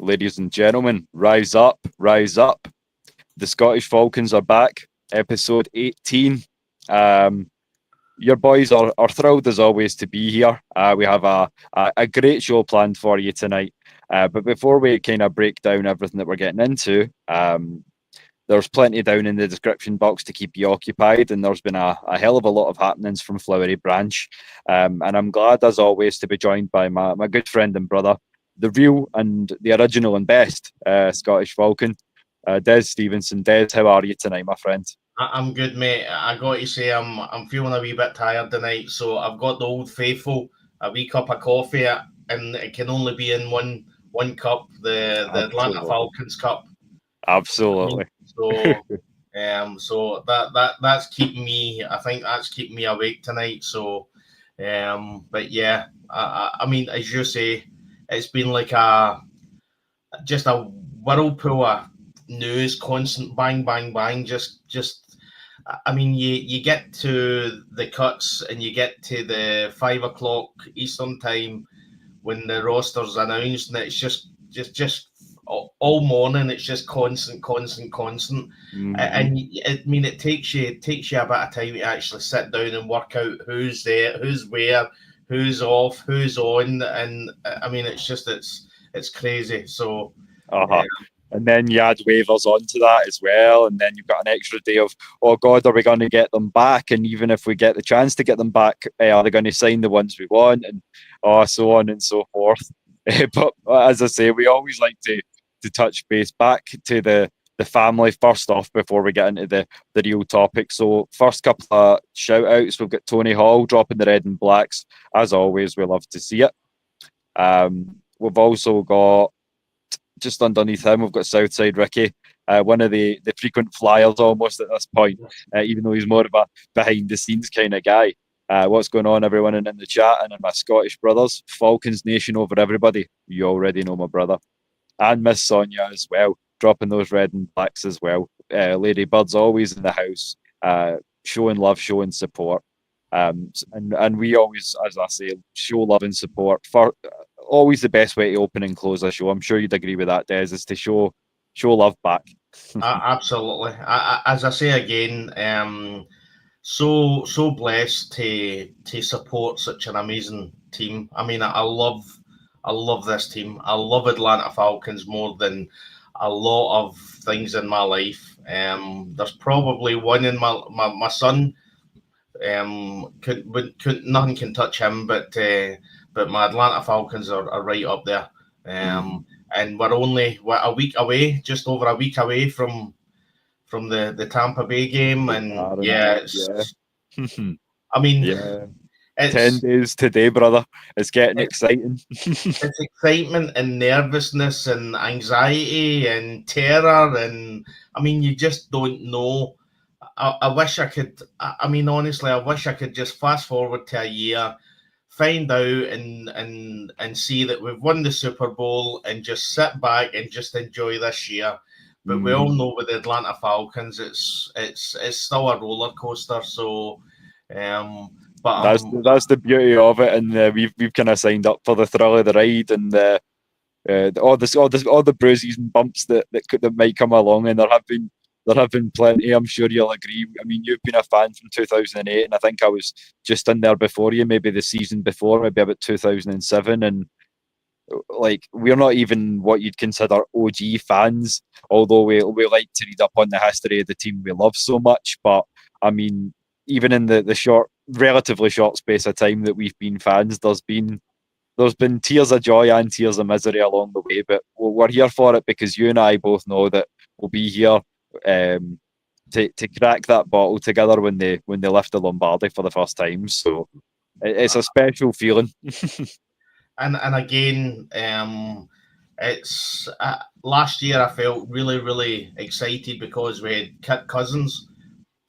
Ladies and gentlemen, rise up, rise up. The Scottish Falcons are back, episode 18. Your boys are thrilled as always to be here. We have a great show planned for you tonight. But before we kind of break down everything that we're getting into, there's plenty down in the description box to keep you occupied, and there's been a hell of a lot of happenings from Flowery Branch. And I'm glad, as always, to be joined by my good friend and brother, the real and the original and best Scottish Falcon, Des Stevenson. Des, how are you tonight, my friend? I'm good, mate. I got to say, I'm feeling a wee bit tired tonight, so I've got the old faithful, a wee cup of coffee, and it can only be in one cup, the Atlanta Absolutely. Falcons cup. Absolutely. So that's keeping me. I think that's keeping me awake tonight. So, but yeah, I mean, as you say, it's been like just a whirlpool of news, constant bang, bang, bang. I mean, you get to the cuts and you get to the 5 o'clock Eastern time when the roster's announced, and it's just all morning. It's just constant. Mm-hmm. And I mean, it takes you a bit of time to actually sit down and work out who's there, who's where, who's off, who's on, and I mean, it's crazy. So. And then you add waivers onto that as well, and then you've got an extra day of, oh God, are we going to get them back? And even if we get the chance to get them back, are they going to sign the ones we want? And so on and so forth. But as I say, we always like to touch base back to the family first off before we get into the real topic. So first couple of shout outs, we've got Tony Hall dropping the red and blacks. As always, we love to see it. We've also got, just underneath him, we've got Southside Ricky, one of the frequent flyers almost at this point, even though he's more of a behind the scenes kind of guy. What's going on, everyone in the chat, and my Scottish brothers? Falcons Nation over everybody. You already know my brother. And Miss Sonia as well, dropping those red and blacks as well. Lady Bird's always in the house, showing love, showing support. And we always, as I say, show love and support for always the best way to open and close a show. I'm sure you'd agree with that, Des, is to show love back. Absolutely. As I say again, so blessed to support such an amazing team. I mean, I love this team. I love Atlanta Falcons more than a lot of things in my life. There's probably one in my son. Nothing can touch him, but my Atlanta Falcons are right up there. And we're only a week away, just over a week away from the Tampa Bay game, and I mean, it's 10 days today, brother. It's getting exciting. It's excitement and nervousness and anxiety and terror, and I mean, you just don't know. I wish I could. I mean, honestly, I wish I could just fast forward to a year, find out, and see that we've won the Super Bowl, and just sit back and just enjoy this year. But we all know with the Atlanta Falcons, it's still a roller coaster. So, but that's the beauty of it, and we've kind of signed up for the thrill of the ride, and all the bruises and bumps that might come along, and there have been plenty. I'm sure you'll agree. I mean, you've been a fan from 2008, and I think I was just in there before you, maybe the season before, maybe about 2007, and like, we're not even what you'd consider OG fans, although we like to read up on the history of the team we love so much. But I mean, even in the relatively short space of time that we've been fans, there's been tears of joy and tears of misery along the way. But we're here for it because you and I both know that we'll be here to crack that bottle together when they lift the Lombardi for the first time. So it's a special feeling. And again, it's last year I felt really excited because we had Kirk Cousins,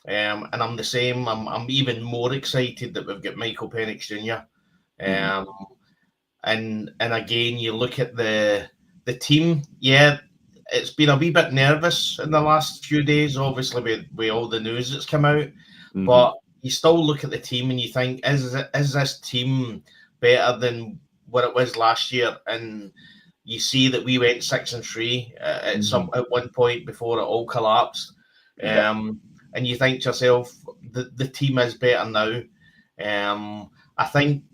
and I'm the same. I'm even more excited that we've got Michael Penix Jr. And again, you look at the team. Yeah, it's been a wee bit nervous in the last few days, obviously with all the news that's come out. But you still look at the team and you think, is this team better than what it was last year? And you see that we went 6-3 at one point before it all collapsed. And you think to yourself, the team is better now. I think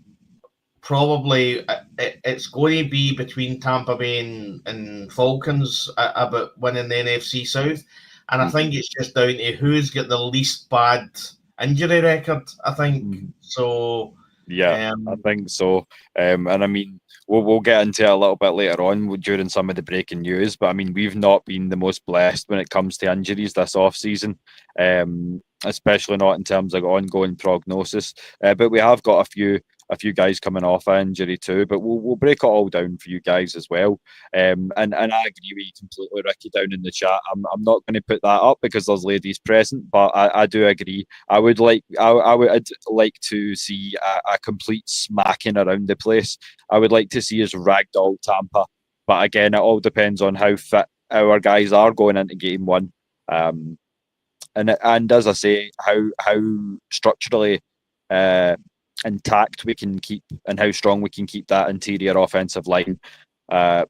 probably it's going to be between Tampa Bay and Falcons about winning the NFC South. And I think it's just down to who's got the least bad injury record, I think. So yeah, I think so. And I mean, we'll get into it a little bit later on during some of the breaking news. But I mean, we've not been the most blessed when it comes to injuries this off season, especially not in terms of ongoing prognosis. But we have got a few guys coming off an injury too, but we'll break it all down for you guys as well. And I agree with you completely, Ricky, down in the chat. I'm not going to put that up because there's ladies present, but I do agree. I would like to see a complete smacking around the place. I would like to see us ragdoll Tampa, but again, it all depends on how fit our guys are going into game one. And as I say, how structurally intact we can keep and how strong we can keep that interior offensive line,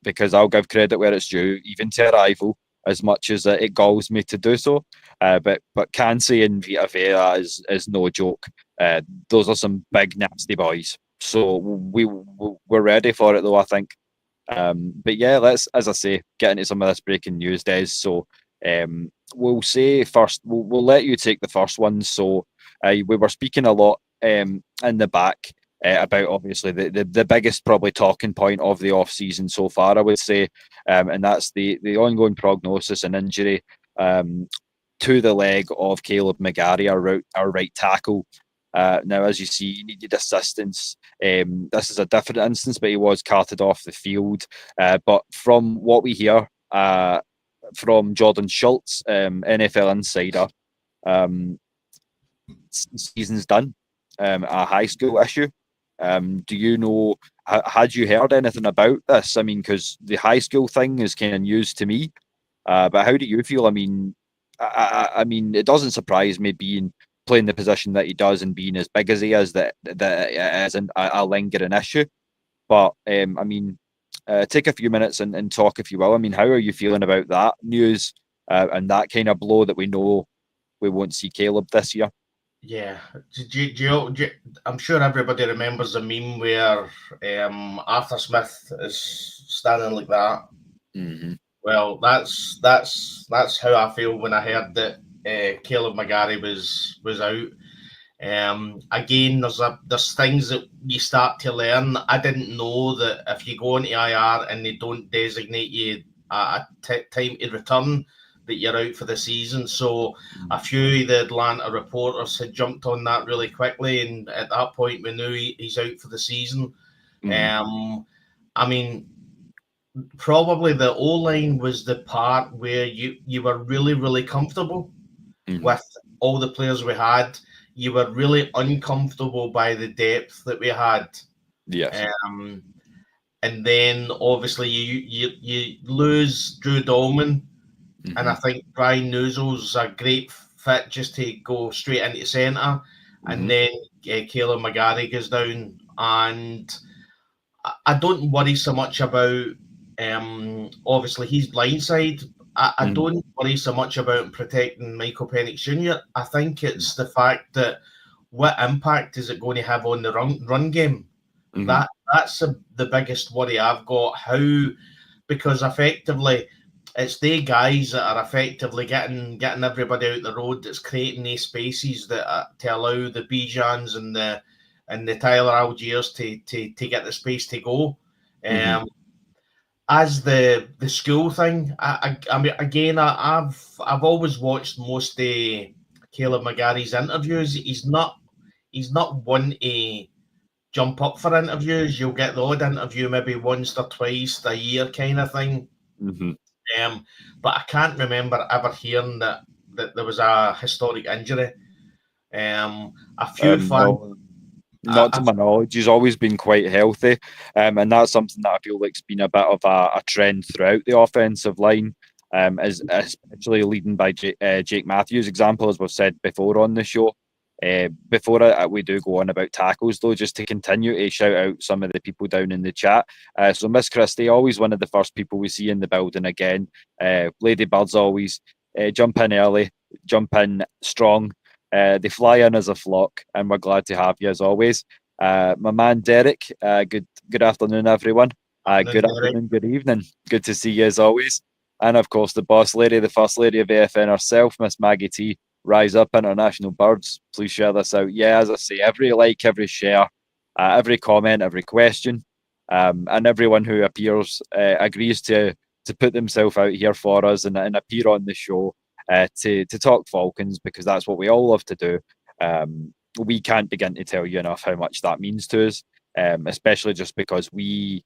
because I'll give credit where it's due, even to a rival, as much as it galls me to do so. But Cansey and Vita Vea is no joke. Those are some big nasty boys. So we're ready for it though, I think. But yeah, let's, as I say, get into some of this breaking news, Des. So we'll say first, we'll let you take the first one. So we were speaking a lot in the back about obviously the biggest probably talking point of the off season so far, I would say, and that's the ongoing prognosis and injury to the leg of Caleb McGarry, our right tackle. Now, as you see, he needed assistance. This is a different instance, but he was carted off the field. But from what we hear from Jordan Schultz, NFL insider, season's done. A high school issue. Do you know? Had you heard anything about this? I mean, because the high school thing is kind of news to me. But how do you feel? I mean, I mean, it doesn't surprise me playing the position that he does and being as big as he is that it isn't a lingering issue. But I mean, take a few minutes and talk, if you will. I mean, how are you feeling about that news and that kind of blow that we know we won't see Caleb this year? Yeah, I'm sure everybody remembers the meme where Arthur Smith is standing like that. Mm-hmm. Well, that's how I feel when I heard that Caleb McGarry was out. Again, there's things that you start to learn. I didn't know that if you go into IR and they don't designate you a time to return, that you're out for the season. So a few of the Atlanta reporters had jumped on that really quickly, and at that point we knew he's out for the season. I mean, probably the O-line was the part where you were really, really comfortable with all the players we had. You were really uncomfortable by the depth that we had. Yes. And then obviously you lose Drew Dolman. And I think Brian Newsell's a great fit just to go straight into centre. And then Caleb McGarry goes down. And I don't worry so much about, obviously, he's blindside. I don't worry so much about protecting Michael Penix Jr. I think it's the fact that what impact is it going to have on the run game? That's the biggest worry I've got. Because effectively, it's the guys that are effectively getting everybody out the road that's creating these spaces that to allow the Bijans and the Tyler Algiers to get the space to go. As the school thing, I mean, again, I've always watched most of Caleb McGarry's interviews. He's not one to jump up for interviews. You'll get the odd interview maybe once or twice a year kind of thing. But I can't remember ever hearing that there was a historic injury. A few fans. Not to my knowledge, he's always been quite healthy, and that's something that I feel like's been a bit of a trend throughout the offensive line, especially leading by Jake Matthews' example, as we've said before on the show. Before we do go on about tackles, though, just to continue to shout out some of the people down in the chat. So Miss Christie, always one of the first people we see in the building again. Lady Birds always jump in early, jump in strong. They fly in as a flock, and we're glad to have you as always. My man Derek, good afternoon, everyone. Good afternoon, good evening. Good to see you as always. And of course, the boss lady, the first lady of AFN herself, Miss Maggie T. Rise up, international birds. Please share this out. Yeah, as I say, every like, every share, every comment, every question, and everyone who appears agrees to put themselves out here for us and appear on the show to talk Falcons, because that's what we all love to do. We can't begin to tell you enough how much that means to us, especially just because we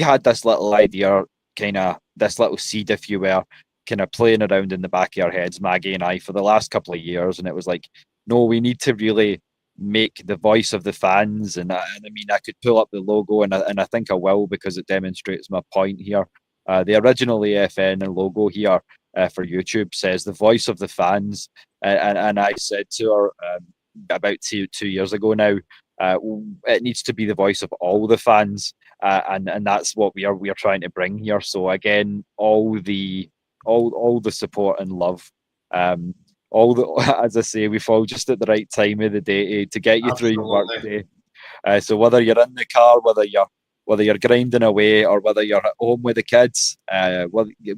had this little idea, kind of this little seed, if you will, kind of playing around in the back of our heads, Maggie and I, for the last couple of years. And it was like, no, we need to really make the voice of the fans. And I mean, I could pull up the logo, and I think I will, because it demonstrates my point here. The original AFN and logo here for YouTube says the voice of the fans. And I said to her about two years ago now, it needs to be the voice of all the fans. And that's what we are trying to bring here. So again, all the support and love, all the as I say, we fall just at the right time of the day to get you through your work day. So whether you're in the car, whether you're grinding away, or whether you're at home with the kids,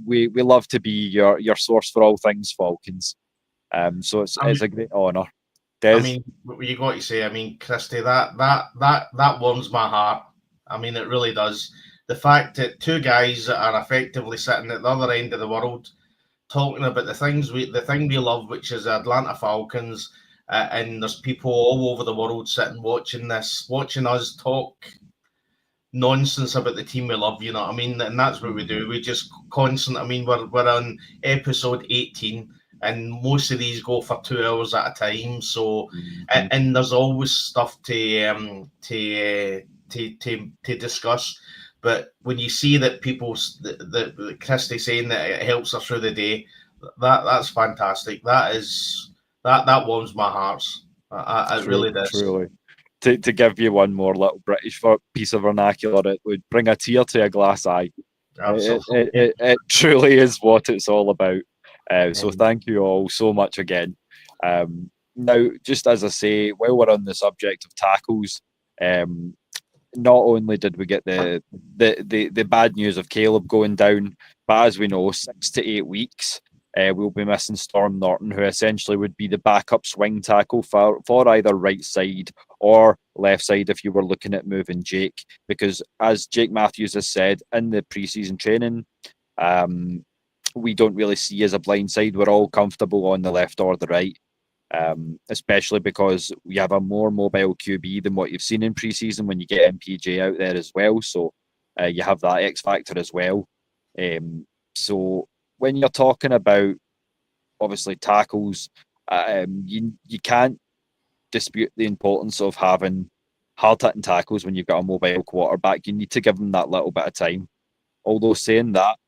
we love to be your source for all things Falcons. So it's a great honour. Des? I mean, you got to say, I mean, Christy, that warms my heart. I mean, it really does. The fact that two guys that are effectively sitting at the other end of the world talking about the thing we love, which is the Atlanta Falcons, and there's people all over the world sitting watching us talk nonsense about the team we love, you know what I mean? And that's what we do. We just I mean, we're on episode 18, and most of these go for 2 hours at a time. So, and there's always stuff to discuss. But when you see that people, that Christy saying that it helps us through the day, that's fantastic. That warms my heart. It really does. Truly. To give you one more little British piece of vernacular, it would bring a tear to a glass eye. Absolutely. It truly is what it's all about. So thank you all so much again. Now, just as I say, while we're on the subject of tackles, not only did we get the bad news of Caleb going down, but as we know, 6 to 8 weeks, we'll be missing Storm Norton, who essentially would be the backup swing tackle for either right side or left side if you were looking at moving Jake. Because as Jake Matthews has said in the preseason training, we don't really see as a blind side. We're all comfortable on the left or the right, especially because we have a more mobile QB than what you've seen in preseason when you get MPJ out there as well. So you have that X factor as well. So when you're talking about, obviously, tackles, you can't dispute the importance of having hard-hitting tackles when you've got a mobile quarterback. You need to give them that little bit of time. Although saying that,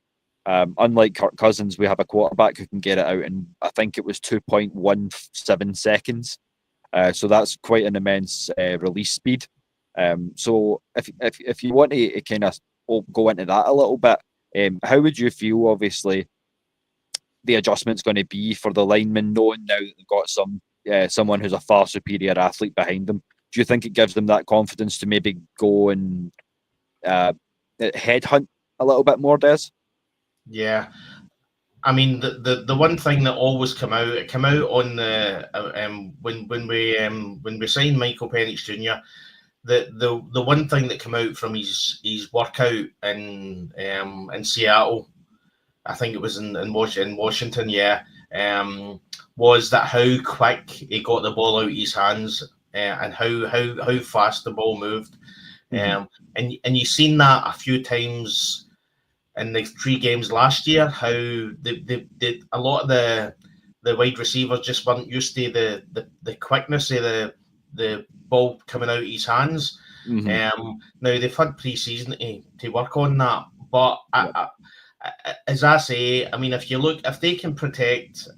unlike Kirk Cousins, we have a quarterback who can get it out in, I think it was 2.17 seconds. So that's quite an immense release speed. So if you want to kind of go into that a little bit, how would you feel, obviously, the adjustment's going to be for the linemen, knowing now that they've got someone who's a far superior athlete behind them? Do you think it gives them that confidence to maybe go and headhunt a little bit more, Des? Yeah, I mean the one thing that always came out on the when we signed Michael Penix Jr. The one thing that came out from his workout in Seattle, I think it was in Washington, was that how quick he got the ball out of his hands, and how fast the ball moved, and you've seen that a few times in the 3 games last year, how they a lot of the wide receivers just weren't used to the quickness of the ball coming out of his hands. Now they've had pre-season to work on that, but as I say, I mean, if they can protect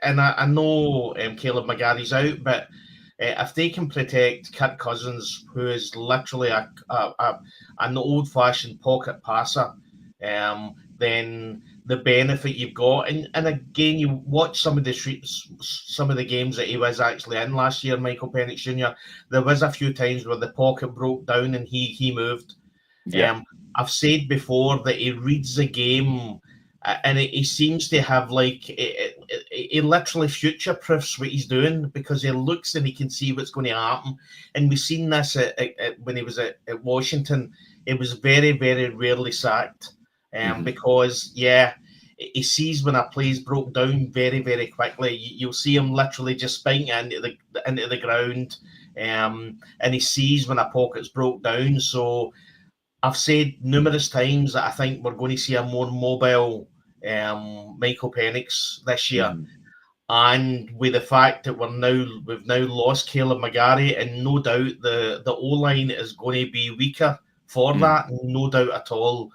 and I know Caleb McGarry's out, but if they can protect Kirk Cousins, who is literally an old-fashioned pocket passer, then the benefit you've got, and again, you watch some of the games that he was actually in last year, Michael Penix Jr. There was a few times where the pocket broke down and he moved. Yeah. I've said before that he reads the game, and he seems to have he literally future proofs what he's doing, because he looks and he can see what's going to happen. And we've seen this when he was at Washington. He was very, very rarely sacked, because he sees when a play's broke down very, very quickly. You'll see him literally just spinning into the ground, and he sees when a pocket's broke down. So I've said numerous times that I think we're going to see a more mobile Michael Penix this year. And with the fact that we've now lost Caleb McGarry, and no doubt the O-line is going to be weaker for that, no doubt at all.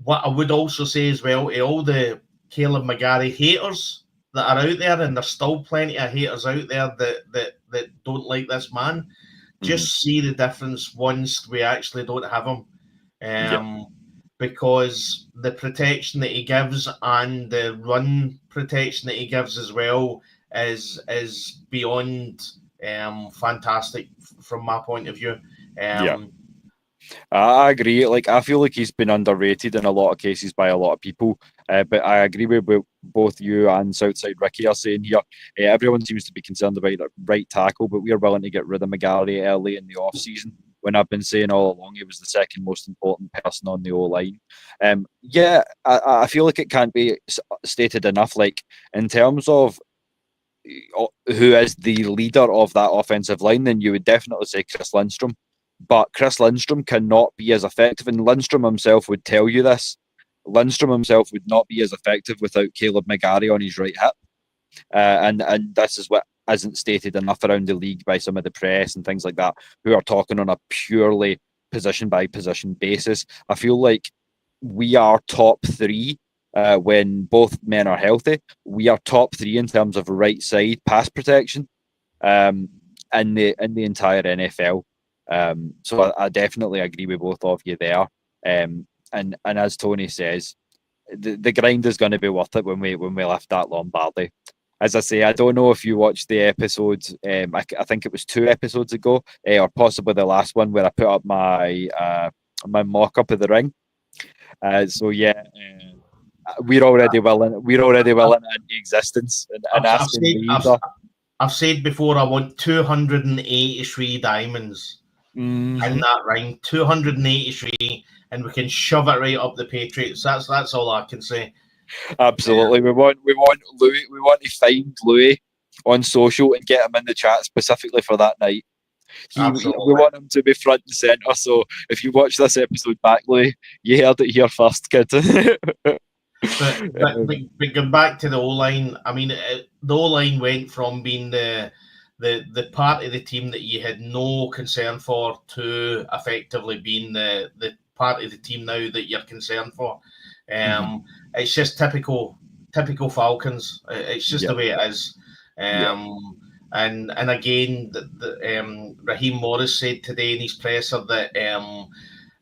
What I would also say as well, to all the Caleb McGarry haters that are out there, and there's still plenty of haters out there that don't like this man, just see the difference once we actually don't have him. Because the protection that he gives and the run protection that he gives as well is beyond fantastic from my point of view. I agree. Like, I feel like he's been underrated in a lot of cases by a lot of people. But I agree with both you and Southside Ricky are saying here. Everyone seems to be concerned about the right tackle, but we're willing to get rid of McGarry early in the off season, when I've been saying all along he was the second most important person on the O-line. I feel like it can't be stated enough. Like, in terms of who is the leader of that offensive line, then you would definitely say Chris Lindstrom. But Chris Lindstrom cannot be as effective, and Lindstrom himself would tell you this. Lindstrom himself would not be as effective without Caleb McGarry on his right hip. And this is what isn't stated enough around the league by some of the press and things like that, who are talking on a purely position by position basis. I feel like we are top three when both men are healthy. We are top three in terms of right side pass protection in the entire NFL. So I definitely agree with both of you there. And as Tony says, the grind is going to be worth it when we lift that Lombardi. As I say, I don't know if you watched the episode. I think it was 2 episodes ago, or possibly the last one, where I put up my mock up of the ring. We're already well into existence. I've said before, I want 283 diamonds in that ring. 283, and we can shove it right up the Patriots. That's all I can say. Absolutely. We want Louis. We want to find Louis on social and get him in the chat specifically for that night. We want him to be front and centre. So if you watch this episode back, Louis, you heard it here first, kid. but going back to the O-line, I mean, the O-line went from being the part of the team that you had no concern for to effectively being the part of the team now that you're concerned for. It's just typical Falcons. It's just the way it is. And again, Raheem Morris said today in his presser that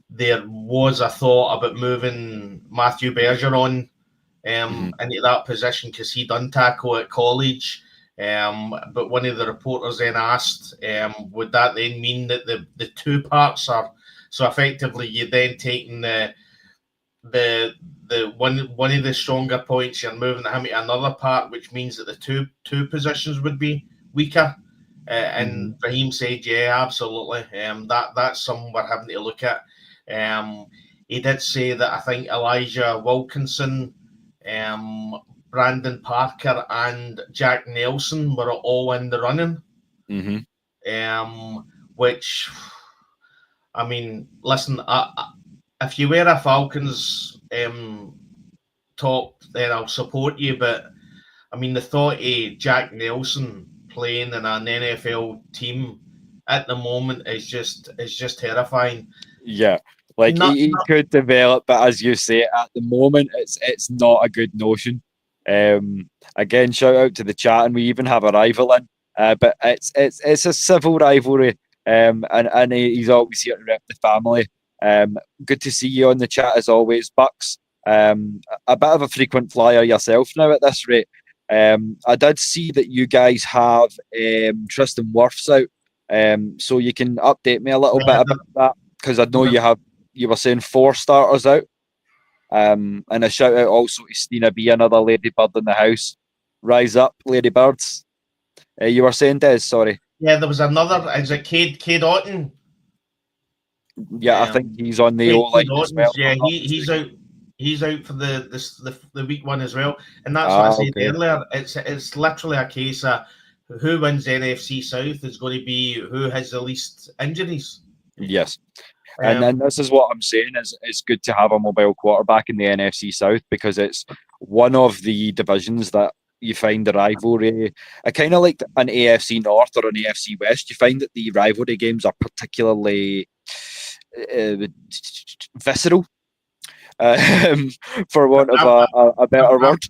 there was a thought about moving Matthew Bergeron into that position because he done tackle at college. But one of the reporters then asked, would that then mean that the two parts are so effectively you're then taking the one of the stronger points, you're moving him to another part, which means that the two positions would be weaker. And Raheem said, yeah, absolutely. That's something we're having to look at. He did say that I think Elijah Wilkinson, Brandon Parker, and Jack Nelson were all in the running. Which, I mean, listen, if you wear a Falcons top, then I'll support you. But I mean, the thought of Jack Nelson playing in an NFL team at the moment is just terrifying. Yeah, like he could develop, but as you say, at the moment, it's not a good notion. Again, shout out to the chat, and we even have a rival in, but it's a civil rivalry, and he's always here to rep the family. Good to see you on the chat as always, Bucks. A bit of a frequent flyer yourself now at this rate. I did see that you guys have Tristan Wirfs out, so you can update me a little bit about that, because I know you were saying 4 starters out. And a shout out also to Stina B, another ladybird in the house. Rise up, ladybirds. You were saying, Des, sorry. Yeah, there was another. Is it Cade Otten? Yeah, I think he's on the O-line as well. Yeah, he's out. He's out for the week 1 as well, and that's what I said earlier. It's literally a case of who wins NFC South is going to be who has the least injuries. Yes, and then this is what I'm saying is it's good to have a mobile quarterback in the NFC South, because it's one of the divisions that you find the rivalry, kind of like an AFC North or an AFC West. You find that the rivalry games are particularly visceral. For want of a better word.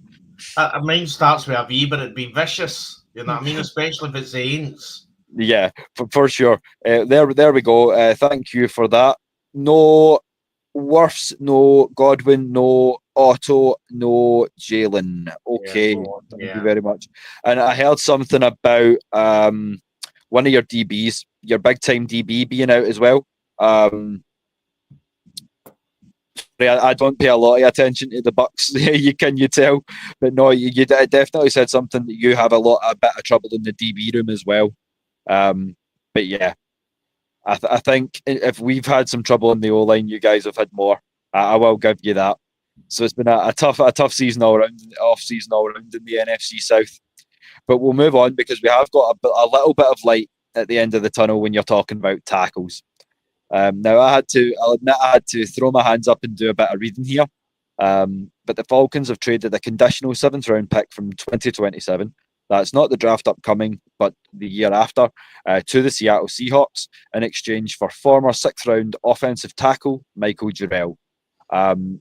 Mine starts with a V, but it'd be vicious. You know what I mean? Especially if it's the Aints. Yeah, for sure. There we go. Thank you for that. No Wirfs, no Godwin, no Otto, no Jalen. Okay, thank you very much. And I heard something about one of your DBs, your big time DB being out as well. I don't pay a lot of attention to the Bucks. you tell, but no, you definitely said something that you have a bit of trouble in the DB room as well. But yeah, I think if we've had some trouble in the O-line, you guys have had more. I will give you that. So it's been a tough season all round, off season all round in the NFC South. But we'll move on, because we have got a little bit of light at the end of the tunnel when you're talking about tackles. Now, I'll admit I had to throw my hands up and do a bit of reading here. But the Falcons have traded a conditional 7th round pick from 2027. That's not the draft upcoming, but the year after, to the Seattle Seahawks in exchange for former 6th round offensive tackle Michael Jarrell.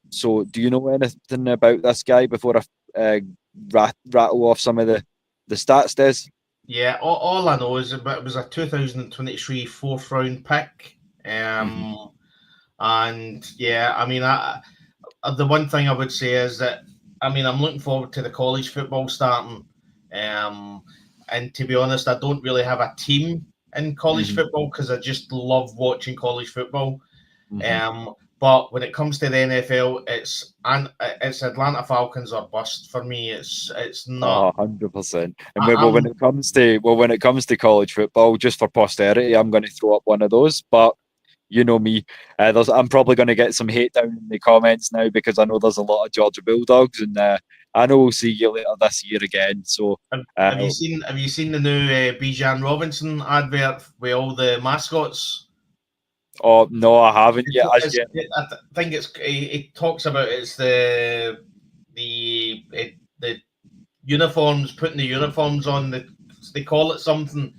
So do you know anything about this guy before I rattle off some of the stats, Des? Yeah, all I know is it was a 2023 4th round pick. And yeah, I mean, the one thing I would say is that, I mean, I'm looking forward to the college football starting. And to be honest, I don't really have a team in college football, because I just love watching college football. But when it comes to the NFL, it's Atlanta Falcons or bust for me. It's not 100%. And when it comes to college football, just for posterity, I'm going to throw up one of those. But you know me, I'm probably going to get some hate down in the comments now, because I know there's a lot of Georgia Bulldogs, and I know we'll see you later this year again. So have you seen the new Bijan Robinson advert with all the mascots? Oh no, I haven't yet. I think it talks about it's the uniforms, putting the uniforms on. They call it something.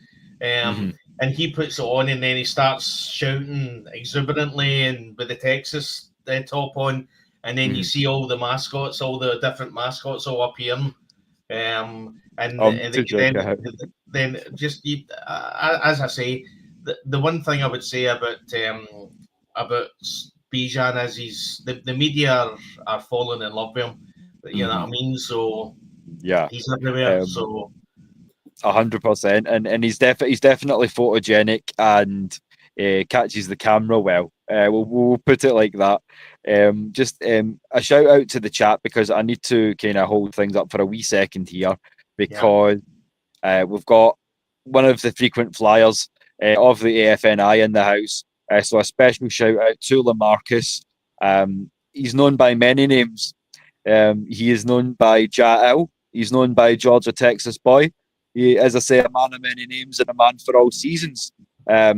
And he puts it on, and then he starts shouting exuberantly and with the Texas top on, and then you see all the mascots, all the different mascots all appearing. Then just as I say, the one thing I would say about Bijan is the media are falling in love with him. You know what I mean? So yeah, he's everywhere. So 100%, and he's definitely photogenic and catches the camera well. We'll put it like that. Just a shout out to the chat, because I need to kind of hold things up for a wee second here, because we've got one of the frequent flyers of the AFNI in the house. So a special shout out to Lamarcus. He's known by many names. He is known by Jael. He's known by Georgia Texas Boy. He, as I say, a man of many names and a man for all seasons. If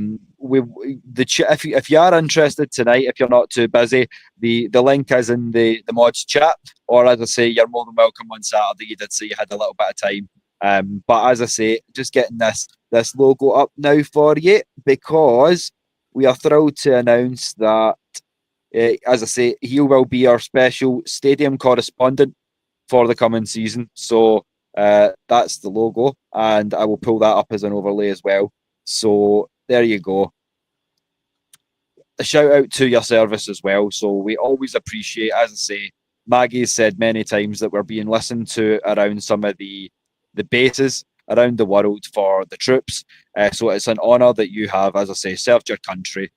you are interested tonight, if you're not too busy, the link is in the mods chat, or as I say, you're more than welcome on Saturday. You did say you had a little bit of time, but as I say, just getting this logo up now for you, because we are thrilled to announce that, as I say, he will be our special stadium correspondent for the coming season. So that's the logo, and I will pull that up as an overlay as well. So there you go. A shout out to your service as well. So we always appreciate, as I say, Maggie has said many times that we're being listened to around some of the bases around the world for the troops. So it's an honour that you have, as I say, served your country.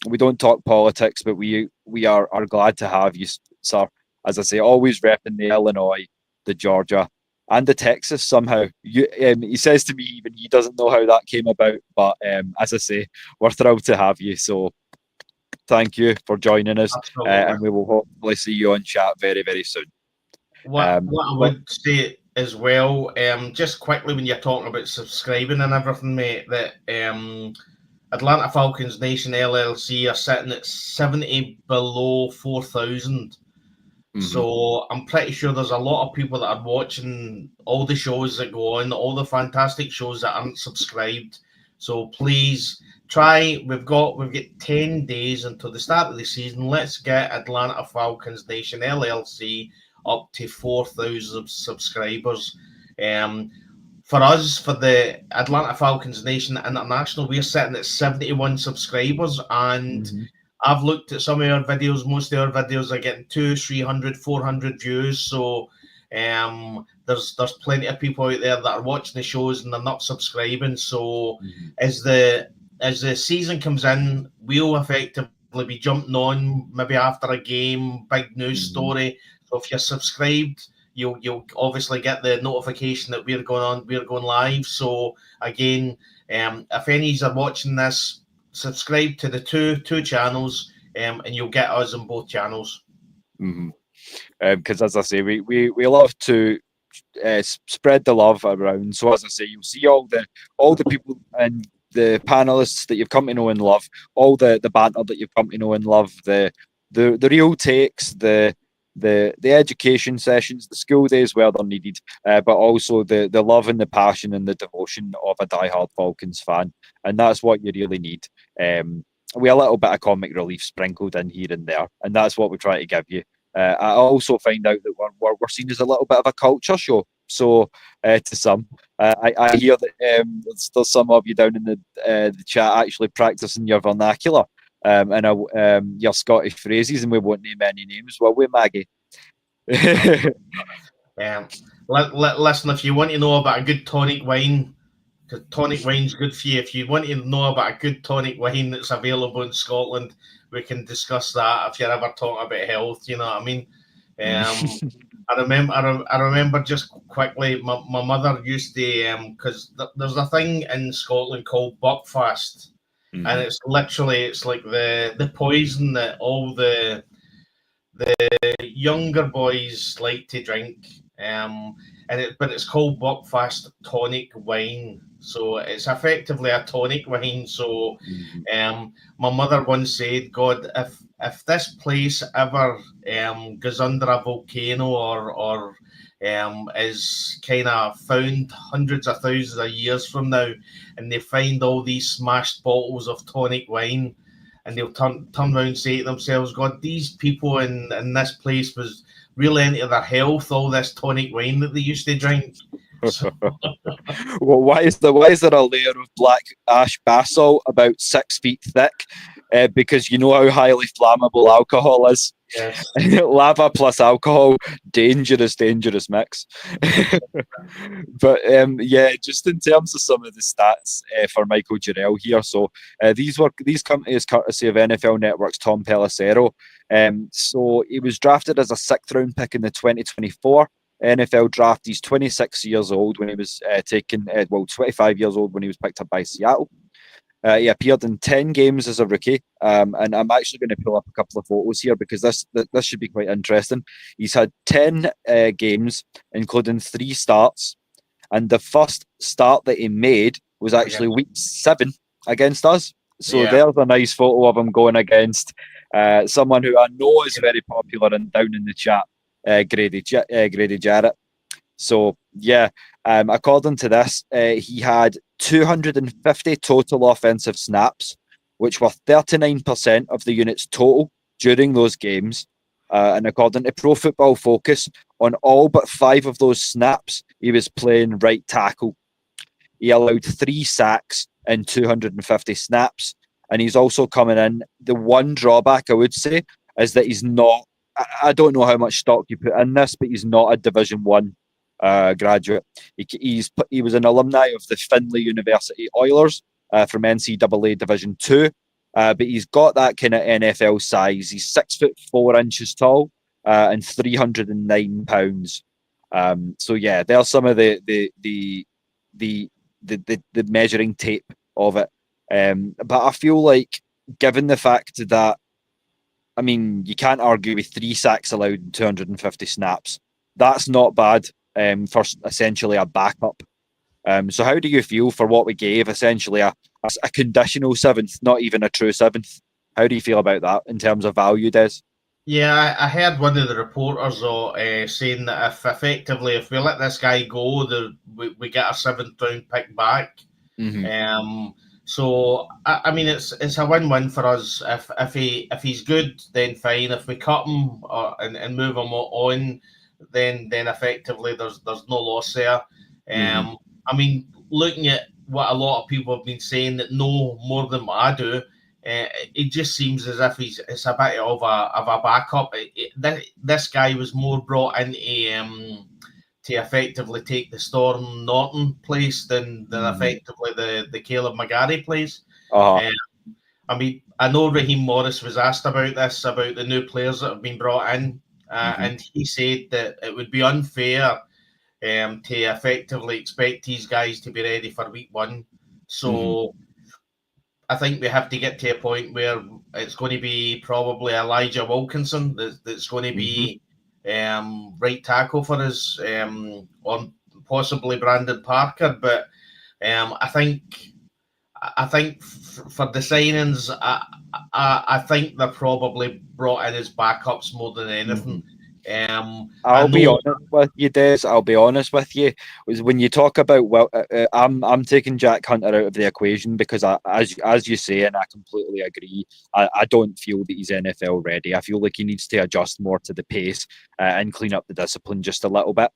We don't talk politics, but we are glad to have you, sir. As I say, always repping the Illinois, the Georgia, and the Texas somehow. He says to me even he doesn't know how that came about, but as I say, we're thrilled to have you. So thank you for joining us, and we will hopefully see you on chat very, very soon. What I would say as well, just quickly when you're talking about subscribing and everything, mate, that Atlanta Falcons Nation LLC are sitting at 70 below 4,000. So I'm pretty sure there's a lot of people that are watching all the shows that go on, all the fantastic shows that aren't subscribed. So please try. We've got 10 days until the start of the season. Let's get Atlanta Falcons Nation LLC up to 4,000 subscribers. For us, for the Atlanta Falcons Nation International, we're sitting at 71 subscribers, and I've looked at some of our videos. Most of our videos are getting 200, 300, 400 views. So there's plenty of people out there that are watching the shows and they're not subscribing. So as the season comes in, we'll effectively be jumping on maybe after a game, big news story. So if you're subscribed, you'll obviously get the notification that we're going live. So again, if any are watching this, subscribe to the two channels, and you'll get us on both channels. Because as I say, we love to spread the love around. So as I say, you'll see all the people and the panelists that you've come to know and love, all the banter that you've come to know and love, the real takes, the education sessions, the school days where they're needed, but also the love and the passion and the devotion of a diehard Falcons fan, and that's what you really need. We a little bit of comic relief sprinkled in here and there, and that's what we try to give you. I also find out that we're seen as a little bit of a culture show. So to some, I hear that there's some of you down in the chat actually practicing your vernacular. And your Scottish phrases, and we won't name any names, will we, Maggie? Listen, if you want to know about a good tonic wine, because tonic wine's good for you, if you want to know about a good tonic wine that's available in Scotland, we can discuss that if you're ever talking about health, you know what I mean? I remember just quickly, my mother used to, because there's a thing in Scotland called Buckfast. And it's like the poison that all the younger boys like to drink, but it's called Buckfast tonic wine. So it's effectively a tonic wine. So my mother once said, God, if this place ever goes under a volcano or is kind of found hundreds of thousands of years from now, and they find all these smashed bottles of tonic wine, and they'll turn around and say to themselves, God, these people in this place was really into their health, all this tonic wine that they used to drink. So. Well, why is there a layer of black ash basalt about 6 feet thick? Because you know how highly flammable alcohol is. Yes. Lava plus alcohol, dangerous mix. But just in terms of some of the stats for Michael Jarrell here. So these companies courtesy of NFL Network's Tom Pelissero. So he was drafted as a 6th round pick in the 2024 NFL draft. He's 26 years old when he was 25 years old when he was picked up by Seattle. He appeared in 10 games as a rookie, and I'm actually going to pull up a couple of photos here because this should be quite interesting. He's had 10 games, including 3 starts, and the first start that he made was actually week 7 against us. So there's a nice photo of him going against someone who I know is very popular and down in the chat, Grady Jarrett. So according to this, he had 250 total offensive snaps, which were 39% of the unit's total during those games. And according to Pro Football Focus, on all but 5 of those snaps, he was playing right tackle. He allowed 3 sacks in 250 snaps, and he's also coming in. The one drawback I would say is that he's not. I don't know how much stock you put in this, but he's not a Division One graduate. He was an alumni of the Findlay University Oilers from NCAA Division Two, but he's got that kind of NFL size. He's 6'4" tall and 309 pounds. So yeah, there's some of the measuring tape of it. But I feel like, given the fact that, I mean, you can't argue with 3 sacks allowed in 250 snaps. That's not bad for essentially a backup. So how do you feel for what we gave, essentially a conditional 7th, not even a true 7th? How do you feel about that in terms of value, Des? Yeah, I heard one of the reporters saying that if we let this guy go, we get a 7th-round pick back. Mm-hmm. So I mean, it's a win-win for us. If he's good, then fine. If we cut him and move him on, then effectively there's no loss there. Mm-hmm. I mean, looking at what a lot of people have been saying that know more than what I do, it just seems as if it's a bit of a backup. This guy was more brought in to effectively take the Storm Norton place than effectively the Caleb McGarry place. Uh-huh. I mean, I know Raheem Morris was asked about this, about the new players that have been brought in, and he said that it would be unfair to effectively expect these guys to be ready for week 1. So I think we have to get to a point where it's going to be probably Elijah Wilkinson that's going to be right tackle for us, or possibly Brandon Parker. But I think for the signings, I think they're probably brought in as backups more than anything. I'll be honest with you, Des. I'll be honest with you. When you talk about, I'm taking Jack Hunter out of the equation because, as you say, and I completely agree. I don't feel that he's NFL ready. I feel like he needs to adjust more to the pace and clean up the discipline just a little bit.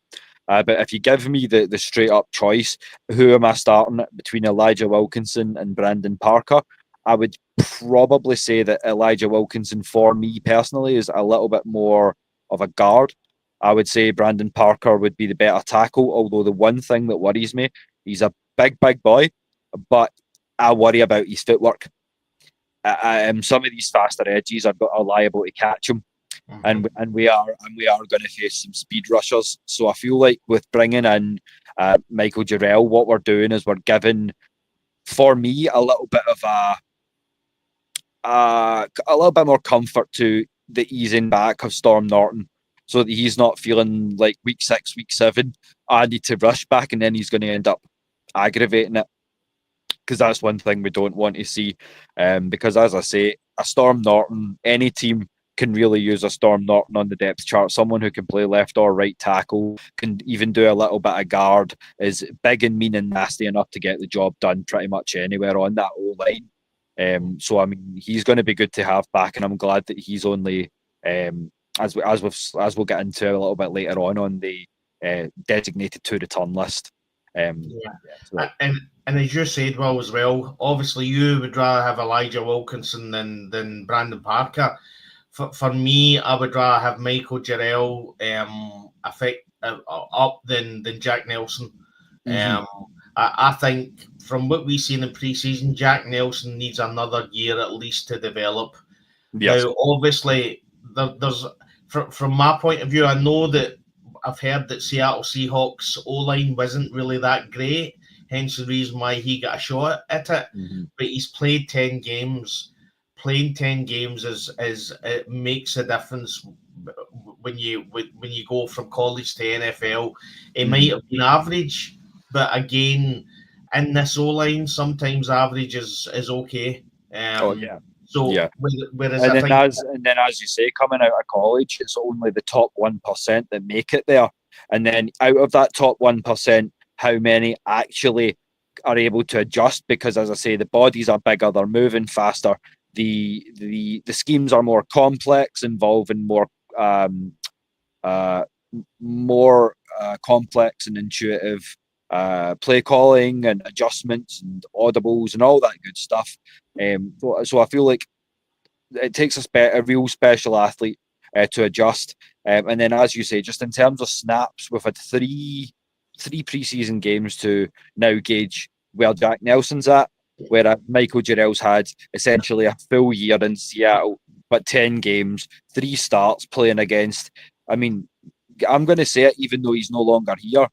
But if you give me the straight up choice, who am I starting between Elijah Wilkinson and Brandon Parker? I would probably say that Elijah Wilkinson, for me personally, is a little bit more of a guard. I would say Brandon Parker would be the better tackle, although the one thing that worries me, he's a big boy, but I worry about his footwork. Some of these faster edges are liable to catch him. And we are going to face some speed rushers. So I feel like with bringing in Michael Jarrell, what we're doing is we're giving, for me, a little bit of a little bit more comfort to the easing back of Storm Norton, so that he's not feeling like week 6, week 7, I need to rush back, and then he's going to end up aggravating it, because that's one thing we don't want to see. Because, as I say, a Storm Norton, any team can really use a Storm Norton on the depth chart. Someone who can play left or right tackle, can even do a little bit of guard, is big and mean and nasty enough to get the job done pretty much anywhere on that O-line. So I mean, he's going to be good to have back, and I'm glad that he's only, as we'll get into a little bit later on the designated to return list. So. And as you said as well, obviously you would rather have Elijah Wilkinson than Brandon Parker. For me, I would rather have Michael Jarrell up than Jack Nelson. I think from what we've seen in pre-season, Jack Nelson needs another year at least to develop. Yes. Now, obviously, there's from my point of view, I know that I've heard that Seattle Seahawks O-line wasn't really that great, hence the reason why he got a shot at it. But he's played 10 games. Playing 10 games is it makes a difference when you go from college to NFL. It might have been average, but again, in this O-line, sometimes average is okay. Whereas and then as you say, coming out of college, it's only the top 1% that make it there. And then out of that top 1%, how many actually are able to adjust? Because, as I say, the bodies are bigger, they're moving faster. The schemes are more complex, involving more uh, more complex and intuitive play calling and adjustments and audibles and all that good stuff. So I feel like it takes a real special athlete to adjust. And then, as you say, just in terms of snaps, we've had three preseason games to now gauge where Jack Nelson's at, where Michael Jarrell's had essentially a full year in Seattle, but 10 games, 3 starts playing against. I mean, I'm going to say it, even though he's no longer here.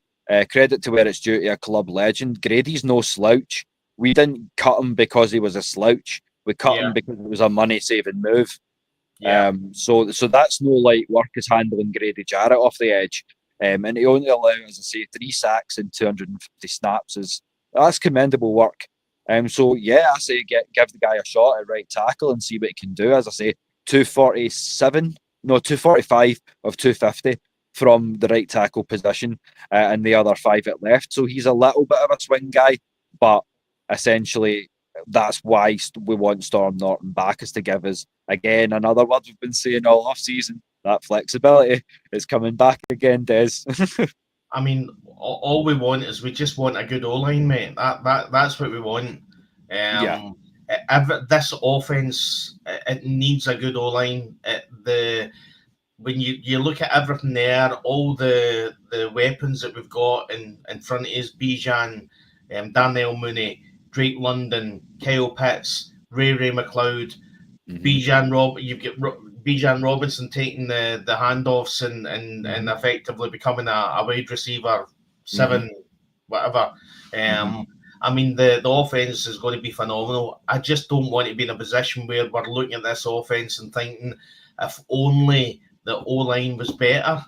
Credit to where it's due to a club legend. Grady's no slouch. We didn't cut him because he was a slouch. We cut him because it was a money-saving move. Yeah. So that's no light work as handling Grady Jarrett off the edge. And he only allowed, as I say, 3 sacks and 250 snaps. That's commendable work. So yeah, I say give the guy a shot at right tackle and see what he can do. As I say, 245 of 250 from the right tackle position, and the other 5 at left. So he's a little bit of a swing guy, but essentially that's why we want Storm Norton back, is to give us, again, another word we've been saying all off season, that flexibility is coming back again, Des. I mean, all we want is we just want a good O-line, mate. That's what we want. Yeah. This offense, it needs a good O-line. When you look at everything there, all the weapons that we've got in front of us, Bijan, Darnell Mooney, Drake London, Kyle Pitts, Ray McLeod, you've got Bijan Robinson taking the handoffs and effectively becoming a wide receiver, 7, whatever. I mean, the offense is going to be phenomenal. I just don't want to be in a position where we're looking at this offense and thinking, if only the O-line was better,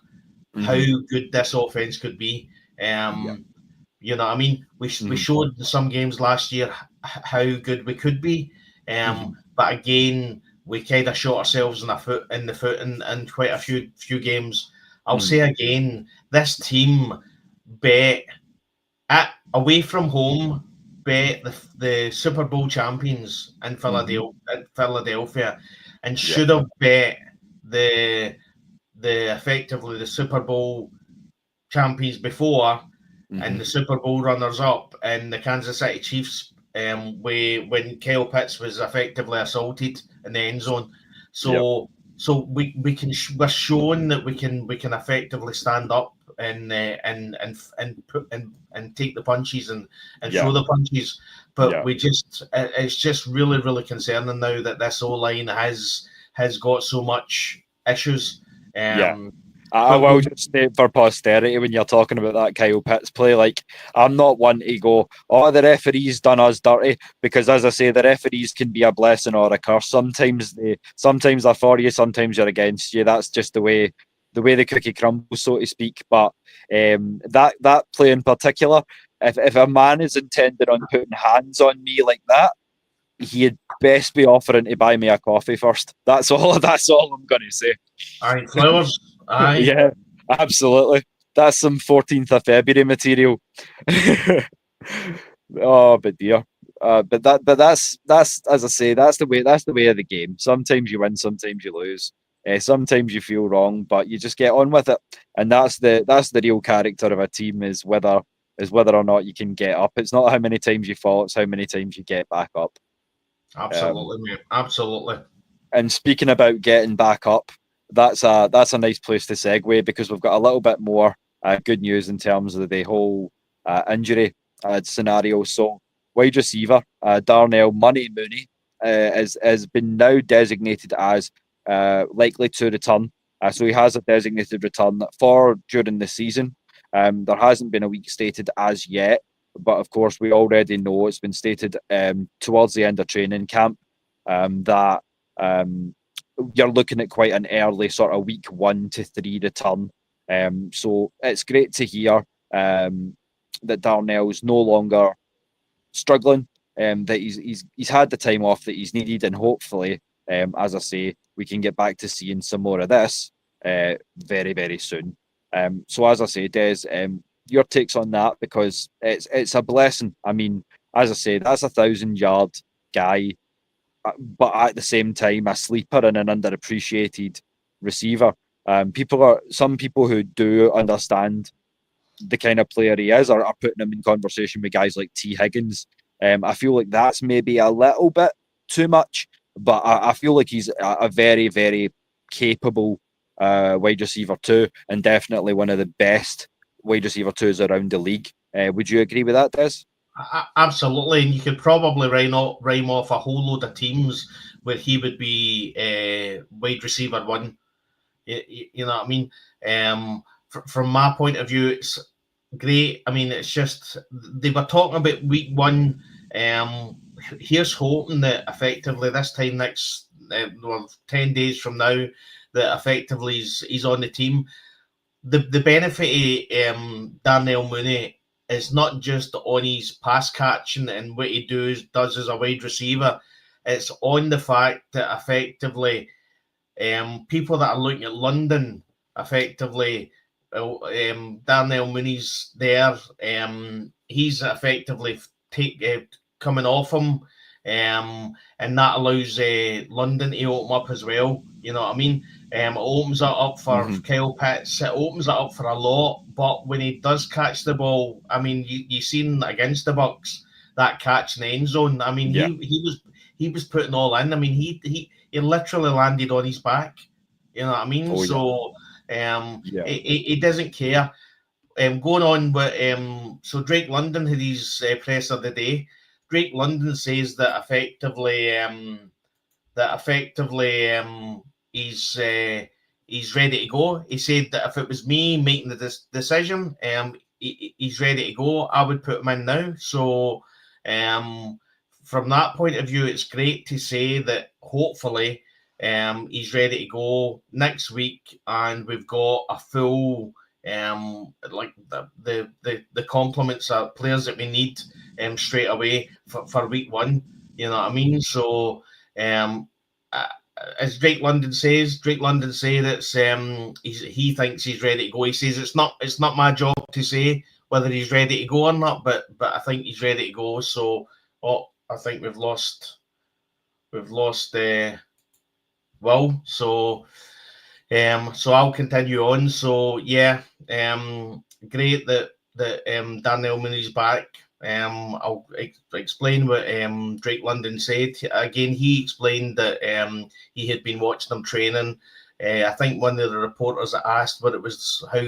how good this offense could be. You know, I mean, we showed in some games last year how good we could be, but again, we kind of shot ourselves in the foot in quite a few games. I'll say again, this team bet away from home, bet the Super Bowl champions in Philadelphia, and should have bet the effectively the Super Bowl champions before, and the Super Bowl runners up, and the Kansas City Chiefs, when Kyle Pitts was effectively assaulted in the end zone. So we're showing that we can effectively stand up and take the punches and throw the punches. But it's just really concerning now that this O-line has got so much issues. I will just state for posterity, when you're talking about that Kyle Pitts play, like, I'm not one to go, oh, the referee's done us dirty, because, as I say, the referees can be a blessing or a curse. Sometimes they're for you, sometimes you're against you. That's just the way the cookie crumbles, so to speak. But that play in particular, if a man is intended on putting hands on me like that, he'd best be offering to buy me a coffee first. That's all I'm going to say. Aye, flowers. Aye. Yeah, absolutely. That's some 14th of February material. Oh, but dear. But that's as I say, that's the way of the game. Sometimes you win, sometimes you lose. Sometimes you feel wrong, but you just get on with it. And that's the real character of a team, is whether or not you can get up. It's not how many times you fall, it's how many times you get back up. Absolutely, mate. Absolutely. And speaking about getting back up, that's a nice place to segue, because we've got a little bit more good news in terms of the whole injury scenario. So, wide receiver Darnell Money Mooney has been now designated as likely to return. So he has a designated return for during the season. There hasn't been a week stated as yet, but of course we already know it's been stated towards the end of training camp that you're looking at quite an early sort of week 1 to 3 return. So it's great to hear that Darnell's no longer struggling, that he's had the time off that he's needed, and hopefully, as I say, we can get back to seeing some more of this very, very soon. So as I say, Des, your takes on that, because it's a blessing. I mean, as I say, that's 1,000-yard guy, but at the same time, a sleeper and an underappreciated receiver. Some people who do understand the kind of player he is are putting him in conversation with guys like T. Higgins. I feel like that's maybe a little bit too much, but I feel like he's a very, very capable wide receiver too, and definitely one of the best wide receiver twos around the league. Would you agree with that, Des? Absolutely, and you could probably rhyme off a whole load of teams where he would be wide receiver one. You know what I mean? From my point of view, it's great. I mean, it's just they were talking about week one. Here's hoping that effectively this time next, 10 days from now, that effectively he's on the team. The benefit of Darnell Mooney is not just on his pass catching and what he does as a wide receiver. It's on the fact that effectively people that are looking at London, effectively, Darnell Mooney's there. He's effectively coming off him, and that allows London to open up as well. You know what I mean? It opens it up for Kyle Pitts. It opens it up for a lot. But when he does catch the ball, I mean, you seen against the Bucs that catch in the end zone. I mean, he was putting all in. I mean, he literally landed on his back. You know what I mean? He doesn't care. Going on with so Drake London had his presser of the day. Drake London says that effectively he's ready to go. He said that if it was me making the decision, he's ready to go. I would put him in now. So from that point of view, it's great to say that hopefully he's ready to go next week, and we've got a full like the complements of players that we need straight away for week one. You know what I mean? So as Drake London says that he thinks he's ready to go. He says it's not my job to say whether he's ready to go or not, but I think he's ready to go. So I think we've lost Will. So I'll continue on. So yeah, great that Darnell Mooney's back. I'll explain what Drake London said. Again, he explained that he had been watching them training. I think one of the reporters asked what it was, how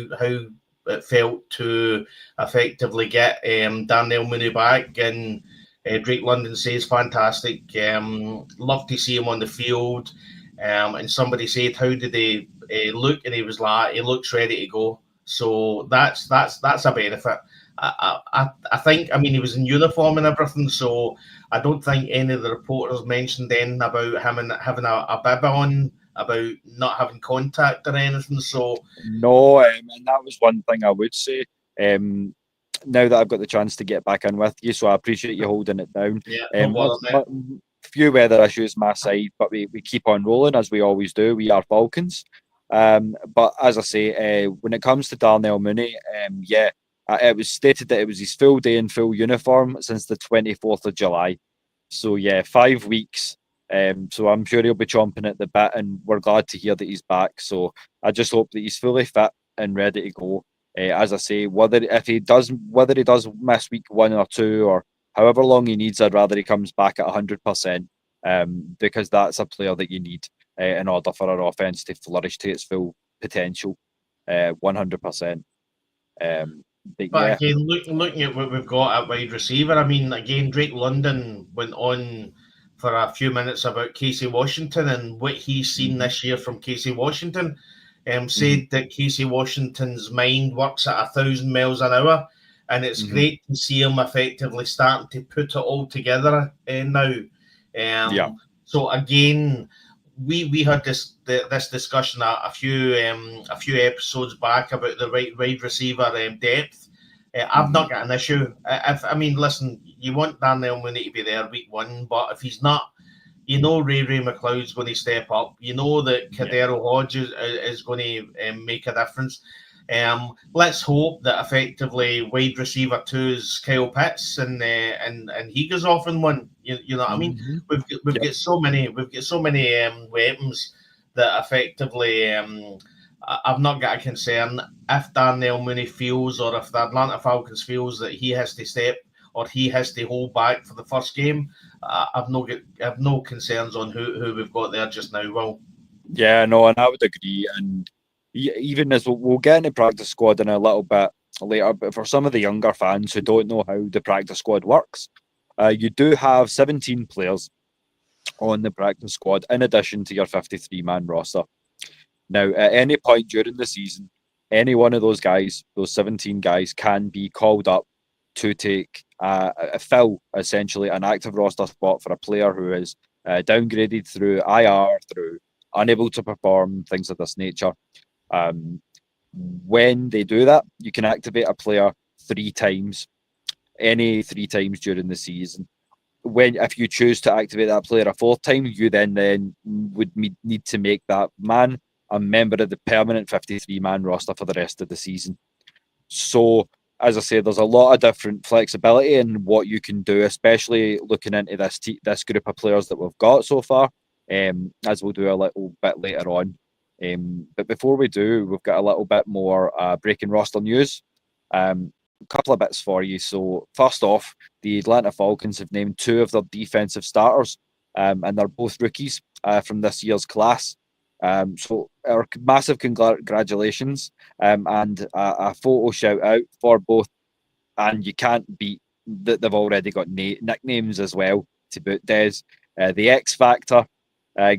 it felt to effectively get Darnell Mooney back, and Drake London says fantastic. Love to see him on the field. And somebody said, how did he look? And he was like, he looks ready to go. So that's a benefit. I think, I mean, he was in uniform and everything, so I don't think any of the reporters mentioned then about him and having a bib on, about not having contact or anything. So no, and that was one thing I would say. Now that I've got the chance to get back in with you, so I appreciate you holding it down. Yeah, few weather issues my side, but we keep on rolling as we always do. We are Falcons. But as I say, when it comes to Darnell Mooney, it was stated that it was his full day in full uniform since the 24th of July. So yeah, 5 weeks. So I'm sure he'll be chomping at the bit, and we're glad to hear that he's back. So I just hope that he's fully fit and ready to go. As I say, whether he does miss week 1 or 2 or however long he needs, I'd rather he comes back at 100%, because that's a player that you need in order for our offense to flourish to its full potential, 100%. But again, looking at what we've got at wide receiver, I mean, again, Drake London went on for a few minutes about Casey Washington and what he's seen this year from Casey Washington. Said that Casey Washington's mind works at 1,000 miles an hour, and it's great to see him effectively starting to put it all together now. So again, we had this discussion a few episodes back about the wide receiver depth. I've not got an issue. Listen, you want Darnell Mooney to be there week 1, but if he's not, you know Ray McLeod's going to step up. You know that Kadero Hodge is going to make a difference. Let's hope that effectively wide receiver 2 is Kyle Pitts, and he goes off in one. You know what I mean? We've got so many weapons that effectively I've not got a concern if Darnell Mooney feels, or if the Atlanta Falcons feels that he has to step or he has to hold back for the first game. I've no concerns on who we've got there just now. Will. Yeah, no, and I would agree. And even as we'll get into practice squad in a little bit later, but for some of the younger fans who don't know how the practice squad works, you do have 17 players on the practice squad in addition to your 53-man roster. Now, at any point during the season, any one of those guys, those 17 guys, can be called up to take fill essentially an active roster spot for a player who is downgraded through IR, through unable to perform, things of this nature. When they do that, you can activate a player 3 times, any 3 times during the season. If you choose to activate that player a 4th time, you then would need to make that man a member of the permanent 53-man roster for the rest of the season. So, as I say, there's a lot of different flexibility in what you can do, especially looking into this group of players that we've got so far, as we'll do a little bit later on. But before we do, we've got a little bit more breaking roster news. A couple of bits for you. So, first off, the Atlanta Falcons have named 2 of their defensive starters, and they're both rookies from this year's class. So, our massive congratulations and a photo shout out for both. And you can't beat that they've already got nicknames as well to boot. Des, the X Factor,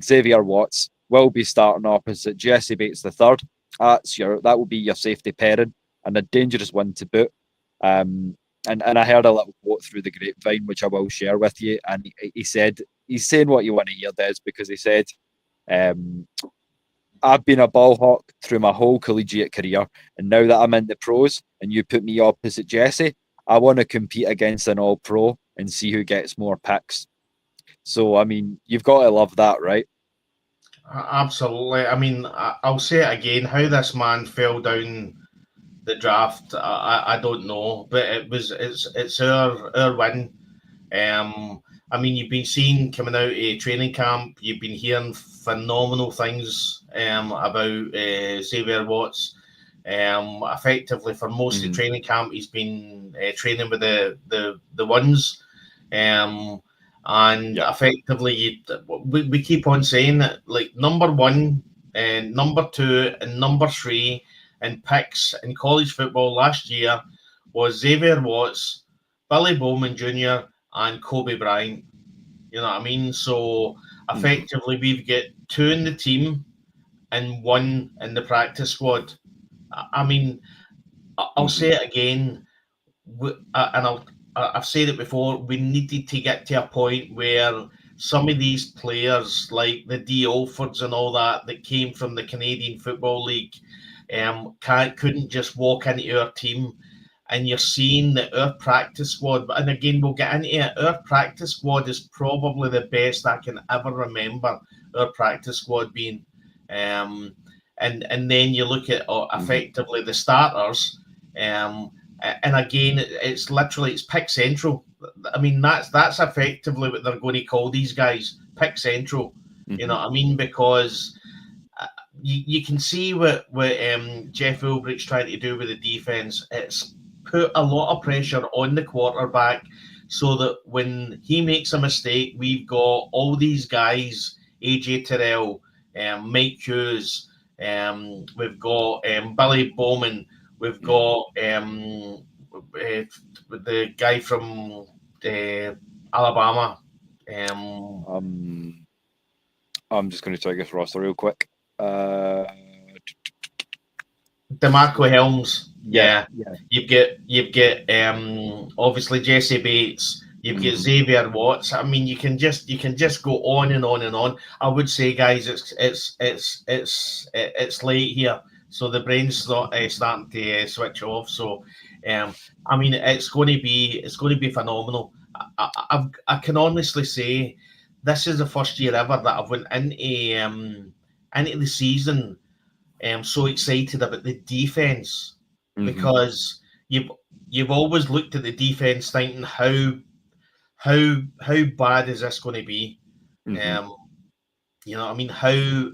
Xavier Watts will be starting opposite Jesse Bates III. That will be your safety pairing, and a dangerous one to boot. And I heard a little quote through the grapevine, which I will share with you. And he said, he's saying what you want to hear, Des, because he said, I've been a ball hawk through my whole collegiate career, and now that I'm in the pros and you put me opposite Jesse, I want to compete against an all-pro and see who gets more picks. So, I mean, you've got to love that, right? Absolutely. I mean, I'll say it again. How this man fell down the draft, I don't know, but it's our win. I mean, you've been seeing coming out of training camp, you've been hearing phenomenal things about Xavier Watts. Effectively, for most of training camp, he's been training with the ones. And effectively, we keep on saying that, like, number 1 and number 2 and number 3 in picks in college football last year was Xavier Watts, Billy Bowman Jr., and Kobe Bryant. You know what I mean? So effectively, we've got 2 in the team and 1 in the practice squad. I mean, I'll say it again, and I've said it before. We needed to get to a point where some of these players, like the D. Alfords and all that came from the Canadian Football League, couldn't just walk into our team. And you're seeing that our practice squad, and again, we'll get into it, our practice squad is probably the best I can ever remember our practice squad being. And then you look at effectively the starters, and again, it's pick central. I mean, that's effectively what they're going to call these guys, pick central. You know what I mean? Because you can see what Jeff Ulbricht's trying to do with the defense. It's put a lot of pressure on the quarterback so that when he makes a mistake, we've got all these guys, AJ Terrell, Mike Hughes, we've got Billy Bowman, we've got the guy from Alabama. I'm just going to check his roster real quick. DeMarco Helms. Yeah. You've got obviously Jesse Bates. You've got Xavier Watts. I mean, you can just go on and on and on. I would say, guys, it's late here, so the brain's not starting to switch off. So, I mean, it's going to be phenomenal. I can honestly say this is the first year ever that I've went into the season. I'm so excited about the defense because you've always looked at the defense thinking how bad is this going to be? You know, I mean, how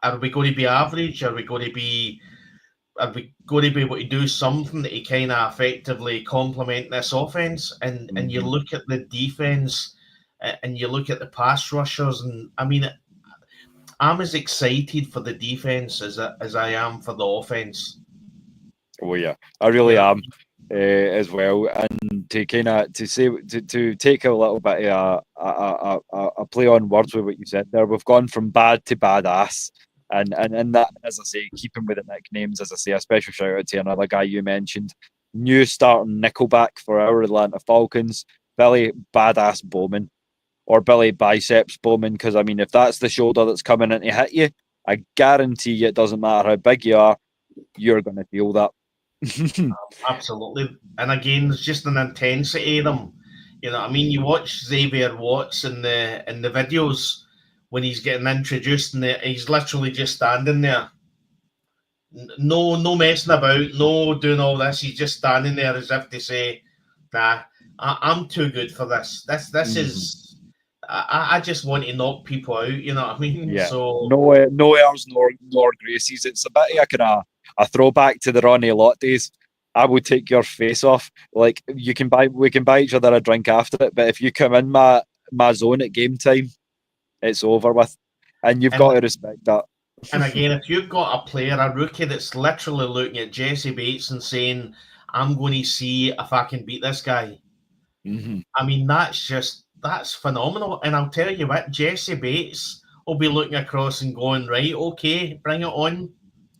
are we going to be average? Are we going to be able to do something to kind of effectively complement this offense? And you look at the defense, and you look at the pass rushers, and I mean, I'm as excited for the defense as I am for the offense. Oh yeah, I really am as well. And to kind of to take a little bit of a play on words with what you said there, we've gone from bad to badass. And that, as I say, keeping with the nicknames, as I say, a special shout out to another guy you mentioned, new starting nickelback for our Atlanta Falcons, Billy Badass Bowman, or Billy Biceps Bowman, because I mean, if that's the shoulder that's coming in to hit you, I guarantee you it doesn't matter how big you are, you're going to feel that. Absolutely. And again, there's just an intensity of them. You know, I mean, you watch Xavier Watts in the videos when he's getting introduced, and he's literally just standing there. No messing about, no doing all this. He's just standing there as if to say, "Nah, I'm too good for this. This is. I just want to knock people out." You know what I mean? Yeah. So no airs nor graces. It's a bit of a kind of a throwback to the Ronnie Lott days. I will take your face off. Like we can buy each other a drink after it, but if you come in my zone at game time, it's over with, and you've got to respect that. And again, if you've got a player, a rookie that's literally looking at Jesse Bates and saying, "I'm going to see if I can beat this guy," I mean, that's phenomenal. And I'll tell you what, Jesse Bates will be looking across and going, "Right, okay, bring it on,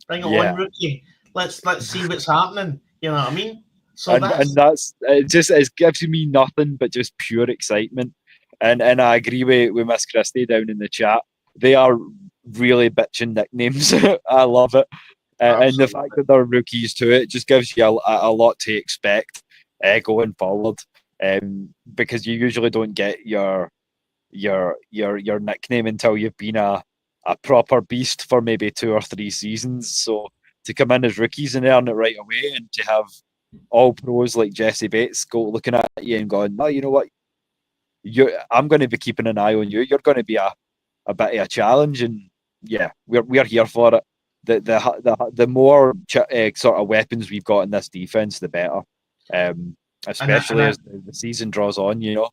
rookie. Let's see what's happening." You know what I mean? So that's it gives me nothing but just pure excitement. And I agree with Miss Christie down in the chat. They are really bitching nicknames. I love it. And the fact that they're rookies to it just gives you a lot to expect going forward. Because you usually don't get your nickname until you've been a proper beast for maybe 2 or 3 seasons. So to come in as rookies and earn it right away, and to have all pros like Jesse Bates looking at you and going, "No, you know what? I'm going to be keeping an eye on you. You're going to be a bit of a challenge." And yeah, we're here for it. The more sort of weapons we've got in this defense, the better. Especially as the season draws on, you know.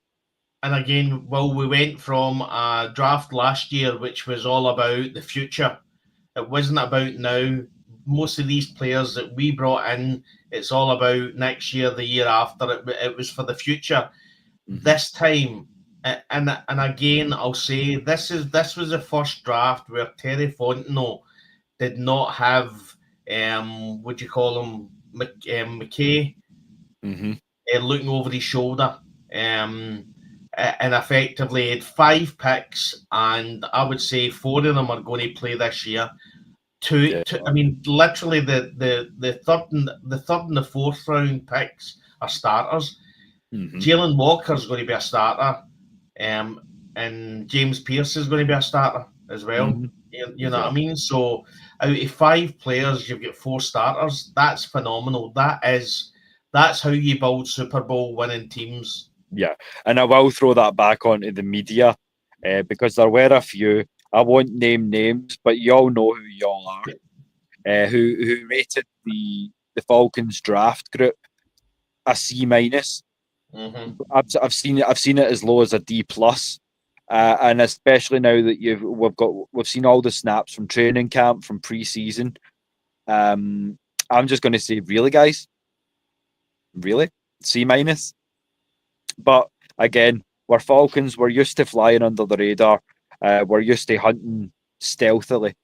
And again, well, we went from a draft last year, which was all about the future. It wasn't about now. Most of these players that we brought in, it's all about next year, the year after. It was for the future. This time, and again, I'll say this was the first draft where Terry Fontenot did not have what do you call him, McKay, looking over his shoulder, and effectively had 5 picks, and I would say 4 of them are going to play this year. I mean, literally the third and the fourth round picks are starters. Jalen Walker's going to be a starter, and James Pierce is going to be a starter as well. You know what I mean? So out of 5 players, you've got 4 starters. That's phenomenal. That's how you build Super Bowl winning teams. Yeah, and I will throw that back onto the media because there were a few. I won't name names, but you all know who y'all are. Who rated the Falcons draft group a C minus. I've seen it as low as a D plus, and especially now that we've seen all the snaps from training camp, from preseason. I'm just going to say, really, guys, really C minus. But again, we're Falcons. We're used to flying under the radar. We're used to hunting stealthily,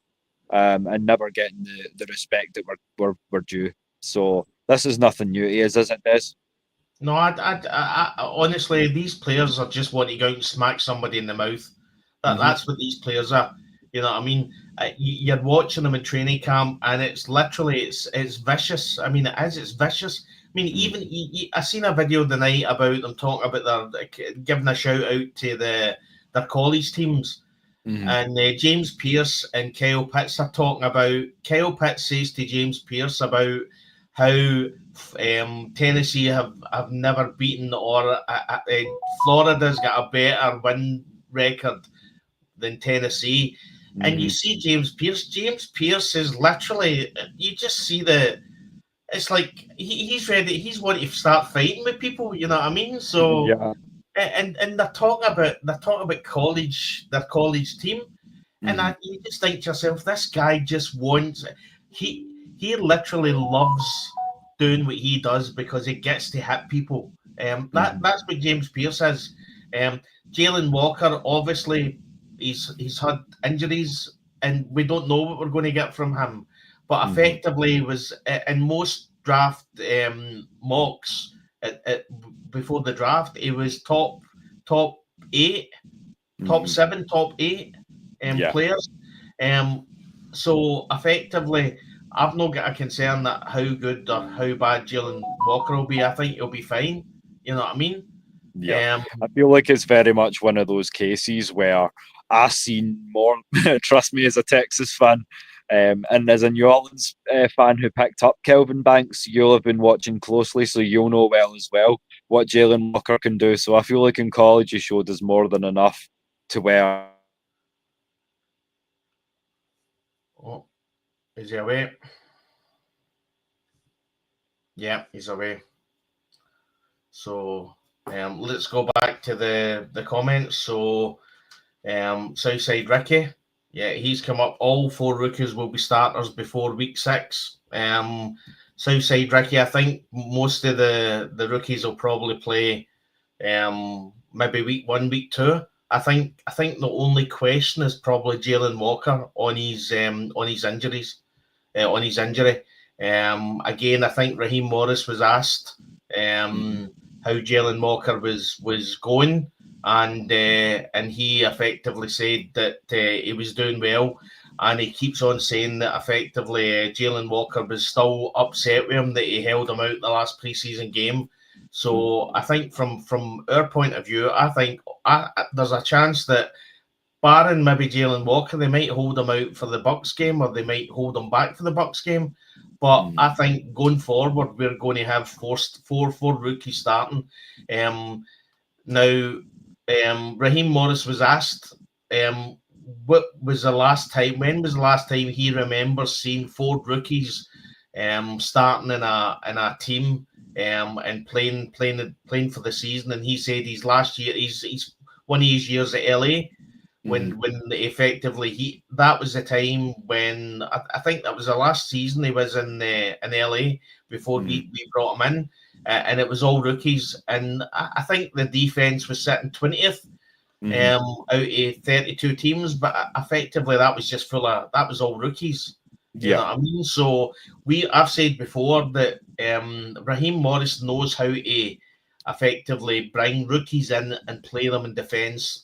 and never getting the respect that we're due. So this is nothing new to us, is it, Des? No, I honestly, these players are just wanting to go out and smack somebody in the mouth. That's what these players are. You know what I mean? You're watching them in training camp, and it's literally it's vicious. I mean, it's vicious. I mean, even I seen a video tonight about them talking about their giving a shout out to their college teams, and James Pierce and Kyle Pitts are talking about. Kyle Pitts says to James Pierce about how Tennessee have never beaten, or Florida's got a better win record than Tennessee. and you see James Pearce. James Pearce is literally, you just see it's like he's ready. He's wanting to start fighting with people. You know what I mean? So Yeah. and they're talking about their college team, and you just think to yourself, this guy just wants. He literally loves doing what he does because he gets to hit people. That's what James Pearce is. Jalen Walker, obviously, he's had injuries, and we don't know what we're going to get from him. But effectively, was in most draft mocks before the draft, he was top eight, top seven, top eight players. So effectively, I've not got a concern that how good or how bad Jalen Walker will be. I think he'll be fine. You know what I mean? Yeah, I feel like it's very much one of those cases where I've seen more. Trust me, as a Texas fan, and as a New Orleans fan who picked up Kelvin Banks, you'll have been watching closely, so you'll know well what Jalen Walker can do. So I feel like in college he showed us more than enough to where. Oh, is he away? Yeah, he's away. So let's go back to the comments. So Southside Ricky, yeah, he's come up. All 4 rookies will be starters before week 6. Southside Ricky, I think most of the rookies will probably play maybe week 1, week 2. I think the only question is probably Jalen Walker on his injuries, on his injury. Again, I think Raheem Morris was asked how Jalen Walker was going, and he effectively said that he was doing well, and he keeps on saying that effectively Jalen Walker was still upset with him that he held him out the last preseason game. So I think from our point of view, I think there's a chance that barring maybe Jalen Walker, they might hold him out for the Bucks game, or they might hold him back for the Bucks game. But I think going forward, we're going to have four rookies starting. Now, Raheem Morris was asked, what was the last time? When was the last time he remembers seeing 4 rookies starting in a team and playing for the season? And he said his last year, he's one of his years at LA. When effectively that was the time when I think that was the last season he was in LA before we brought him in, and it was all rookies, and I think the defense was sitting 20th out of 32 teams, but effectively that was all rookies. You know what I mean? So I've said before that Raheem Morris knows how to effectively bring rookies in and play them in defense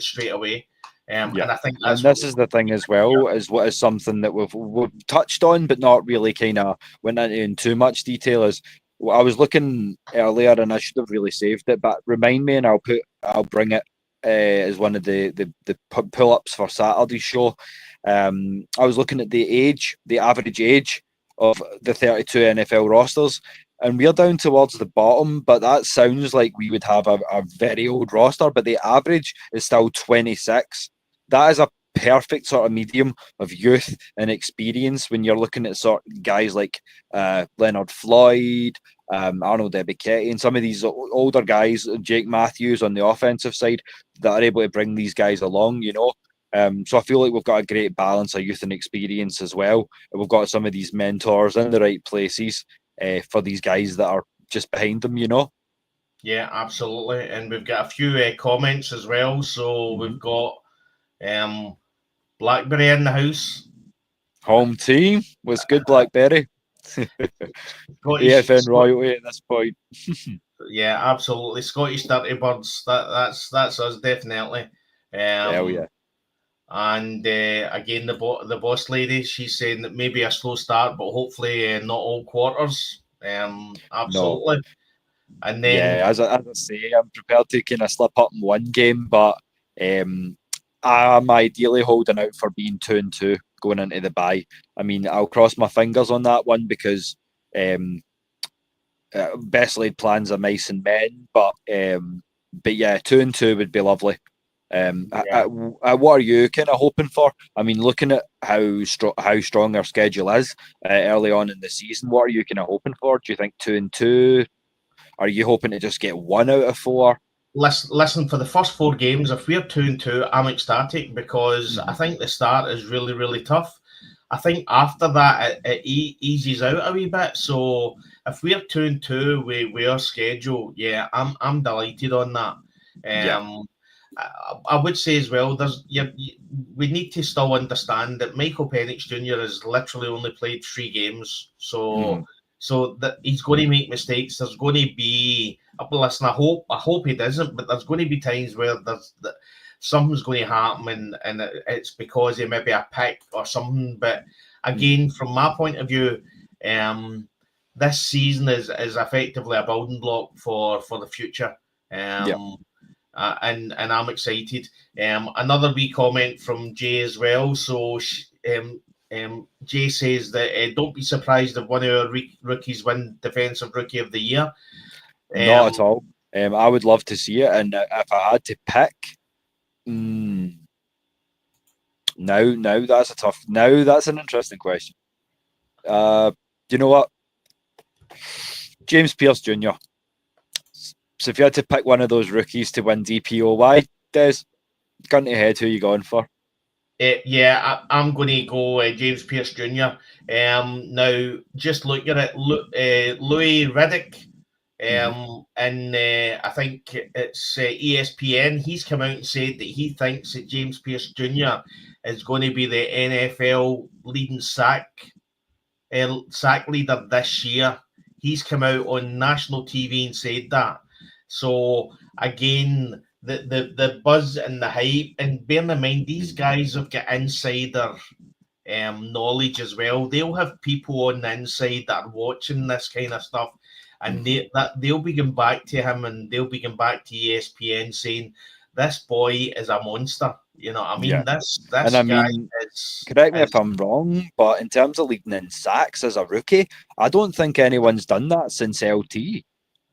straight away. And I think that's this is the thing as well, is what is something that we've touched on, but not really kind of went into in too much detail. Is I was looking earlier, and I should have really saved it, but remind me, and I'll bring it as one of the pull-ups for Saturday's show. I was looking at the average age of the 32 NFL rosters, and we're down towards the bottom, but that sounds like we would have a very old roster, but the average is still 26. That is a perfect sort of medium of youth and experience when you're looking at sort of guys like Leonard Floyd, Arnold Ebiketie, and some of these older guys, Jake Matthews on the offensive side, that are able to bring these guys along, So I feel like we've got a great balance of youth and experience as well. We've got some of these mentors in the right places for these guys that are just behind them, Yeah, absolutely. And we've got a few comments as well. So we've got Blackberry in the house. Home team was good, Blackberry. AFN royalty at this point. Yeah, absolutely. Scottish Dirty Birds. That's us definitely. Hell yeah. And again, the boss lady, she's saying that maybe a slow start, but hopefully not all quarters. Absolutely. No. And then, as I say, I'm prepared to kind of slip up in one game, but I'm ideally holding out for being 2-2 going into the bye. I mean, I'll cross my fingers on that one because best laid plans are mice and men, but yeah, 2-2 would be lovely. What are you kind of hoping for? I mean, looking at how strong our schedule is early on in the season, what are you kind of hoping for? Do you think 2-2? Are you hoping to just get 1 out of 4? Listen, for the first 4 games, if we're 2-2, I'm ecstatic because I think the start is really, really tough. I think after that, it eases out a wee bit. So if we're 2-2 with our schedule, yeah, I'm delighted on that. I would say as well, we need to still understand that Michael Penix Jr. has literally only played 3 games, so that he's going to make mistakes. There's going to be, listen, I hope he doesn't, but there's going to be times where something's going to happen, and it's because he may be a pick or something. But again, from my point of view, this season is effectively a building block for the future. And I'm excited. Another wee comment from Jay as well. So Jay says that don't be surprised if one of our rookies win Defensive Rookie of the Year. Not at all. I would love to see it, and if I had to pick, now that's a tough. Now that's an interesting question. You know what? James Pierce Jr. So if you had to pick one of those rookies to win DPOY, Des, gun to head, who are you going for? I'm going to go James Pierce Jr. Now, just looking at Louis Riddick, and I think it's ESPN, he's come out and said that he thinks that James Pierce Jr. is going to be the NFL leading sack leader this year. He's come out on national TV and said that. So again, the buzz and the hype, and bearing in mind these guys have got insider knowledge as well. They'll have people on the inside that are watching this kind of stuff, and they'll be going back to him, and they'll be going back to ESPN saying this boy is a monster. You know, I mean, this and I guy mean, is. Correct me if I'm wrong, but in terms of leading in sacks as a rookie, I don't think anyone's done that since LT,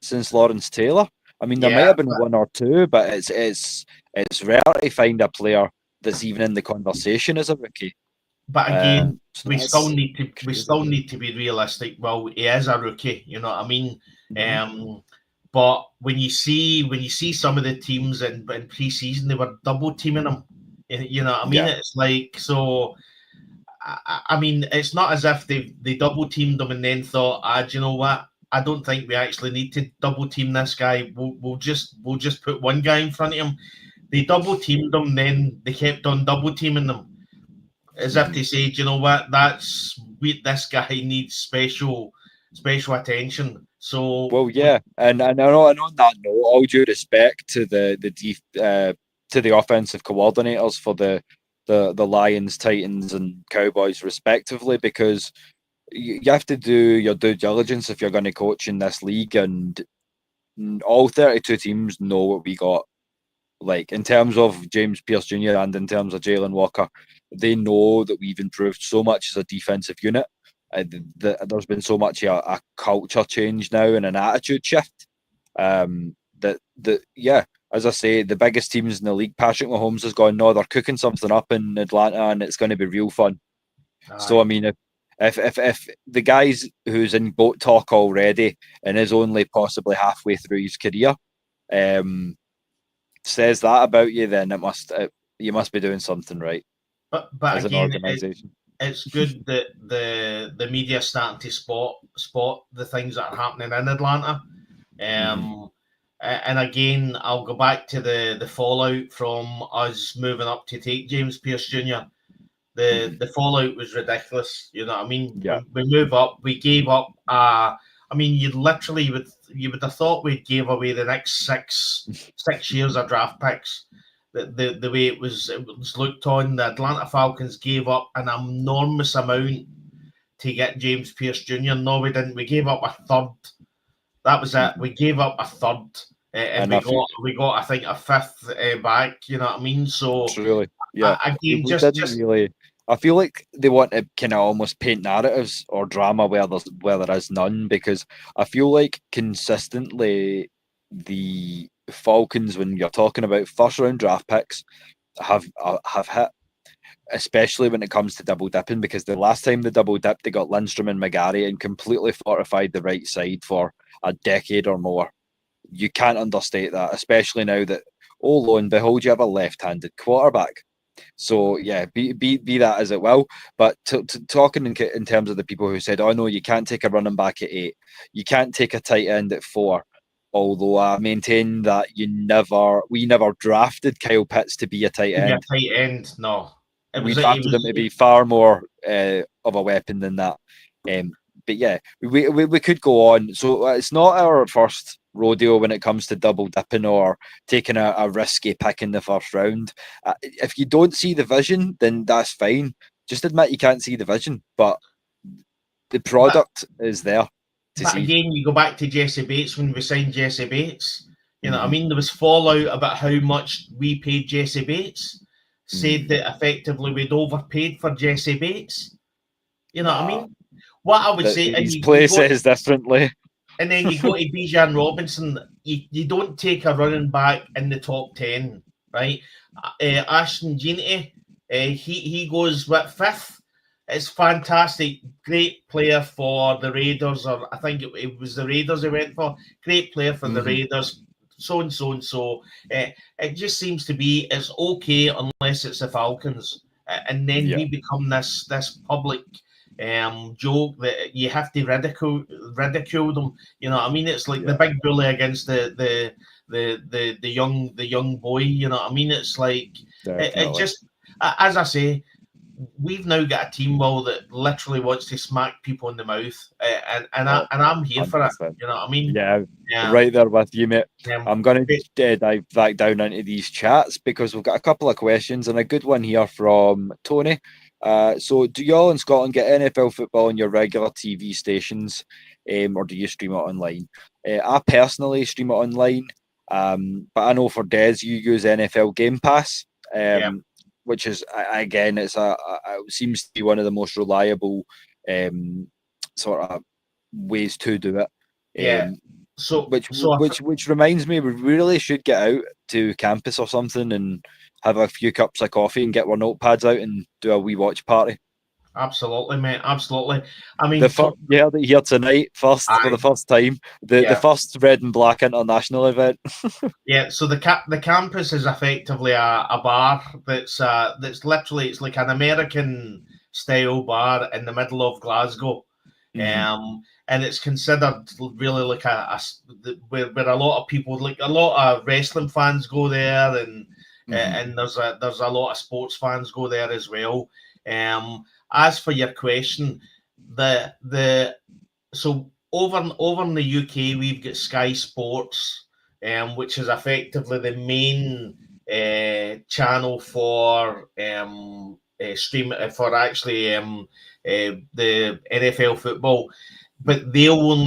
since Lawrence Taylor. I mean, there might have been one or two, but it's rare to find a player that's even in the conversation as a rookie. But again, we still need to be realistic. Well, he is a rookie, you know what I mean. But when you see some of the teams in pre-season, they were double teaming him. You know what I mean? It's like, so. I mean, it's not as if they double teamed him and then thought, do you know what? I don't think we actually need to double team this guy. We'll just put one guy in front of him. They double teamed them, then they kept on double teaming them, as if to say, do you know what? This guy needs special attention. So and on that note, all due respect to the offensive coordinators for the Lions, Titans, and Cowboys respectively, because you have to do your due diligence if you're going to coach in this league, and all 32 teams know what we got. Like, in terms of James Pierce Jr. and in terms of Jalen Walker, they know that we've improved so much as a defensive unit. There's been so much a culture change now and an attitude shift. As I say, the biggest teams in the league, Patrick Mahomes has gone, no, they're cooking something up in Atlanta and it's going to be real fun. So, I mean, if the guys who's in boat talk already and is only possibly halfway through his career says that about you, then you must be doing something right. But as again, an organization, it's good that the media is starting to spot the things that are happening in Atlanta. And again, I'll go back to the fallout from us moving up to take James Pierce Jr. The fallout was ridiculous. You know what I mean? Yeah. We move up, we gave up. I mean, you would have thought we gave away the next six years of draft picks. The way it was looked on, the Atlanta Falcons gave up an enormous amount to get James Pierce Jr. No, we didn't. We gave up a third. That was it. We gave up a third, and we got I think a fifth back. You know what I mean? So truly, yeah. Again, really. I feel like they want to kind of almost paint narratives or drama where there is none, because I feel like consistently the Falcons, when you're talking about first round draft picks, have hit, especially when it comes to double dipping, because the last time they double dipped, they got Lindstrom and McGarry and completely fortified the right side for a decade or more. You can't understate that, especially now that, oh, lo and behold, you have a left-handed quarterback. So yeah, be that as it will. But talking in terms of the people who said, "Oh no, you can't take a running back at 8, you can't take a tight end at 4." Although I maintain that we never drafted Kyle Pitts to be a tight To be a end. tight end, no. We drafted him to be far more of a weapon than that. But yeah, we could go on. So it's not our first rodeo when it comes to double dipping or taking a risky pick in the first round. If you don't see the vision, then that's fine. Just admit you can't see the vision, but the product is there to but see. again, you go back to Jesse Bates when we signed Jesse Bates. You know what I Mhm. mean? There was fallout about how much we paid Jesse Bates. Said that effectively we'd overpaid for Jesse Bates. You know what I mean? What I would say, and His you play go, says differently. and then you go to Bijan Robinson. You don't take a running back in the top 10, right? Ashton Jeanty, he goes what, 5th. It's fantastic, great player for the Raiders, or I think it was the Raiders he went for. Great player for the Raiders. So and so and so. It just seems to be it's okay unless it's the Falcons, and then we become this public joke that you have to ridicule them. You know what I mean? It's like the big bully against the young boy. You know what I mean? It's like it just, as I say, we've now got a team that literally wants to smack people in the mouth, and I'm here 100%. For it. You know what I mean? Yeah, right there with you, mate. I'm going to dive back down into these chats because we've got a couple of questions and a good one here from Tony. So, do y'all in Scotland get NFL football on your regular TV stations, or do you stream it online? I personally stream it online, but I know for Des, you use NFL Game Pass. Which is, again, it seems to be one of the most reliable sort of ways to do it. Which reminds me, we really should get out to campus or something and have a few cups of coffee and get our notepads out and do a wee watch party. Absolutely, mate. Absolutely. I mean, you heard it here tonight, for the first time. The first red and black international event. Yeah. So the campus is effectively a bar that's literally, it's like an American style bar in the middle of Glasgow, and it's considered really like where a lot of people, like a lot of wrestling fans go there, and there's a lot of sports fans go there as well. As for your question, so over in the UK we've got Sky Sports, which is effectively the main channel for stream for actually the NFL football. But they'll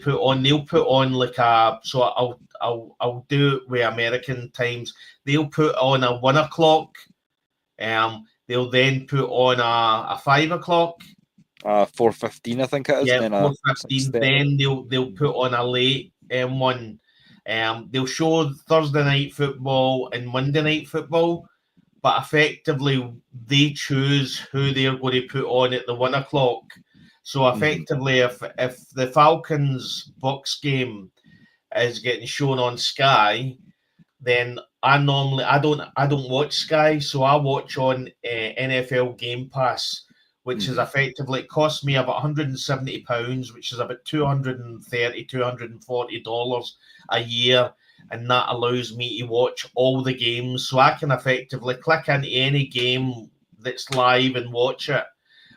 put on like a, so I'll do it with American times. They'll put on a 1 o'clock. They'll then put on a 5 o'clock. 4:15, I think it is. Yeah, 4:15. Then they'll put on a late one. They'll show Thursday night football and Monday night football, but effectively they choose who they're going to put on at the 1 o'clock. So effectively, if the Falcons Bucks game is getting shown on Sky, then I don't watch Sky, so I watch on NFL Game Pass, which is effectively, it costs me about £170, which is about $230, $240 a year, and that allows me to watch all the games. So I can effectively click into any game that's live and watch it.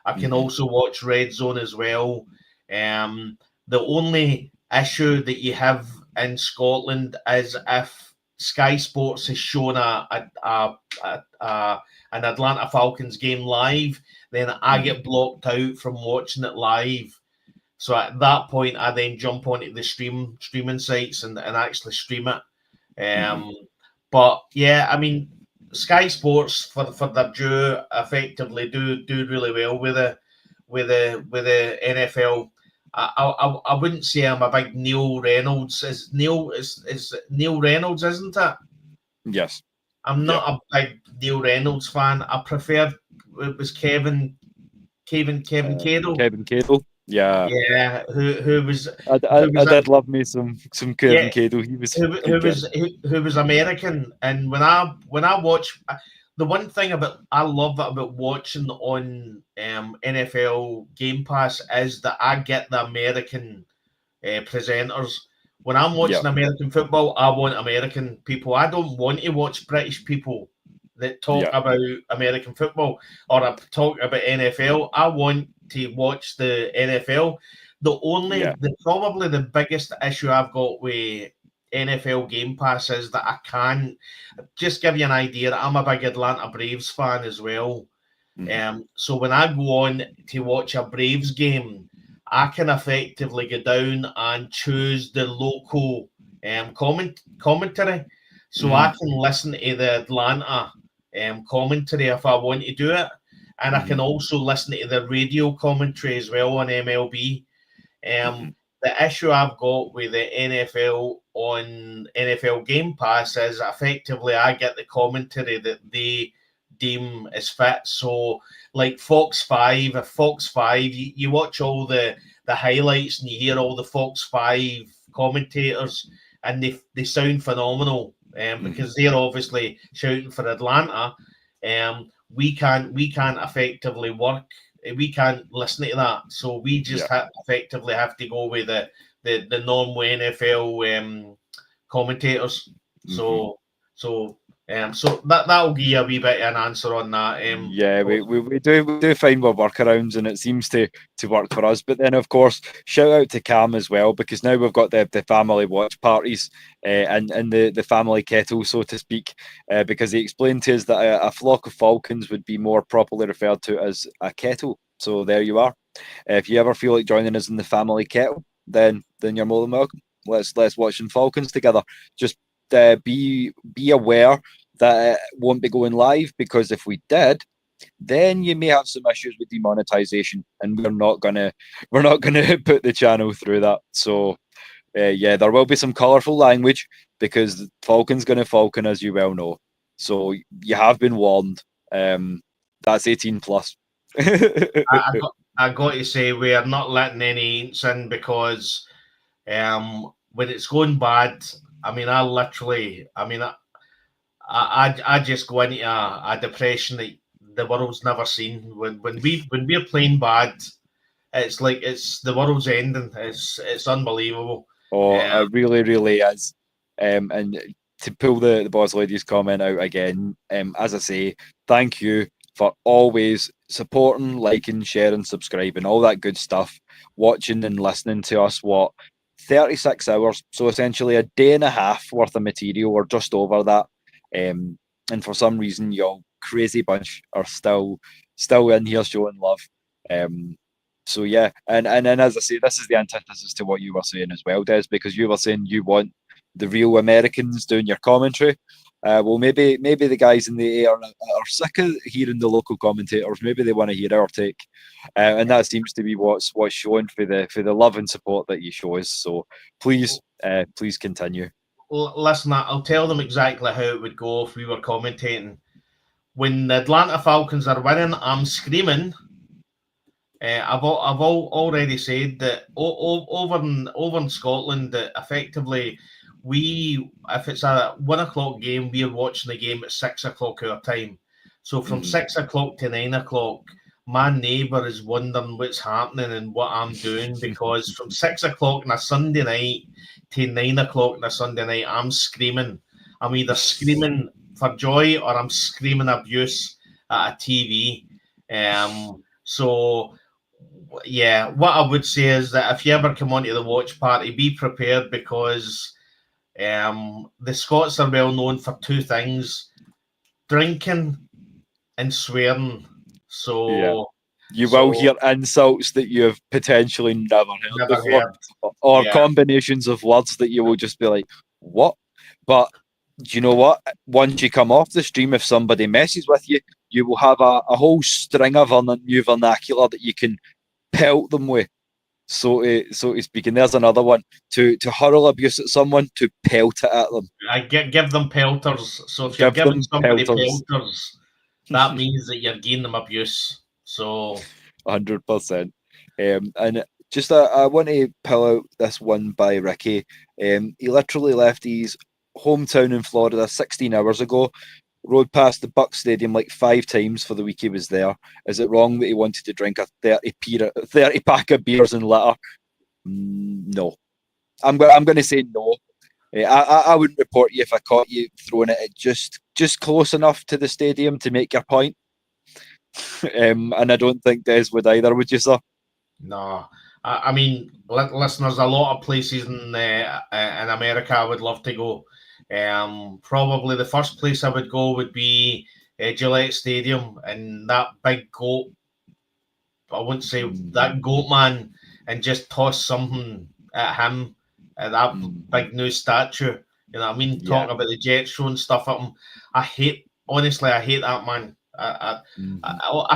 I can also watch Red Zone as well. The only issue that you have in Scotland is if Sky Sports has shown an Atlanta Falcons game live, then I get blocked out from watching it live. So at that point, I then jump onto the streaming sites and actually stream it. But yeah, I mean, Sky Sports for their due effectively do really well with the NFL. I wouldn't say I'm a big Neil Reynolds. Is Neil Reynolds, isn't it? Yes. I'm not a big Neil Reynolds fan. I prefer it was Kevin Cadle. Kevin Cadle. Yeah. Yeah, who was I did love me some Kevin yeah, Cadle. He was a good guy. who was American. And when I watch, the one thing I love about watching on NFL Game Pass is that I get the American presenters. When I'm watching American football, I want American people. I don't want to watch British people that talk about American football or talk about NFL. I want to watch the NFL. Probably the biggest issue I've got with NFL Game Pass is that I can't. Just give you an idea, I'm a big Atlanta Braves fan as well. So when I go on to watch a Braves game, I can effectively go down and choose the local commentary. So I can listen to the Atlanta commentary if I want to do it. And I can also listen to the radio commentary as well on MLB. The issue I've got with the NFL on NFL Game Pass is effectively I get the commentary that they deem as fit. So like Fox 5, you watch all the highlights and you hear all the Fox 5 commentators and they sound phenomenal because they're obviously shouting for Atlanta. We can't effectively work. We can't listen to that, so we just effectively have to go with the normal NFL commentators. So that'll give you a wee bit of an answer on that. We do find more workarounds, and it seems to work for us. But then, of course, shout out to Cam as well, because now we've got the family watch parties and the family kettle, so to speak, because he explained to us that a flock of falcons would be more properly referred to as a kettle. So there you are. If you ever feel like joining us in the family kettle, then you're more than welcome. Let's watch some falcons together. Just be aware that it won't be going live, because if we did, then you may have some issues with demonetization, and we're not gonna put the channel through that. So there will be some colourful language, because Falcon's gonna falcon, as you well know. So you have been warned. That's 18 plus. I got to say, we are not letting any ints in, because when it's going bad, I mean, I just go into a depression that the world's never seen. When we're playing bad, it's like the world's ending. It's unbelievable. It really, really is. And to pull the boss lady's comment out again, as I say, thank you for always supporting, liking, sharing, subscribing, all that good stuff, watching and listening to us. 36 hours, so essentially a day and a half worth of material, or just over that. And for some reason, y'all crazy bunch are still in here showing love. So yeah, and as I say, this is the antithesis to what you were saying as well, Des, because you were saying you want the real Americans doing your commentary. Well, maybe the guys in the air are sick of hearing the local commentators. Maybe they want to hear our take, and that seems to be what's shown for the love and support that you show us. So please continue. Listen, I'll tell them exactly how it would go if we were commentating. When the Atlanta Falcons are winning, I'm screaming. I've already said that over in Scotland, that effectively if it's a 1 o'clock game, we're watching the game at 6 o'clock our time. So from 6 o'clock to 9 o'clock, my neighbour is wondering what's happening and what I'm doing, because from 6 o'clock on a Sunday night to 9 o'clock on a Sunday night, I'm screaming. I'm either screaming for joy or I'm screaming abuse at a TV. So yeah, what I would say is that if you ever come onto the watch party, be prepared, because the Scots are well known for two things: drinking and swearing. So you will hear insults that you have potentially never heard before, or combinations of words that you will just be like, what? But do you know what? Once you come off the stream, if somebody messes with you, you will have a whole string of new vernacular that you can pelt them with. so to speak. And there's another one: to hurl abuse at someone, to pelt it at them. I give them pelters. So if you're Give giving them somebody pelters. pelters, that means that you're giving them abuse. So 100%. And just I want to pull out this one by Ricky. He literally left his hometown in Florida 16 hours ago, rode past the Buck Stadium like 5 times for the week he was there. Is it wrong that he wanted to drink a 30 pack of beers and litter? No. I'm going to say no. I wouldn't report you if I caught you throwing it at just close enough to the stadium to make your point. And I don't think Des would either, would you, sir? no, I mean, listen, there's a lot of places in America I would love to go. Probably the first place I would go would be Gillette Stadium, and that big goat. I wouldn't say that goat man, and just toss something at him, at that big new statue. You know what I mean? Yeah. Talking about the Jets showing stuff at him. I hate that man. I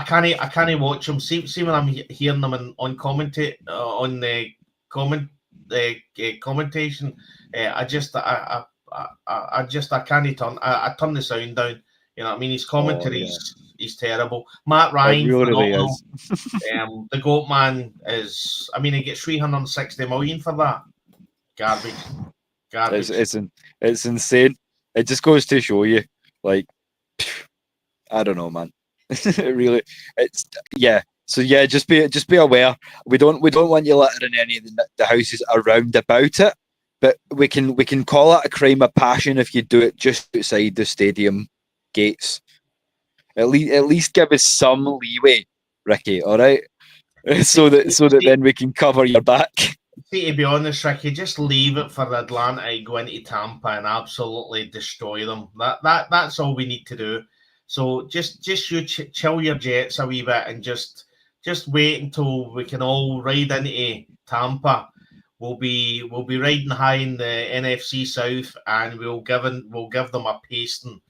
can't watch him. See when I'm hearing them on commentate on the commentation. I can't turn. I turn the sound down. You know what I mean? His commentary is terrible. Matt Ryan, really phenomenal. is. The goat man is. I mean, he gets 360 million for that. Garbage. It's insane. It just goes to show you, like, I don't know, man. So just be aware. We don't want you littering any of the houses around about it, but we can call it a crime of passion if you do it just outside the stadium gates. At least give us some leeway, Ricky. All right, so that then we can cover your back. See, to be honest, Ricky, just leave it for Atlanta to go into Tampa and absolutely destroy them. That's all we need to do. So just you chill your jets a wee bit and just wait until we can all ride into Tampa. We'll be riding high in the NFC South, and we'll give them a pasting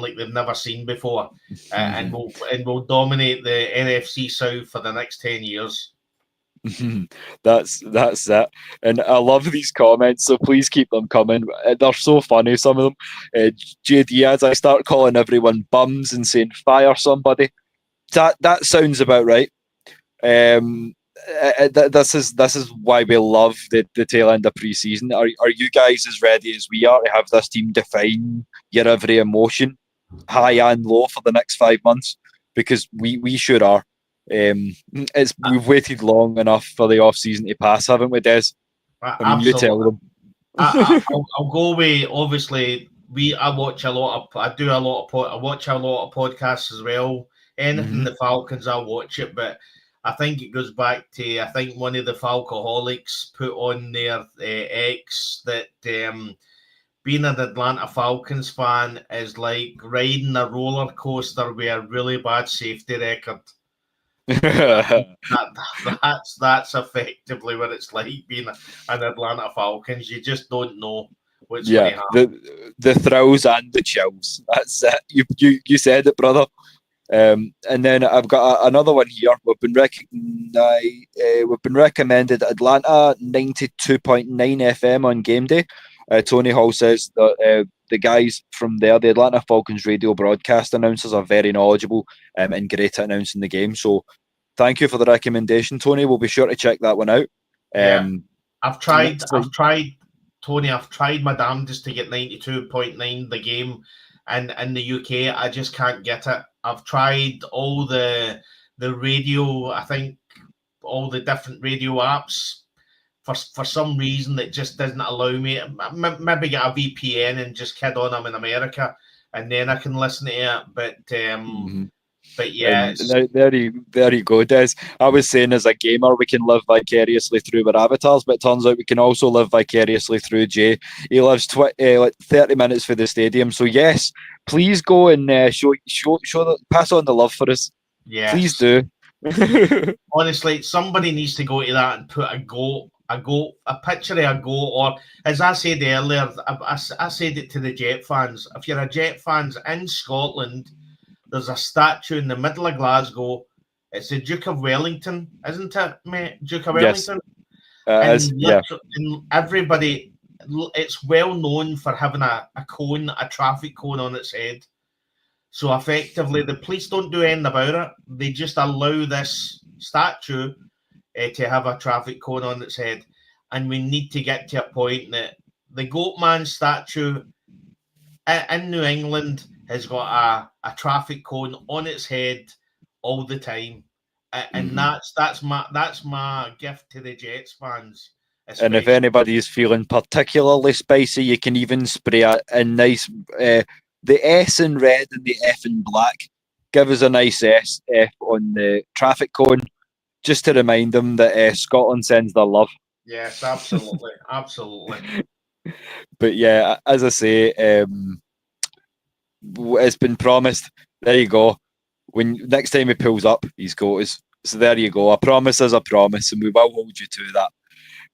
like they've never seen before, and we'll dominate the NFC South for the next 10 years. That's it. And I love these comments, so please keep them coming. They're so funny, some of them. JD, as I start calling everyone bums and saying fire somebody, that sounds about right. This is why we love the tail end of pre-season. Are you guys as ready as we are to have this team define your every emotion, high and low, for the next 5 months? Because we sure are. We've waited long enough for the off season to pass, haven't we, Des? I mean, you tell them. I'll go away. Obviously, I watch a lot of podcasts as well. Anything the Falcons, I'll watch it. But I think it goes back to one of the Falcoholics put on their X that being an Atlanta Falcons fan is like riding a roller coaster with a really bad safety record. That's effectively what it's like being an Atlanta Falcons. You just don't know what's going to happen. The thrills and the chills. That's it. You said it, brother. And then I've got another one here. We've been recommended Atlanta 92.9 FM on game day. Tony Hall says that the guys from there, the Atlanta Falcons radio broadcast announcers, are very knowledgeable and great at announcing the game. So thank you for the recommendation, Tony. We'll be sure to check that one out. I've tried, Tony. I've tried my damnedest to get 92.9 the game, and in the UK, I just can't get it. I've tried all the radio. I think all the different radio apps. For some reason, it just doesn't allow me. Maybe get a VPN and just kid on I'm in America, and then I can listen to it. But yeah, there you go, Des. I was saying, as a gamer, we can live vicariously through our avatars, but it turns out we can also live vicariously through Jay. He lives 30 minutes for the stadium. So yes, please go and pass on the love for us. Yeah, please do. Honestly, somebody needs to go to that and put a picture of a goat, or as I said earlier, I said it to the Jet fans. If you're a Jet fans in Scotland, there's a statue in the middle of Glasgow. It's the Duke of Wellington, isn't it, mate? Duke of Yes, Wellington. And, yeah. and everybody, it's well known for having a cone, a traffic cone on its head. So effectively, the police don't do anything about it. They just allow this statue to have a traffic cone on its head. And we need to get to a point that the Goatman statue in New England has got a traffic cone on its head all the time. And that's my gift to the Jets fans. Especially. And if anybody is feeling particularly spicy, you can even spray a nice the S in red and the F in black. Give us a nice F on the traffic cone, just to remind them that Scotland sends their love. Yes, absolutely, absolutely. But yeah, as I say, it's been promised. There you go. When next time he pulls up, he's got us. So there you go. A promise is a promise, and we will hold you to that.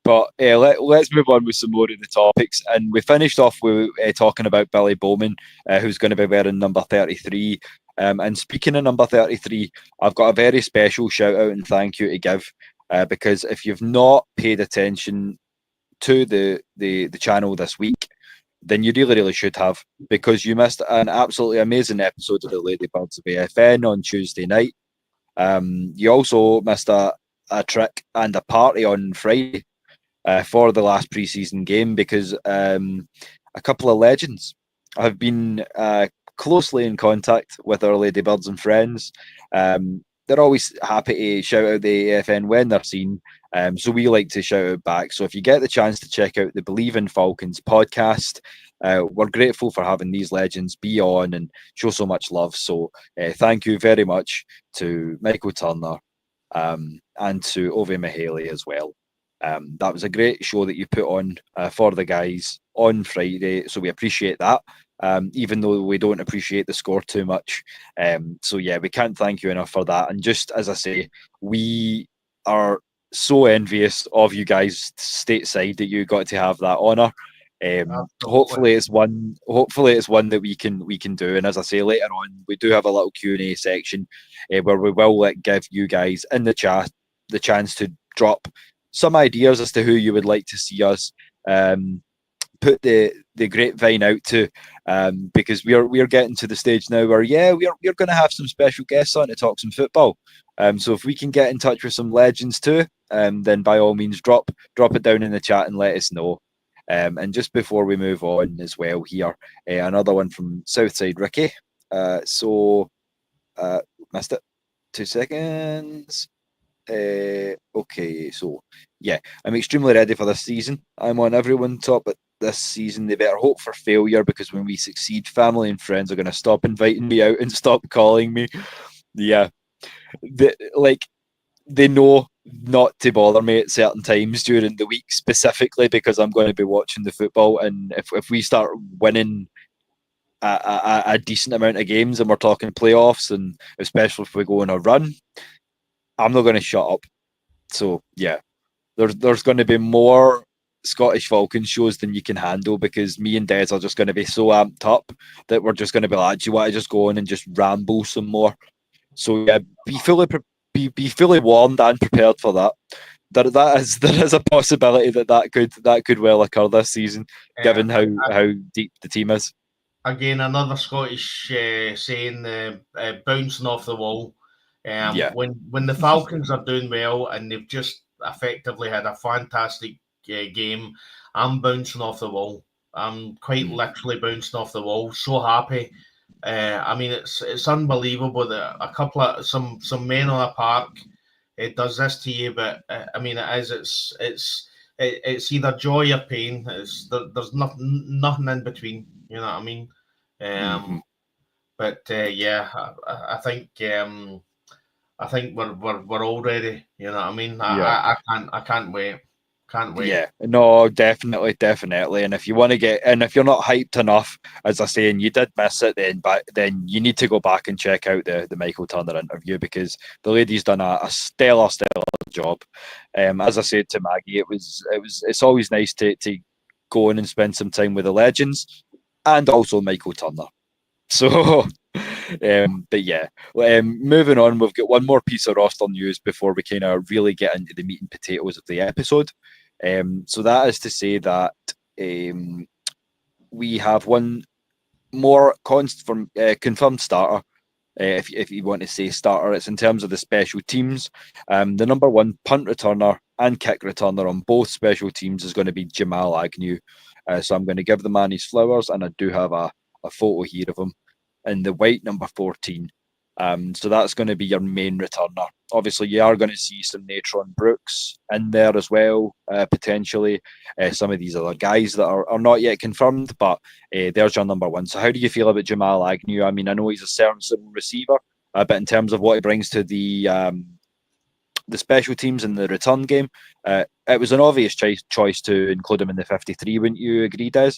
But let's move on with some more of the topics. And we finished off with talking about Billy Bowman, who's going to be wearing number 33. And speaking of number 33, I've got a very special shout out and thank you to give, because if you've not paid attention to the channel this week, then you really, really should have, because you missed an absolutely amazing episode of the Ladybirds of AFN on Tuesday night. You also missed a trick and a party on Friday for the last pre-season game, because a couple of legends have been closely in contact with our Ladybirds and friends. They're always happy to shout out the AFN when they're seen, so we like to shout out back. So if you get the chance to check out the Believe in Falcons podcast, we're grateful for having these legends be on and show so much love. So thank you very much to Michael Turner and to Ove Mahaley as well. That was a great show that you put on for the guys on Friday, so we appreciate that, even though we don't appreciate the score too much. So yeah, we can't thank you enough for that. And just as I say, we are so envious of you guys stateside that you got to have that honour. Hopefully it's one that we can do. And as I say, later on we do have a little Q&A section where we will give you guys in the chat the chance to drop some ideas as to who you would like to see us put the grapevine out to, because we're getting to the stage now where we're going to have some special guests on to talk some football. So if we can get in touch with some legends too, then by all means drop it down in the chat and let us know. And just before we move on as well here, another one from Southside Ricky. Missed it. 2 seconds. Okay, so yeah, I'm extremely ready for this season. I'm on everyone's top at this season. They better hope for failure, because when we succeed, family and friends are going to stop inviting me out and stop calling me. Yeah, they know not to bother me at certain times during the week, specifically because I'm going to be watching the football. And if we start winning a decent amount of games and we're talking playoffs, and especially if we go on a run, I'm not going to shut up. So yeah, there's going to be more Scottish Falcons shows than you can handle, because me and Des are just going to be so amped up that we're just going to be like, do you want to just go on and just ramble some more? So yeah, be fully warned and prepared for that. There is a possibility that could well occur this season, given how deep the team is. Again, another Scottish saying, bouncing off the wall. When the Falcons are doing well and they've just effectively had a fantastic game, I'm bouncing off the wall. I'm quite literally bouncing off the wall. So happy. I mean, it's unbelievable that a couple of some men on a park it does this to you. But I mean, it's either joy or pain. There's nothing in between. You know what I mean? But I think we're all ready. You know what I mean? I can't wait. Can't wait. Yeah, no, definitely. And if you want to if you're not hyped enough, as I say, and you did miss it, then you need to go back and check out the Michael Turner interview, because the lady's done a stellar job. As I said to Maggie, it's always nice to go in and spend some time with the legends and also Michael Turner. So But yeah, moving on, we've got one more piece of roster news before we kind of really get into the meat and potatoes of the episode. So that is to say that we have one more confirmed starter. If you want to say starter, it's in terms of the special teams. The number one punt returner and kick returner on both special teams is going to be Jamal Agnew. So I'm going to give the man his flowers, and I do have a photo here of him in the white number 14. So that's going to be your main returner. Obviously, you are going to see some Natron Brooks in there as well, potentially. Some of these other guys that are not yet confirmed, but there's your number one. So how do you feel about Jamal Agnew? I mean, I know he's a serviceable receiver, but in terms of what he brings to the special teams and the return game, it was an obvious choice to include him in the 53. Wouldn't you agree, Des?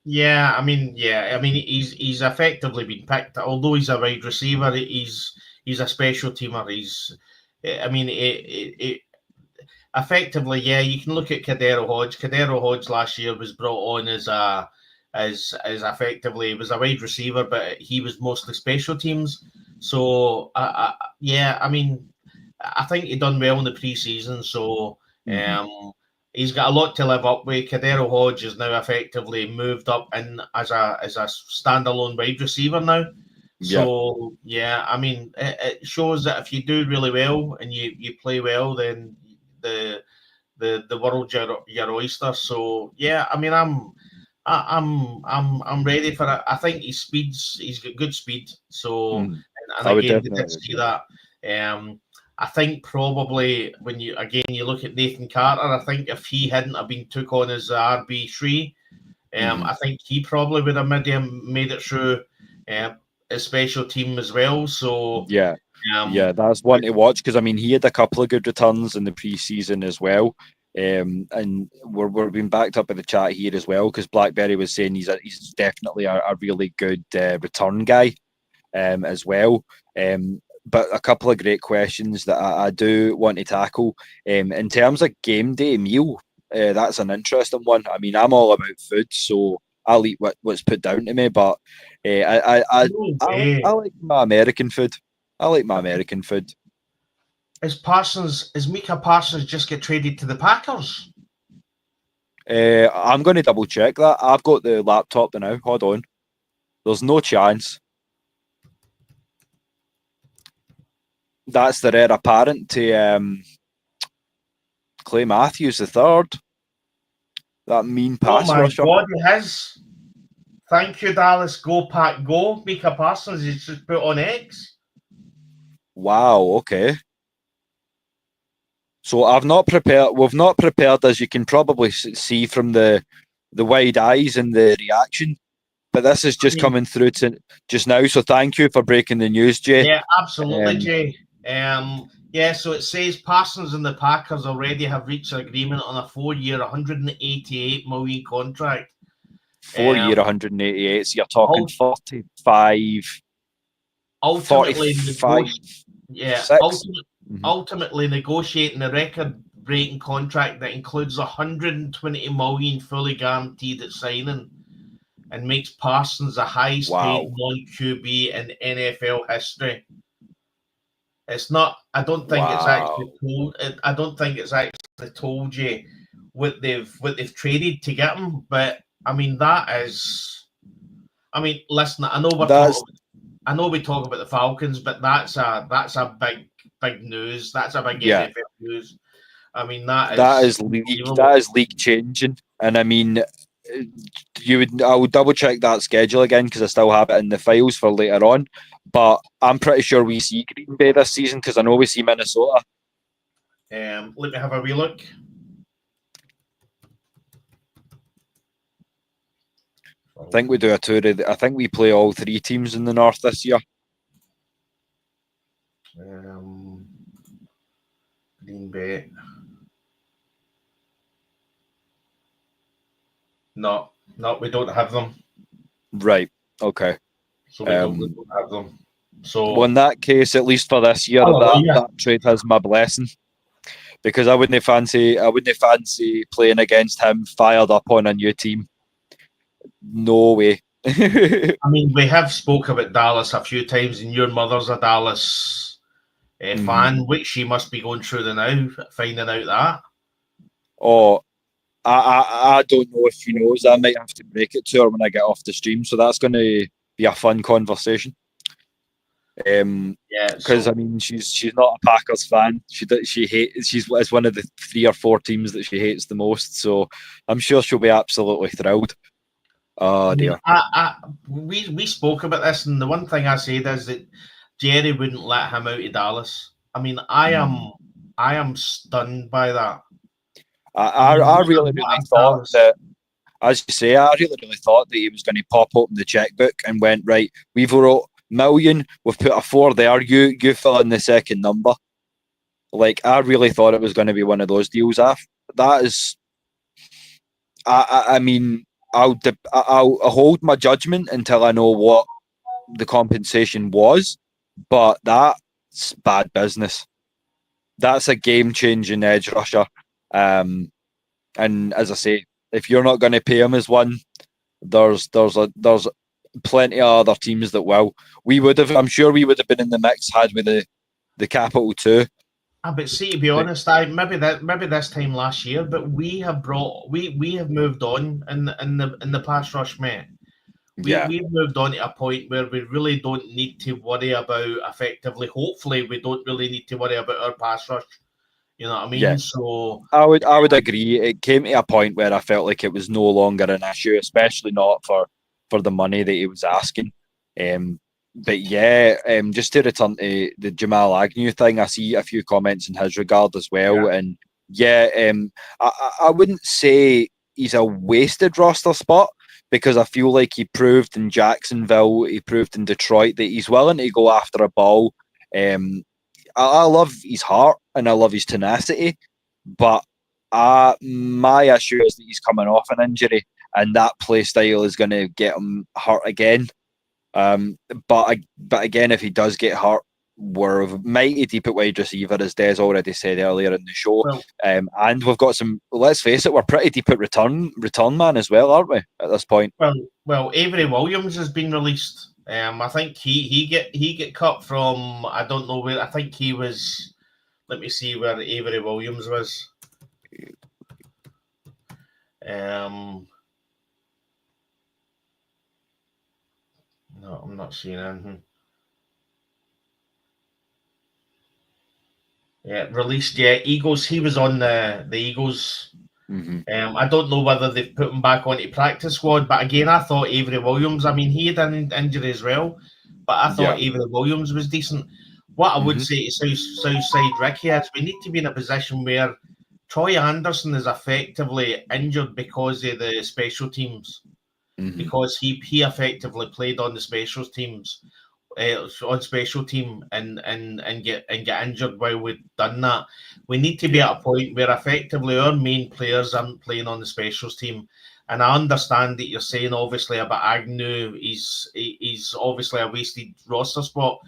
Yeah, I mean, he's effectively been picked. Although he's a wide receiver, he's a special teamer. Effectively, yeah. You can look at Kadero Hodge. Kadero Hodge last year was brought on as effectively, he was a wide receiver, but he was mostly special teams. So, yeah, I mean, I think he done well in the preseason. So, he's got a lot to live up with. Kadero Hodge is now effectively moved up in as a standalone wide receiver now. So yeah, I mean, it shows that if you do really well and you play well, then the world's your oyster. So yeah, I mean, I'm ready for it. I think he's got good speed. So and again, we did see that. I think probably when you look at Nathan Carter, I think if he hadn't have been took on as RB3, I think he probably would have made it through a special team as well. So yeah, that's one to watch, because I mean he had a couple of good returns in the preseason as well. And we're being backed up in the chat here as well, because Blackberry was saying he's definitely a really good return guy as well. But a couple of great questions that I do want to tackle. In terms of game day meal, that's an interesting one. I mean, I'm all about food, so I'll eat what's put down to me. But I like my American food. Is Micah Parsons just get traded to the Packers? I'm going to double check that. I've got the laptop now. Hold on. There's no chance. That's the heir apparent to Clay Matthews the third. That mean pass rusher. Oh my God, he has. Thank you, Dallas. Go Pack, go. Micah Parsons is just put on X. Wow. Okay. So We've not prepared, as you can probably see from the wide eyes and the reaction. But this is just coming through to just now. So thank you for breaking the news, Jay. Yeah, absolutely, Jay. Yeah, so it says Parsons and the Packers already have reached an agreement on a 4-year, $188 million contract. 4-year, 188. So you're talking 45. Ultimately, 45. Ultimately negotiating a record-breaking contract that includes $120 million fully guaranteed at signing, and makes Parsons the highest paid non-QB in NFL history. It's not. I don't think it's actually told. I don't think it's actually told you what they've traded to get him. But I mean, that is. I mean, listen. I know we talk about the Falcons, but that's a big news. That's a big NFL news. I mean, that is league changing, and I mean, I would double check that schedule again, because I still have it in the files for later on. But I'm pretty sure we see Green Bay this season, because I know we see Minnesota. Let me have a wee look. I think we do a tour. I think we play all 3 teams in the North this year. Green Bay. No, we don't have them. Right. Okay. So we don't have them. So well, in that case, at least for this year, that trade has my blessing, because I wouldn't fancy playing against him fired up on a new team. No way. I mean, we have spoke about Dallas a few times, and your mother's a Dallas fan, which she must be going through the now, finding out that. Oh, I don't know if she knows. I might have to break it to her when I get off the stream. So that's going to be a fun conversation. Because I mean, she's not a Packers fan. She hates. It's one of the 3 or 4 teams that she hates the most. So I'm sure she'll be absolutely thrilled. Oh dear. We spoke about this, and the one thing I said is that Jerry wouldn't let him out of Dallas. I mean, I am stunned by that. I really thought that, as you say, I really thought that he was going to pop open the checkbook and went, right, we've wrote million, we've put a 4 there, you fill in the second number. Like, I really thought it was going to be one of those deals. That is, I mean, I'll hold my judgment until I know what the compensation was, but that's bad business. That's a game-changing edge rusher. And as I say, if you're not going to pay him as one, there's plenty of other teams that will. I'm sure we would have been in the mix had we the capital too. But see, to be honest, maybe this time last year, but we have moved on in the pass rush, mate. We've moved on to a point where we really don't need to worry about effectively. Hopefully, we don't really need to worry about our pass rush. You know what I mean? Yeah. So I would agree. It came to a point where I felt like it was no longer an issue, especially not for the money that he was asking. But yeah, just to return to the Jamal Agnew thing, I see a few comments in his regard as well. Yeah. And yeah, I wouldn't say he's a wasted roster spot, because I feel like he proved in Jacksonville, he proved in Detroit that he's willing to go after a ball. I love his heart and I love his tenacity, but my issue is that he's coming off an injury, and that play style is going to get him hurt again. But again, if he does get hurt, we're mighty deep at wide receiver, as Des already said earlier in the show. Well, and we've got some. Let's face it, we're pretty deep at return man as well, aren't we? At this point. Well, Avery Williams has been released. I think he get cut from, I don't know where. I think he was. Let me see where Avery Williams was. No, I'm not seeing anything. Yeah, released. Yeah, Eagles. He was on the Eagles. Mm-hmm. I don't know whether they've put him back onto practice squad, but again, I thought Avery Williams. I mean, he had an injury as well, but I thought Avery Williams was decent. What I would say to Southside Ricky is we need to be in a position where Troy Anderson is effectively injured because of the special teams, because he effectively played on the special teams. On special team and get injured while we've done that. We need to be at a point where effectively our main players aren't playing on the specials team. And I understand that you're saying obviously about Agnew, he's obviously a wasted roster spot.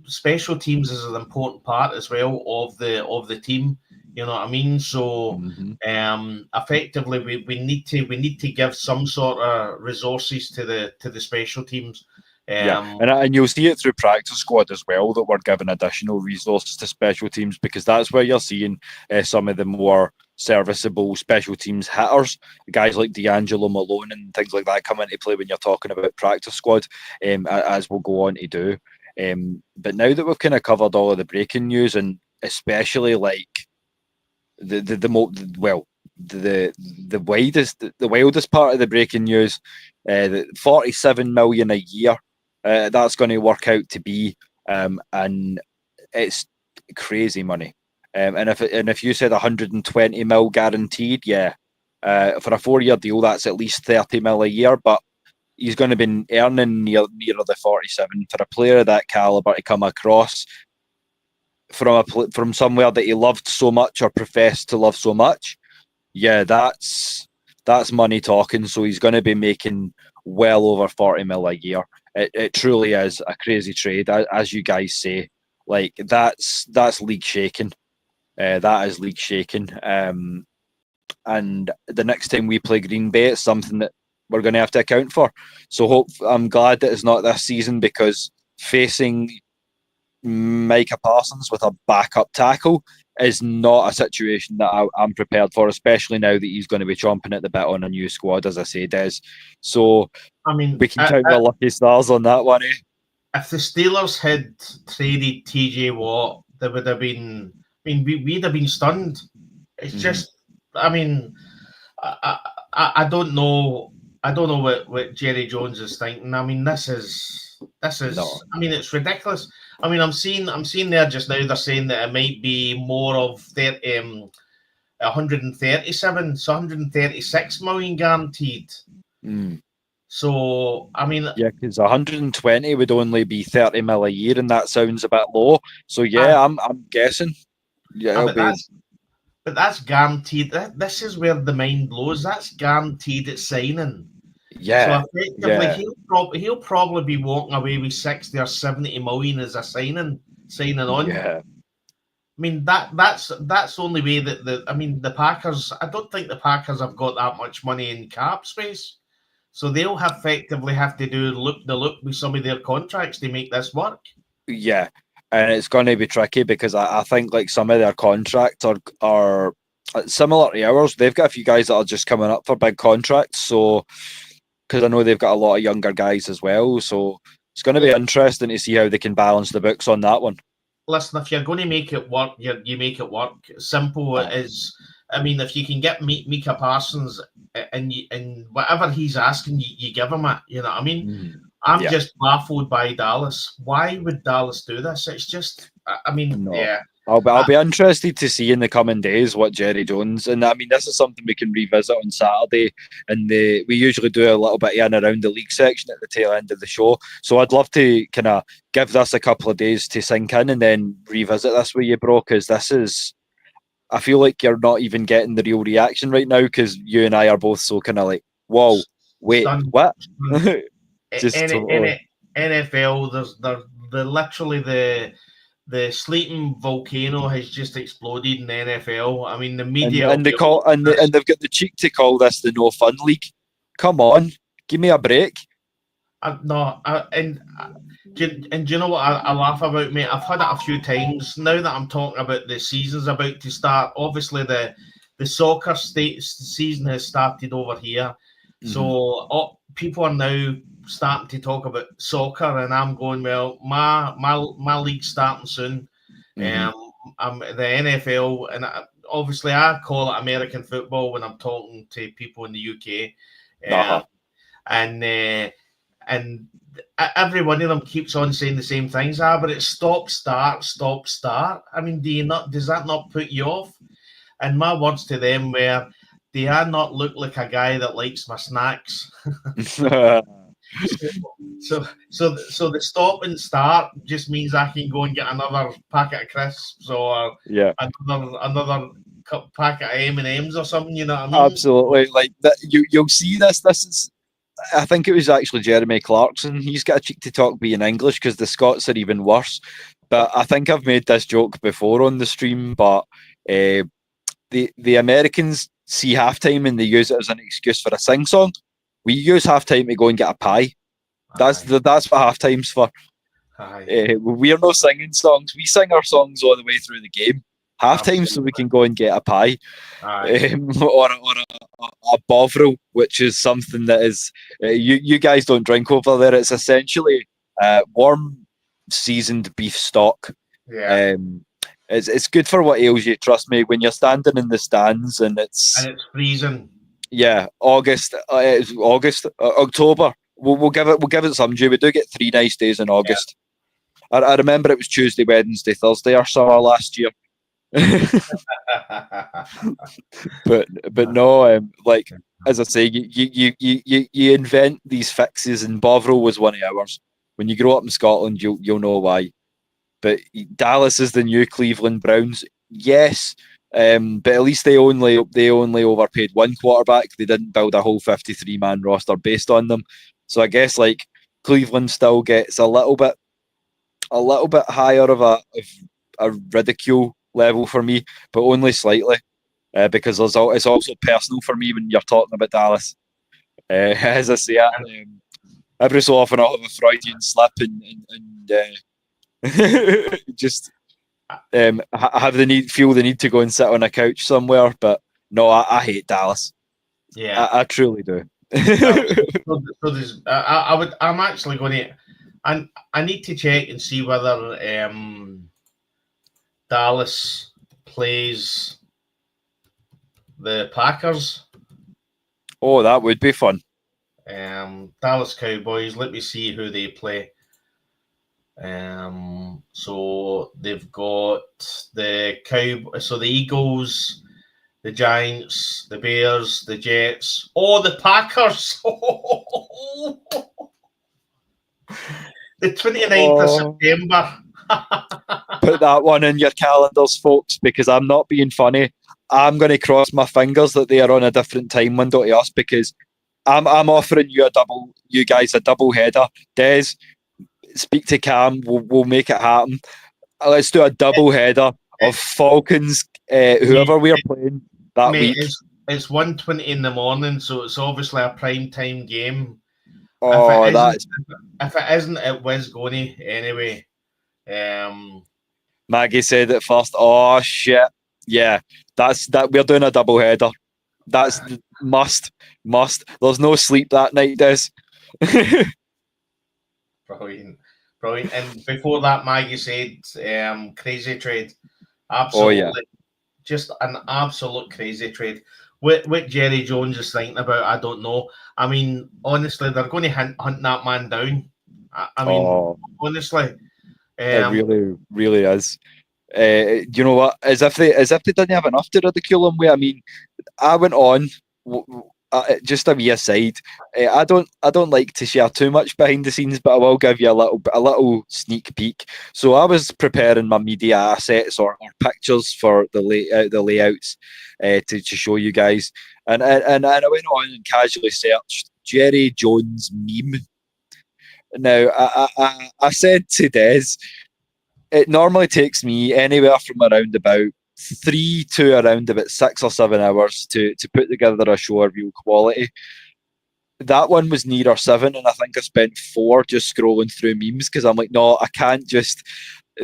Special teams is an important part as well of the team. You know what I mean? So effectively we need to give some sort of resources to the special teams. And you'll see it through practice squad as well, that we're giving additional resources to special teams, because that's where you're seeing some of the more serviceable special teams hitters, guys like D'Angelo Malone and things like that, come into play when you're talking about practice squad, as we'll go on to do. But now that we've kind of covered all of the breaking news, and especially like the wildest part of the breaking news, the 47 million a year. That's going to work out to be, and it's crazy money. And if you said 120 mil guaranteed, for a 4-year deal, that's at least 30 mil a year. But he's going to be earning near the 47 for a player of that caliber to come across from somewhere that he loved so much or professed to love so much. Yeah, that's money talking. So he's going to be making well over 40 mil a year. It truly is a crazy trade, as you guys say. Like that's league shaking. That is league shaking. And the next time we play Green Bay, it's something that we're going to have to account for. So I'm glad that it's not this season, because facing Micah Parsons with a backup tackle is not a situation that I'm prepared for, especially now that he's going to be chomping at the bit on a new squad, as I say, Des. So I mean, we can count our lucky stars on that one, eh? If the Steelers had traded TJ Watt, there would have been. I mean, we'd have been stunned. It's just. I mean, I don't know. I don't know what Jerry Jones is thinking. I mean, this is. No. I mean, it's ridiculous. I mean, I'm seeing there just now. They're saying that it might be more of 137, so 136 million guaranteed. So, I mean... Yeah, because 120 would only be 30 mil a year, and that sounds a bit low. So, yeah, I'm guessing. Yeah, but that's guaranteed. This is where the mind blows. That's guaranteed at signing. Yeah. So, effectively, he'll probably be walking away with 60 or 70 million as a signing on. Yeah. I mean, that's the only way that the Packers... I don't think the Packers have got that much money in cap space. So they'll effectively have to do the look with some of their contracts to make this work. Yeah, and it's going to be tricky, because I think like some of their contracts are similar to ours. They've got a few guys that are just coming up for big contracts. So, because I know they've got a lot of younger guys as well. So it's going to be interesting to see how they can balance the books on that one. Listen, if you're going to make it work, you make it work. Simple as... I mean, if you can get Micah Parsons and whatever he's asking, you give him it. You know what I mean? I'm just baffled by Dallas. Why would Dallas do this? It's just, I mean, yeah. I'll be interested to see in the coming days what Jerry Jones, and I mean, this is something we can revisit on Saturday, and we usually do a little bit in and around the league section at the tail end of the show. So I'd love to kind of give this a couple of days to sink in and then revisit this with you, bro, because this is... I feel like you're not even getting the real reaction right now, because you and I are both so kind of like, whoa, wait, what? Just totally. NFL, there's literally the sleeping volcano has just exploded in the NFL. I mean, the media and they've got the cheek to call this the no fun league. Come on, give me a break. Do you know what I laugh about, mate? I've had it a few times now that I'm talking about the season's about to start. Obviously, the soccer season has started over here, so people are now starting to talk about soccer, and I'm going, well, my league's starting soon. I'm the NFL, and obviously I call it American football when I'm talking to people in the UK, and every one of them keeps on saying the same things. But it's stop, start. I mean, does that not put you off? And my words to them were, do I not look like a guy that likes my snacks? So the stop and start just means I can go and get another packet of crisps or another packet of M&Ms or something. You know what I mean? Absolutely. Like that, you'll see this. This is... I think it was actually Jeremy Clarkson. He's got a cheek to talk being English, because the Scots are even worse. But I think I've made this joke before on the stream, but the Americans see halftime and they use it as an excuse for a sing-song. We use halftime to go and get a pie. That's what halftime's for. We're not singing songs. We sing our songs all the way through the game. Halftime, so we can go and get a pie, or a bovril, which is something that is you guys don't drink over there. It's essentially warm seasoned beef stock. It's good for what ails you. Trust me. When you're standing in the stands and it's freezing. Yeah, October. We'll give it some due. We do get 3 nice days in August. I remember it was Tuesday, Wednesday, Thursday or summer last year. but no, like as I say, you invent these fixes, and Bovril was one of ours. When you grow up in Scotland, you'll know why. But Dallas is the new Cleveland Browns, yes. But at least they only overpaid one quarterback. They didn't build a whole 53-man roster based on them. So I guess like Cleveland still gets a little bit higher of a ridicule level for me, but only slightly, because it's also personal for me when you're talking about Dallas. As I say, every so often I'll have a Freudian slip and just have feel the need to go and sit on a couch somewhere. But no, I hate Dallas. Yeah, I truly do. I'm actually going to, and I need to check and see whether Dallas plays the Packers. Oh, that would be fun. Dallas Cowboys. Let me see who they play. So they've got so the Eagles, the Giants, the Bears, the Jets, the Packers. The 29th of September. Put that one in your calendars, folks, because I'm not being funny. I'm going to cross my fingers that they are on a different time window to us, because I'm offering you guys a double header. Des, speak to Cam. We'll make it happen. Let's do a double header of Falcons, whoever we are playing that week. It's 1:20 in the morning, so it's obviously a prime time game. Oh, if it isn't, it was going anyway. Maggie said it first. Oh shit! Yeah, that's that. We're doing a double header. That's must. There's no sleep that night, Des. Brilliant. And before that, Maggie said, crazy trade. Absolutely. Oh, yeah. Just an absolute crazy trade. What Jerry Jones is thinking about, I don't know. I mean, honestly, they're going to hunt that man down. I mean, honestly. It really, really is. You know what? As if they didn't have enough to ridicule him with. I mean, I went on. Just a wee aside. I don't like to share too much behind the scenes, but I will give you a little sneak peek. So I was preparing my media assets or pictures for the layouts to show you guys, and I went on and casually searched Jerry Jones meme. Now I said to Des, it normally takes me anywhere from around about 3 to around about 6 or 7 hours to put together a show of real quality. That one was nearer 7, and I think I spent 4 just scrolling through memes, because I'm like, no, I can't just.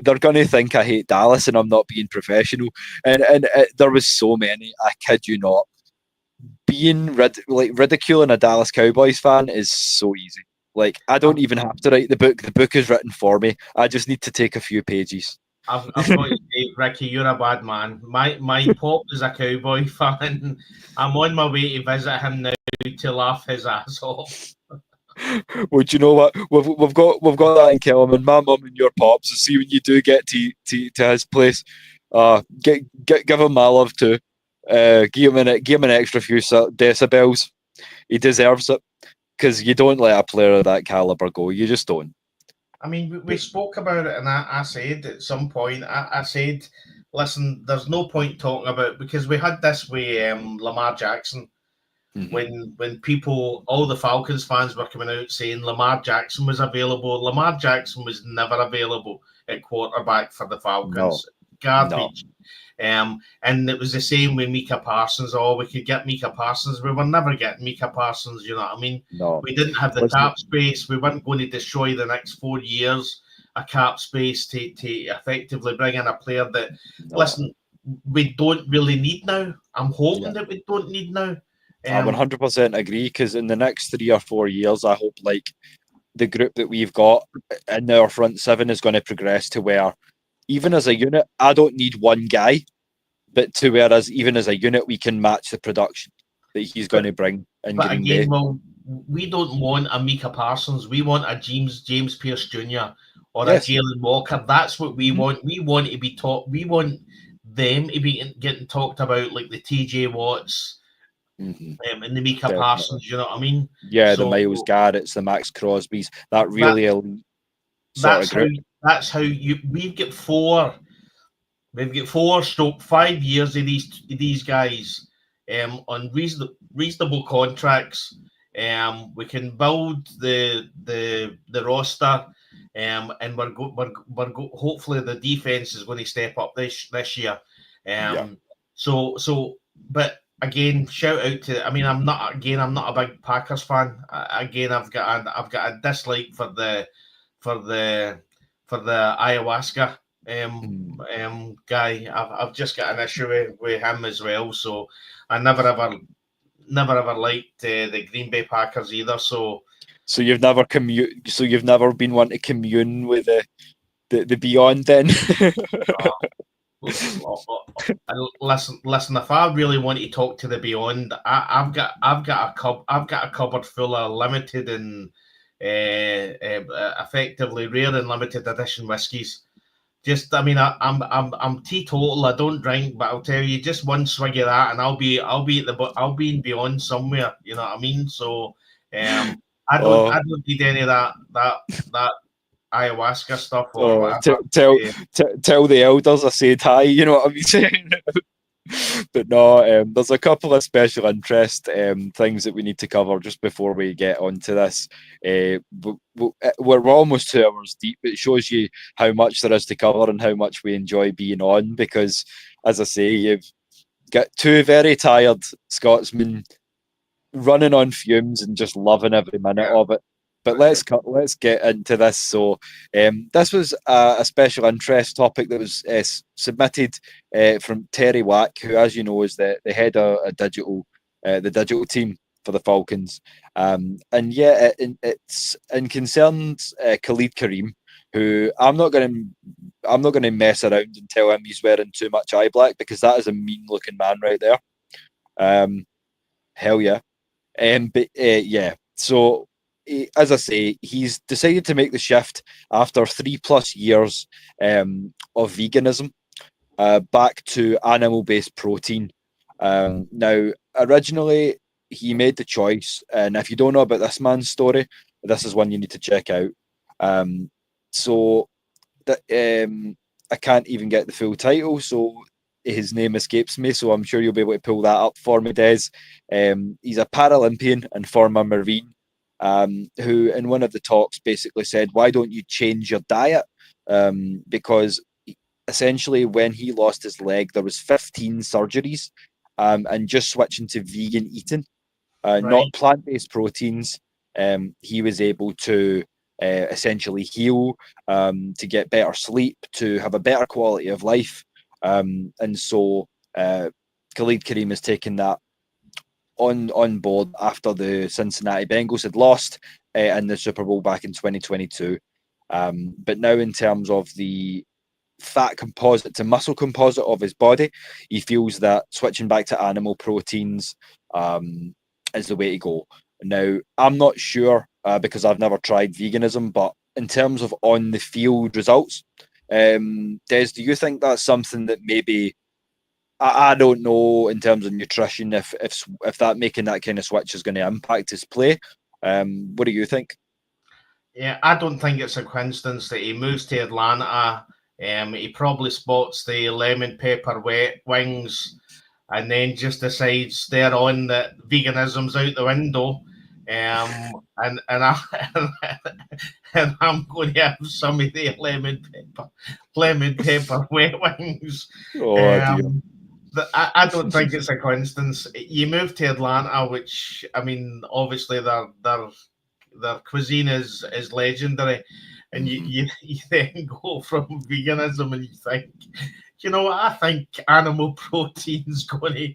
They're going to think I hate Dallas and I'm not being professional. And there was so many. I kid you not. Being ridiculing a Dallas Cowboys fan is so easy. Like, I don't even have to write the book. The book is written for me. I just need to take a few pages. I've got to say, Ricky, you're a bad man. My pop is a Cowboy fan. I'm on my way to visit him now to laugh his ass off. Well, do you know what? We've got that in Kelman. My mum and your pops. So see, when you do get to his place, give him my love too. Give him an extra few decibels. He deserves it, because you don't let a player of that caliber go. You just don't. I mean, we spoke about it, and I said at some point, I said, listen, there's no point talking about, because we had this with Lamar Jackson. Mm-hmm. When people, all the Falcons fans were coming out saying Lamar Jackson was available. Lamar Jackson was never available at quarterback for the Falcons. No. Garbage. No. And it was the same with Micah Parsons. We could get Micah Parsons. We were never getting Micah Parsons, you know what I mean? No. We didn't have the cap space. We weren't going to destroy the next 4 years a cap space to effectively bring in a player that, listen, we don't really need now. I'm hoping that we don't need now. I 100% agree, because in the next 3 or 4 years, I hope the group that we've got in our front seven is going to progress to where, even as a unit, I don't need one guy, but to whereas even as a unit, we can match the production that he's going to bring in Green Bay. Well, we don't want a Micah Parsons. We want a James Pierce Jr. or a Jalen Walker. That's what we want. We want to be taught. We want them to be getting talked about, like the TJ Watts. And the Micah Parsons, you know what I mean? Yeah, so, the Myles Garretts, the Max Crosbys, that really elite sort of group. That's how we've got 4 stroke 5 years of these guys on reasonable contracts. We can build the roster, and we're hopefully the defense is going to step up this year. But again, shout out to. I mean, I'm not a big Packers fan. Again, I've got a dislike for the ayahuasca guy. I've just got an issue with him as well. So I never ever liked the Green Bay Packers either. So you've never So you've never been one to commune with the beyond then. listen. If I really want to talk to the beyond, I've got a cupboard full of limited and effectively rare and limited edition whiskies. Just, I mean, I'm teetotal. I don't drink, but I'll tell you, just one swig of that, and I'll be in beyond somewhere. You know what I mean? So, I don't need any of that ayahuasca stuff or whatever. Tell the elders I said hi. You know what I'm saying? But no, there's a couple of special interest things that we need to cover just before we get onto this. We're almost 2 hours deep. It shows you how much there is to cover and how much we enjoy being on, because, as I say, you've got two very tired Scotsmen running on fumes and just loving every minute of it. But let's get into this. So, this was a special interest topic that was submitted from Terry Wack, who, as you know, is the head of the digital team for the Falcons. And yeah, it's concerns Khalid Kareem, who I'm not going to mess around and tell him he's wearing too much eye black, because that is a mean looking man right there. Hell yeah. But yeah, so as I say, he's decided to make the shift after 3+ years of veganism back to animal-based protein. Now, originally, he made the choice, and if you don't know about this man's story, this is one you need to check out. So, I can't even get the full title, so his name escapes me, so I'm sure you'll be able to pull that up for me, Des. He's a Paralympian and former Marine, who in one of the talks basically said, why don't you change your diet? Because essentially when he lost his leg, there was 15 surgeries, and just switching to vegan eating, not plant-based proteins, he was able to essentially heal, to get better sleep, to have a better quality of life. And so Khalid Kareem has taken that on board after the Cincinnati Bengals had lost in the Super Bowl back in 2022. But now, in terms of the fat composite to muscle composite of his body, he feels that switching back to animal proteins is the way to go. Now, I'm not sure because I've never tried veganism, but in terms of on the field results, Des, do you think that's something that maybe I don't know in terms of nutrition if that making that kind of switch is going to impact his play? What do you think? Yeah, I don't think it's a coincidence that he moves to Atlanta. He probably spots the lemon pepper wet wings, and then just decides there on that veganism's out the window. And I'm going to have some of the lemon pepper wet wings. I don't think it's a coincidence. You move to Atlanta, which, I mean, obviously their cuisine is legendary, and you then go from veganism and you think, you know what, I think animal protein's going to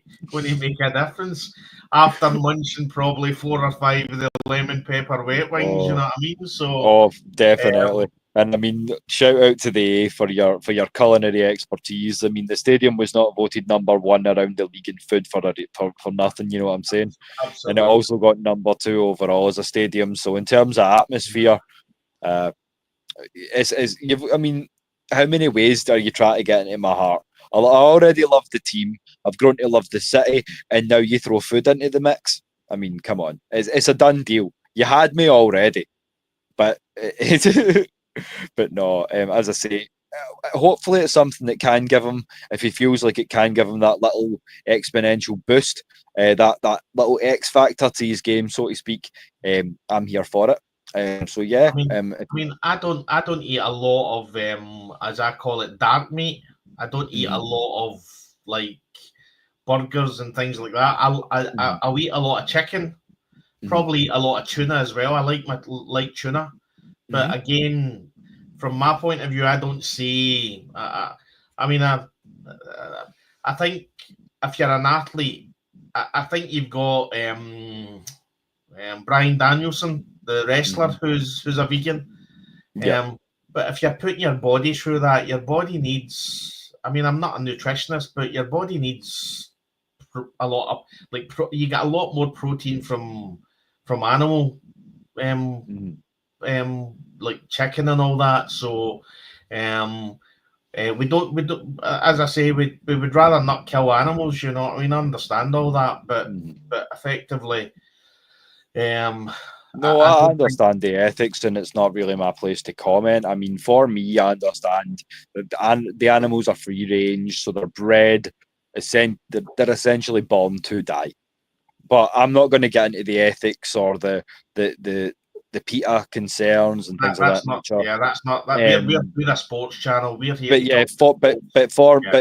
make a difference after munching probably 4 or 5 of the lemon pepper wet wings. You know what I mean? So, definitely. And I mean, shout out to the A for your culinary expertise. I mean, the stadium was not voted number 1 around the league in food for nothing. You know what I'm saying? Absolutely. And it also got number 2 overall as a stadium. So in terms of atmosphere, I mean, how many ways are you trying to get into my heart? I already love the team. I've grown to love the city, and now you throw food into the mix. I mean, come on, it's a done deal. You had me already, but but no. As I say, hopefully it's something that can give him, if he feels like it can give him that little exponential boost, that little X factor to his game, so to speak. I'm here for it. So yeah, I don't eat a lot of as I call it, dark meat. I don't eat a lot of like burgers and things like that. I'll eat a lot of chicken, probably a lot of tuna as well. I like tuna, but again, from my point of view, I don't see. I mean, I think if you're an athlete, I think you've got Brian Danielson, the wrestler, who's a vegan. But if you're putting your body through that, your body needs. I mean, I'm not a nutritionist, but your body needs a lot of you get a lot more protein from animal, like chicken and all that. So, we don't. As I say, we would rather not kill animals. You know what I mean? I understand all that, but effectively, No, I understand the ethics, and it's not really my place to comment. I mean, for me, I understand that the animals are free range, so they're bred. They're essentially born to die. But I'm not going to get into the ethics or the PETA concerns and things of that nature. Yeah, that's not that. We're a sports channel. We're here. But yeah, but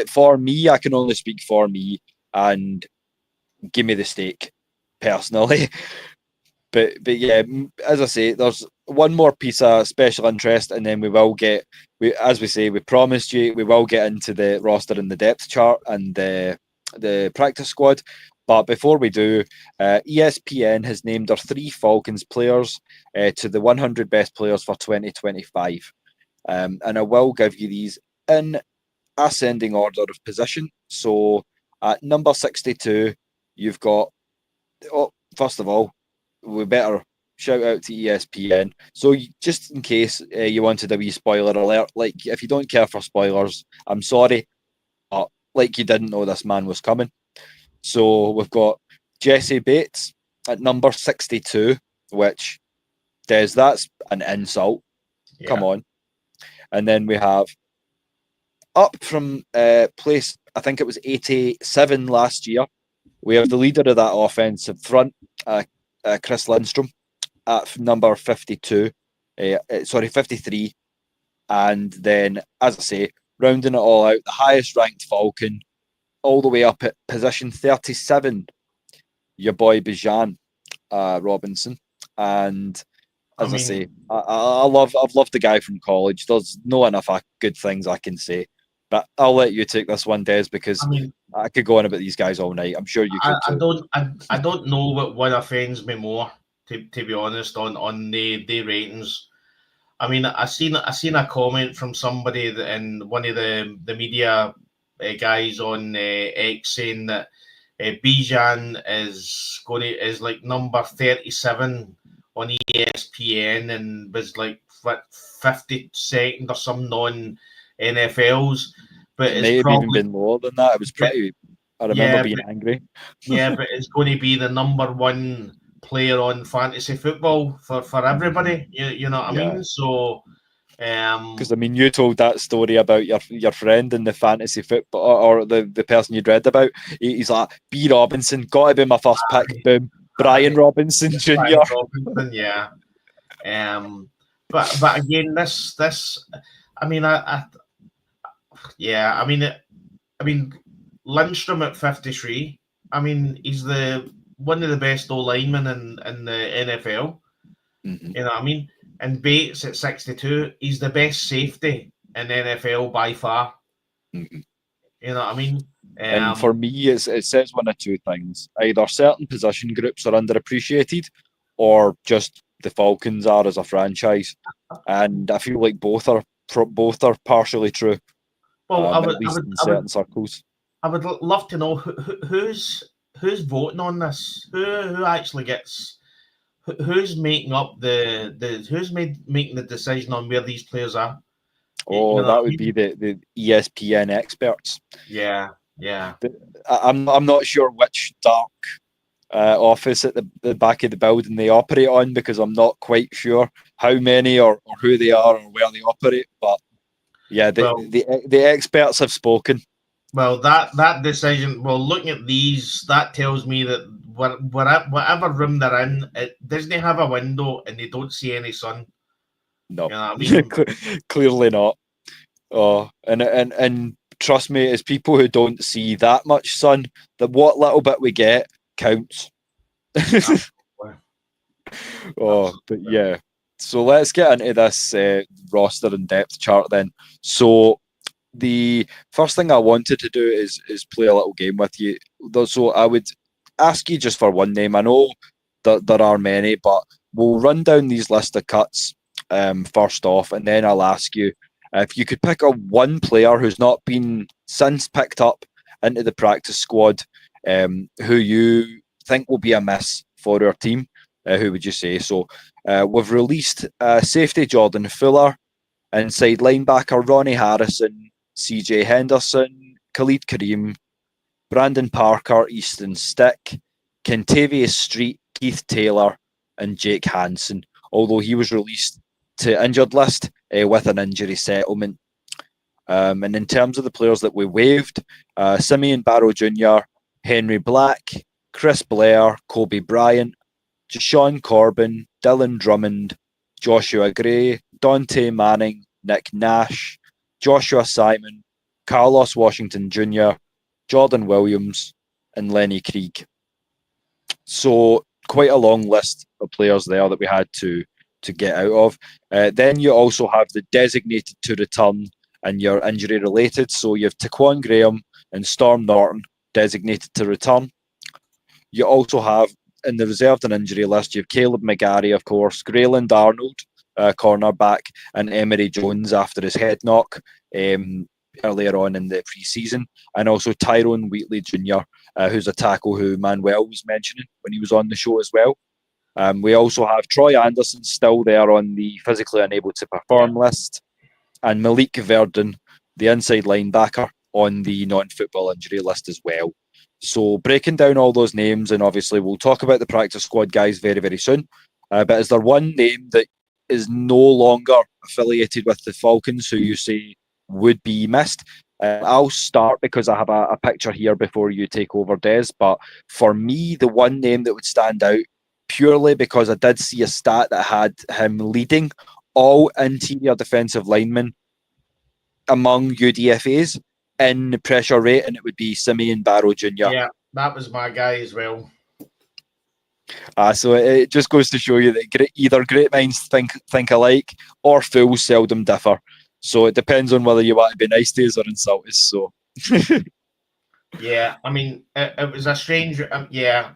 for me, I can only speak for me, and give me the steak, personally. But yeah, as I say, there's one more piece of special interest, and then we will get, as we say, we promised you, we will get into the roster and the depth chart and the practice squad. But before we do, ESPN has named our 3 Falcons players to the 100 best players for 2025. And I will give you these in ascending order of position. So at number 62, you've got, first of all, we better shout out to ESPN. So just in case you wanted a wee spoiler alert, like if you don't care for spoilers, I'm sorry, but like you didn't know this man was coming. So we've got Jesse Bates at number 62, which that's an insult. Yeah. Come on. And then we have up from place, I think it was 87 last year, we have the leader of that offensive front, Chris Lindstrom, at number 53. And then, as I say, rounding it all out, the highest ranked Falcon, all the way up at position 37, your boy Bijan Robinson. And as I say, I've loved the guy from college. There's no enough good things I can say. But I'll let you take this one, Des, because I could go on about these guys all night. I'm sure you could too. I don't know what one offends me more, to be honest, on the ratings. I mean, I seen a comment from somebody in one of the media guys on X saying that Bijan is like number 37 on ESPN and was like 52nd or some non-NFLs. But it may have even been more than that. It was pretty. I remember being angry. Yeah, but it's going to be the number 1 player on fantasy football for everybody. You know what I mean? So, because I mean, you told that story about your friend in the fantasy football, or the person you'd read about. He's like, B. Robinson, got to be my first pick. Boom, Brian Robinson Jr. Brian Robinson, yeah. But again, this, I mean, Lindstrom at 53. I mean, he's one of the best O-linemen in the NFL. You know what I mean? And Bates at 62, he's the best safety in NFL by far. You know what I mean? And for me, it says one of two things. Either certain position groups are underappreciated, or just the Falcons are as a franchise. And I feel like both are partially true. Well, at least in certain circles. I would love to know who's voting on this. Who actually gets? Who's making up making the decision on where these players are? Oh, that would be the ESPN experts. Yeah. I'm not sure which dark office at the back of the building they operate on, because I'm not quite sure how many or who they are or where they operate. But yeah, the experts have spoken. Well, that decision. Well, looking at these, that tells me that whatever room they're in, it doesn't have a window and they don't see any sun. No, you know what I mean? Clearly not. Oh, and trust me, as people who don't see that much sun, that what little bit we get counts. Oh, but yeah. So let's get into this roster and depth chart then. So the first thing I wanted to do is play a little game with you. So I would ask you just for one name. I know that there are many, but we'll run down these list of cuts first off, and then I'll ask you if you could pick a one player who's not been since picked up into the practice squad, who you think will be a miss for our team. Who would you say? So we've released safety Jordan Fuller, inside linebacker Ronnie Harrison, CJ Henderson, Khalid Kareem, Brandon Parker, Easton Stick, Kentavious Street, Keith Taylor, and Jake Hansen, although he was released to injured list with an injury settlement. And in terms of the players that we waived, Simeon Barrow Jr., Henry Black, Chris Blair, Kobe Bryant, Deshaun Corbin, Dylan Drummond, Joshua Gray, Dante Manning, Nick Nash, Joshua Simon, Carlos Washington Jr., Jordan Williams, and Lenny Krieg. So quite a long list of players there that we had to get out of. Then you also have the designated to return and your injury related. So you have Taquan Graham and Storm Norton designated to return. You also have in the reserved and injury list, you have Caleb McGarry, of course, Grayland Arnold, cornerback, and Emery Jones after his head knock earlier on in the pre-season, and also Tyrone Wheatley Jr., who's a tackle who Manuel was mentioning when he was on the show as well. We also have Troy Anderson still there on the physically unable to perform list, and Malik Verdon, the inside linebacker, on the non-football injury list as well. So breaking down all those names, and obviously we'll talk about the practice squad guys very, very soon. But is there one name that is no longer affiliated with the Falcons who you say would be missed? I'll start because I have a picture here before you take over, Des. But for me, the one name that would stand out purely because I did see a stat that had him leading all interior defensive linemen among UDFAs in pressure rate, and it would be Simeon Barrow Jr. Yeah, that was my guy as well. So it just goes to show you that either great minds think alike or fools seldom differ. So it depends on whether you want to be nice to us or insult us. So yeah, I mean, it was a strange. Yeah,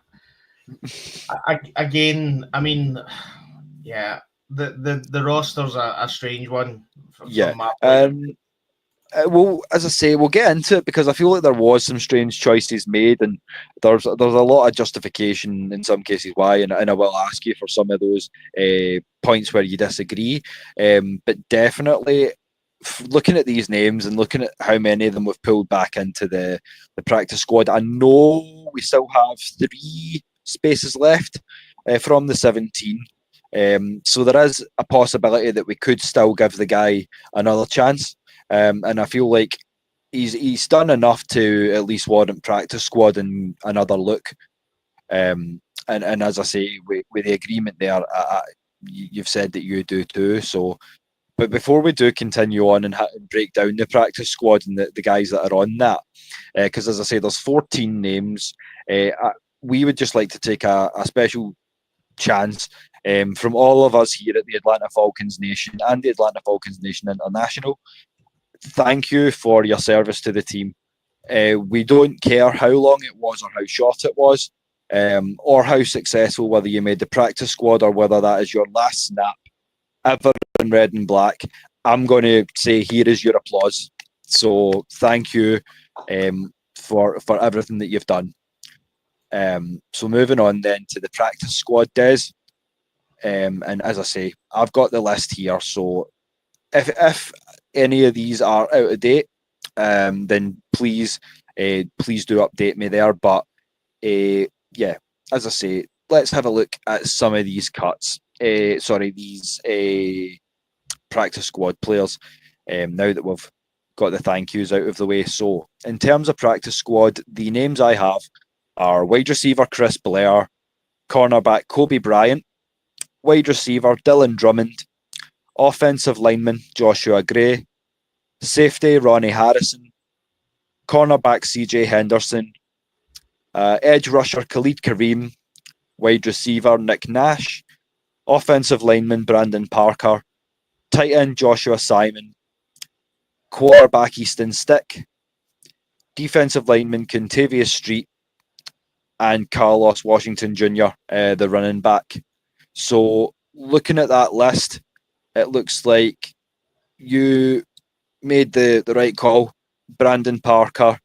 again, I mean, yeah, the roster's a strange one. Yeah. Well, as I say, we'll get into it because I feel like there was some strange choices made, and there's a lot of justification in some cases why, and I will ask you for some of those points where you disagree. But definitely, looking at these names and looking at how many of them we've pulled back into the practice squad, I know we still have 3 spaces left from the 17. So there is a possibility that we could still give the guy another chance. And I feel like he's done enough to at least warrant practice squad and another look. And as I say, with the agreement there, you've said that you do too. So, but before we do continue on and break down the practice squad and the guys that are on that, because as I say, there's 14 names. We would just like to take a special chance from all of us here at the Atlanta Falcons Nation and the Atlanta Falcons Nation International. Thank you for your service to the team. We don't care how long it was or how short it was, or how successful, whether you made the practice squad or whether that is your last snap ever in red and black. I'm going to say here is your applause. So thank you for everything that you've done. So moving on then to the practice squad, Des. And as I say, I've got the list here. So if any of these are out of date, then please do update me there. But yeah, as I say, let's have a look at some of these cuts. These practice squad players. Now that we've got the thank yous out of the way. So in terms of practice squad, the names I have are wide receiver Chris Blair, cornerback Kobe Bryant, wide receiver Dylan Drummond, offensive lineman Joshua Gray, safety Ronnie Harrison, cornerback CJ Henderson, edge rusher Khalid Kareem, wide receiver Nick Nash, offensive lineman Brandon Parker, tight end Joshua Simon, quarterback Easton Stick, defensive lineman Contavious Street, and Carlos Washington Jr., the running back. So looking at that list, it looks like you made the right call. Brandon Parker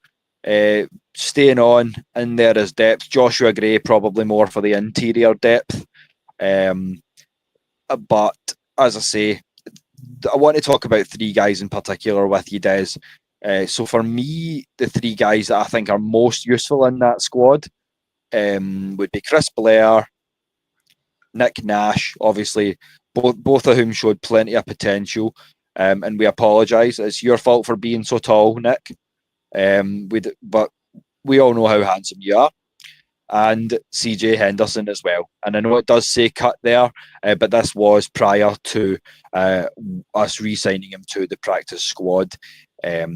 staying on in there as depth. Joshua Gray probably more for the interior depth. But as I say, I want to talk about three guys in particular with you, Des. So for me, the three guys that I think are most useful in that squad would be Chris Blair, Nick Nash, obviously, both of whom showed plenty of potential. And we apologise. It's your fault for being so tall, Nick. But we all know how handsome you are. And CJ Henderson as well. And I know it does say cut there, but this was prior to us re-signing him to the practice squad. Out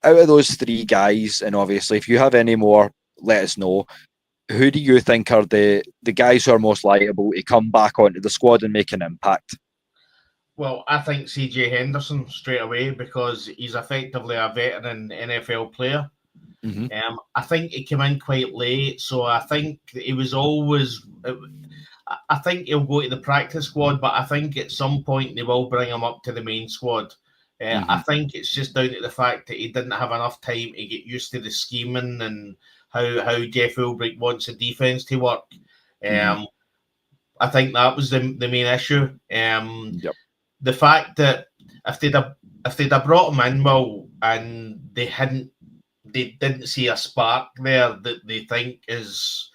of those three guys, and obviously if you have any more, let us know. Who do you think are the guys who are most liable to come back onto the squad and make an impact? Well, I think CJ Henderson straight away because he's effectively a veteran NFL player. Mm-hmm. I think he came in quite late, so I think he was always. I think he'll go to the practice squad, but I think at some point they will bring him up to the main squad. I think it's just down to the fact that he didn't have enough time to get used to the scheming and how Jeff Ulbrich wants the defense to work. I think that was the main issue. Yep. The fact that if they'd have brought him in, well, and they didn't see a spark there that they think is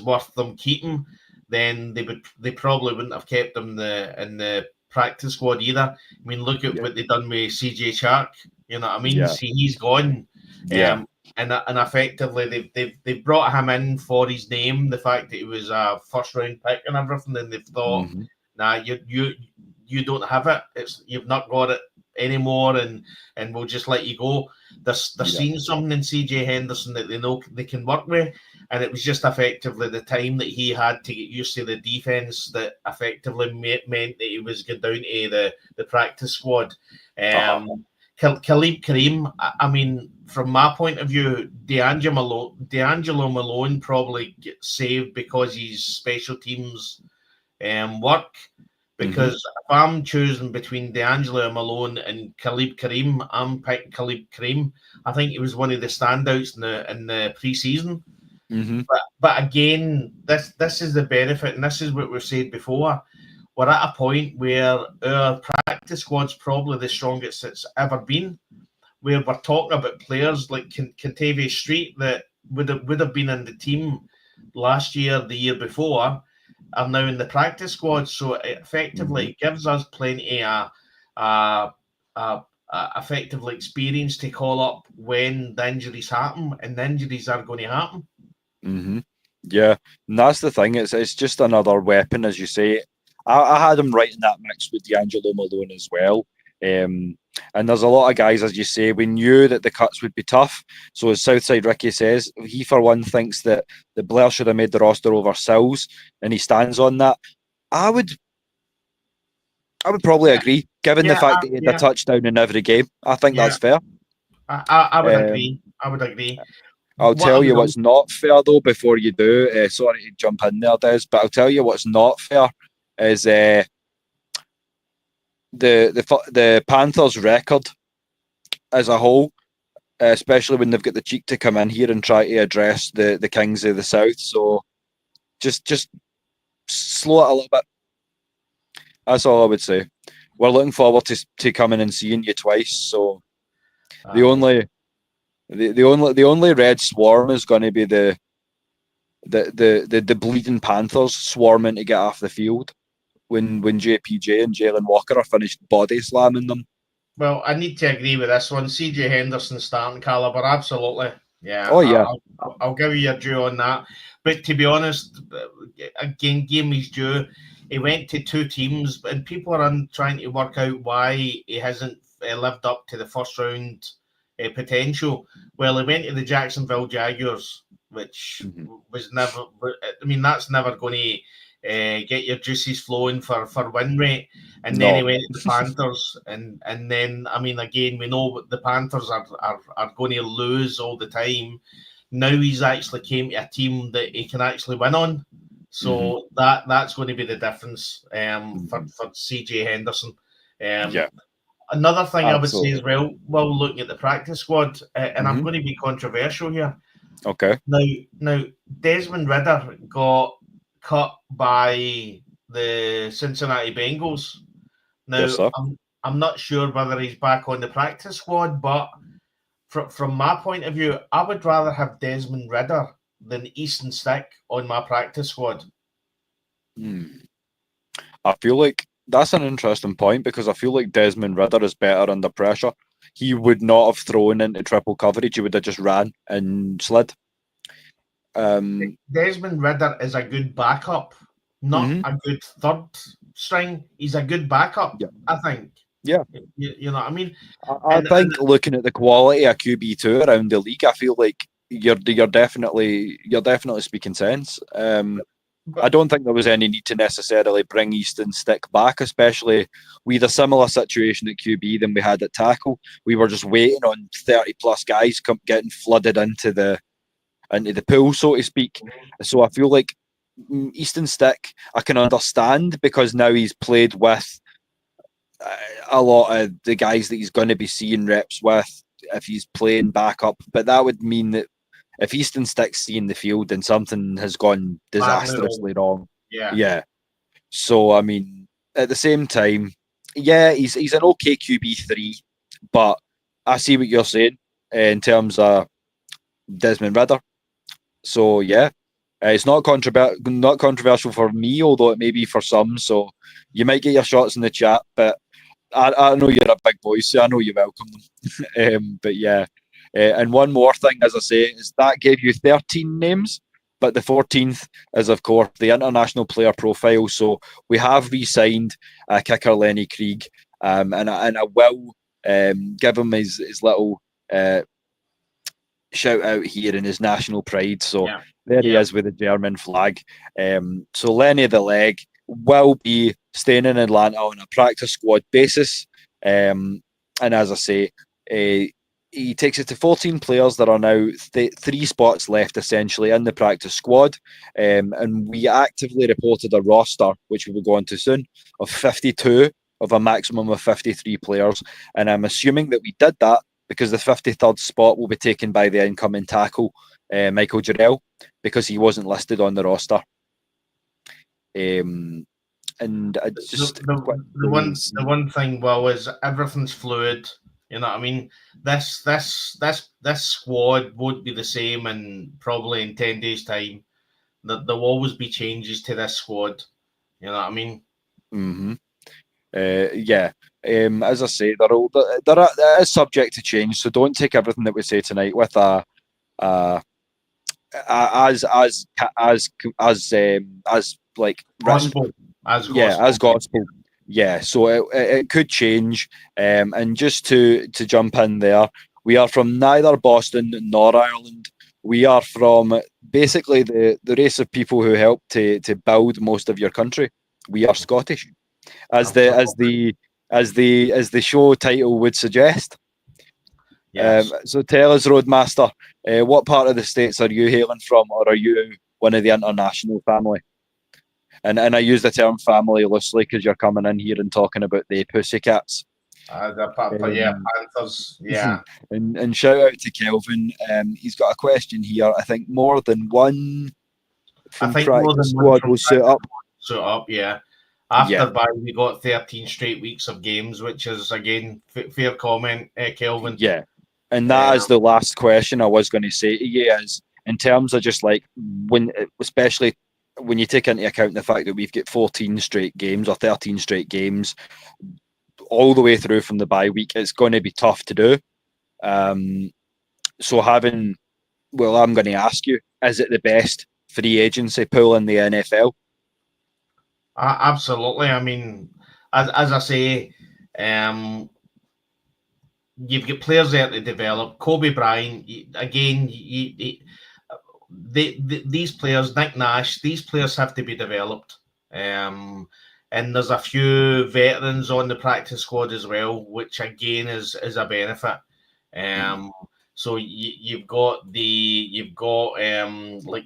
worth them keeping, then they probably wouldn't have kept him in the practice squad either. I mean, look at what they've done with CJ Shark. You know what I mean? Yeah. See, he's gone. And effectively they've brought him in for his name, the fact that he was a first round pick and everything, and they've thought, nah, you don't have it. You've not got it anymore, and we'll just let you go. They're seeing something in CJ Henderson that they know they can work with, and it was just effectively the time that he had to get used to the defense that effectively meant that he was going down to the practice squad. Khalid Kareem, I mean, from my point of view, D'Angelo Malone probably gets saved because he's special teams work. Because if I'm choosing between D'Angelo Malone and Khalid Kareem, I'm picking Khalid Kareem. I think he was one of the standouts in the pre-season. But again, this is the benefit, and this is what we've said before. We're at a point where our practice squad's probably the strongest it's ever been, where we're talking about players like Contavious Street that would have been in the team last year, the year before, are now in the practice squad. So it effectively gives us plenty of effectively experience to call up when the injuries happen, and the injuries are going to happen. Yeah, and that's the thing. It's just another weapon, as you say. I had him right in that mix with D'Angelo Malone as well. And there's a lot of guys, as you say, we knew that the cuts would be tough. So as Southside Ricky says, he for one thinks that the Blair should have made the roster over Sills, and he stands on that. I would probably agree, given the fact that he had a touchdown in every game. I think that's fair. I would agree. I would agree. I'll tell you what's not fair, though, before you do. Sorry to jump in there, Des, but I'll tell you what's not fair is the Panthers' record as a whole, especially when they've got the cheek to come in here and try to address the Kings of the South. So just slow it a little bit. That's all I would say. We're looking forward to coming and seeing you twice. So the only red swarm is going to be the bleeding Panthers swarming to get off the field when JPJ and Jalen Walker are finished body slamming them. Well, I need to agree with this one. CJ Henderson starting caliber, absolutely. Yeah. Oh yeah. I'll give you your due on that. But to be honest, again, give him his due. He went to two teams, and people are trying to work out why he hasn't lived up to the first round potential. Well, he went to the Jacksonville Jaguars, which was never. I mean, that's never going to get your juices flowing for win rate. And then he went to the Panthers, and then, I mean, again, we know the Panthers are going to lose all the time. Now he's actually came to a team that he can actually win on. So that's going to be the difference for CJ Henderson. Another thing I would say as well, while looking at the practice squad, and I'm going to be controversial here. Okay. Now Desmond Ridder got cut by the Cincinnati Bengals. Now, yes, I'm not sure whether he's back on the practice squad, but from my point of view, I would rather have Desmond Ridder than Easton Stick on my practice squad. I feel like that's an interesting point, because I feel like Desmond Ridder is better under pressure. He would not have thrown into triple coverage. He would have just ran and slid. Desmond Ridder is a good backup, not a good third string. He's a good backup, I think. Yeah. You know what I mean? I think looking at the quality of QB2 around the league, I feel like you're definitely speaking sense. I don't think there was any need to necessarily bring Easton Stick back, especially with a similar situation at QB than we had at tackle. We were just waiting on 30 plus guys getting flooded into the pool, so to speak. So I feel like Easton Stick I can understand, because now he's played with a lot of the guys that he's going to be seeing reps with if he's playing backup. But that would mean that if Easton Stick's seeing the field, then something has gone disastrously wrong. Yeah. So, I mean, at the same time, he's an okay QB3, but I see what you're saying in terms of Desmond Ridder. So, it's not controversial for me, although it may be for some. So you might get your shots in the chat, but I know you're a big boy, so I know you welcome them. But yeah. And one more thing, as I say, is that gave you 13 names, but the 14th is, of course, the international player profile. So we have re-signed kicker Lenny Krieg, and I will give him his little shout out here in his national pride. So there he is with the German flag. So Lenny the Leg will be staying in Atlanta on a practice squad basis. And as I say, he takes it to 14 players. There are now 3 spots left, essentially, in the practice squad. And we actively reported a roster, which we will go on to soon, of 52 of a maximum of 53 players. And I'm assuming that we did that because the 53rd spot will be taken by the incoming tackle, Michael Jarrell, because he wasn't listed on the roster. And I just the one thing, well, is everything's fluid. You know what I mean? This squad won't be the same in probably in 10 days' time. There will always be changes to this squad. You know what I mean? As I say, that is subject to change. So don't take everything that we say tonight with as like gospel. As gospel. Yeah, so it could change. And just to jump in there, we are from neither Boston nor Ireland. We are from basically the race of people who helped to build most of your country. We are Scottish, as the show title would suggest. Yes. So tell us, Roadmaster, what part of the States are you hailing from, or are you one of the international family? And I use the term family loosely because you're coming in here and talking about the Pussycats. Panthers. Yeah. And shout out to Kelvin. He's got a question here. I think more than one from practice squad will suit up. Suit up, yeah. After bye, we got 13 straight weeks of games, which is, again, fair comment, Kelvin. Yeah. And that is the last question I was going to say to you, is in terms of just like especially when you take into account the fact that we've got 14 straight games or 13 straight games all the way through from the bye week, it's going to be tough to do. So I'm going to ask you, is it the best free agency pool in the NFL? Absolutely. I mean, as I say, you've got players there to develop. Kobe Bryant, again, these players, Nick Nash, these players have to be developed. And there's a few veterans on the practice squad as well, which again is a benefit. So you've got like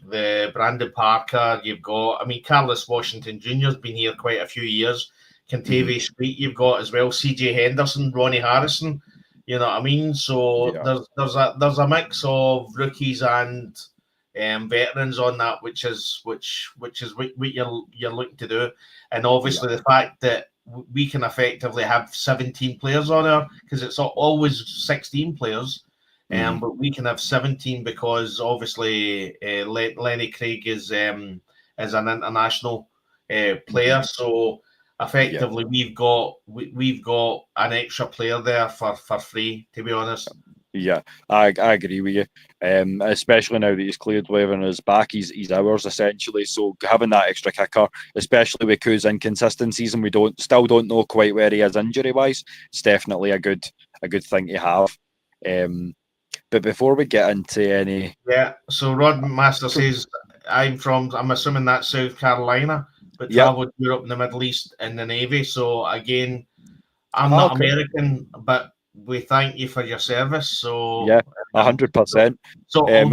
the Brandon Parker, Carlos Washington Jr. has been here quite a few years. Kentavious Street, you've got as well, CJ Henderson, Ronnie Harrison. You know what I mean? So there's a mix of rookies and veterans on that, which is what you're looking to do. And obviously the fact that we can effectively have 17 players on there, because it's always 16 players, but we can have 17 because obviously Lenny Craig is an international player. So effectively we've got an extra player there for free, to be honest. Yeah, I agree with you. Especially now that he's cleared waiving on his back, he's ours essentially. So having that extra kicker, especially with Koo's inconsistencies, and we still don't know quite where he is injury wise, it's definitely a good thing to have. But before we get into any, so Rod Master says I'm assuming that's South Carolina, but travelled Europe and the Middle East in the Navy. So again, I'm not American, but we thank you for your service. So 100%. So take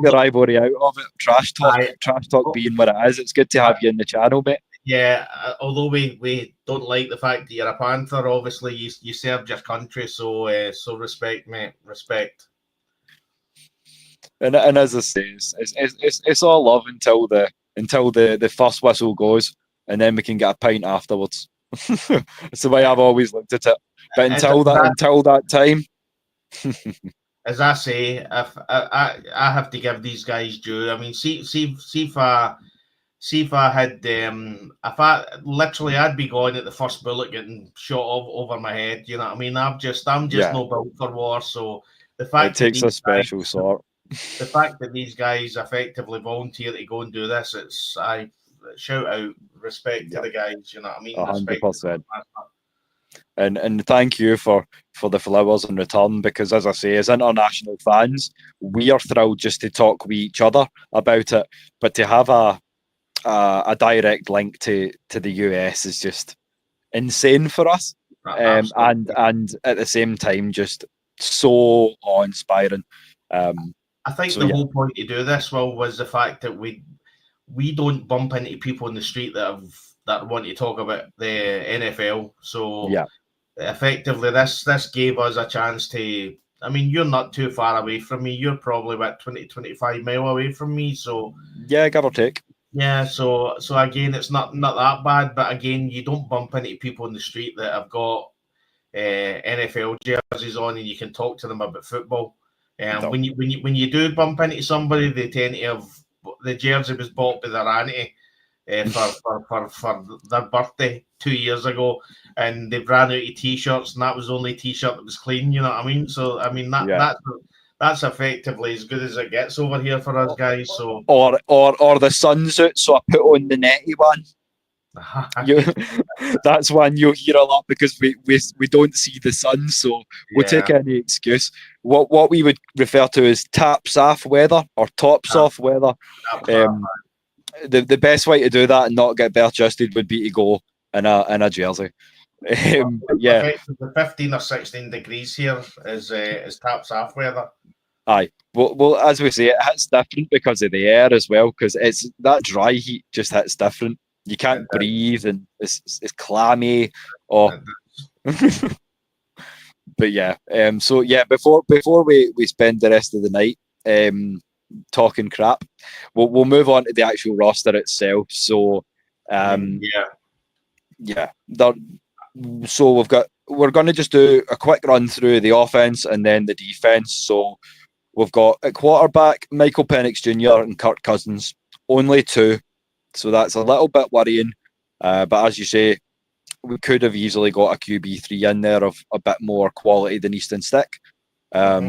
the rivalry out of it. Trash talk being what it is. It's good to have you in the channel, mate. Yeah, although we don't like the fact that you're a Panther, obviously you served your country, so respect, mate, respect. And as I say, it's all love until the first whistle goes, and then we can get a pint afterwards. It's the way I've always looked at it. But until that time, as I say, I have to give these guys due. I mean, see if I had I'd be going at the first bullet getting shot over my head. You know what I mean? I'm just no built for war. So the fact it takes a special sort. The fact that these guys effectively volunteer to go and do this, I shout out respect to the guys. You know what I mean? 100%. And thank you for the flowers in return, because as I say, as international fans, we are thrilled just to talk with each other about it, but to have a direct link to the US is just insane for us, and at the same time just so awe-inspiring. I think the whole point to do this, was the fact that we don't bump into people in the street that want to talk about the NFL. So effectively, this gave us a chance to. I mean, you're not too far away from me. You're probably about 20-25 miles away from me. So give or take. Yeah. So again, it's not that bad. But again, you don't bump into people in the street that have got NFL jerseys on, and you can talk to them about football. When you do bump into somebody, they tend to have the jersey was bought by their auntie for their birthday 2 years ago, and they ran out of t-shirts, and that was the only t-shirt that was clean. You know what I mean? So I mean that's effectively as good as it gets over here for us guys. So or the sunsuit. So I put on the netty one. That's one you'll hear a lot, because we don't see the sun, so we'll take any excuse. What we would refer to as taps off weather or tops off weather. The best way to do that and not get bare chested would be to go in a jersey. The 15 or 16 degrees here is taps off weather. Aye. Well, as we say, it hits different because of the air as well, because it's that dry heat just hits different. You can't breathe, and it's clammy. But before we spend the rest of the night talking crap, we'll move on to the actual roster itself. So so we're going to just do a quick run through the offense and then the defense. So we've got at quarterback Michael Penix Jr. and Kirk Cousins, only two. So that's a little bit worrying. But as you say, we could have easily got a QB3 in there of a bit more quality than Easton Stick. But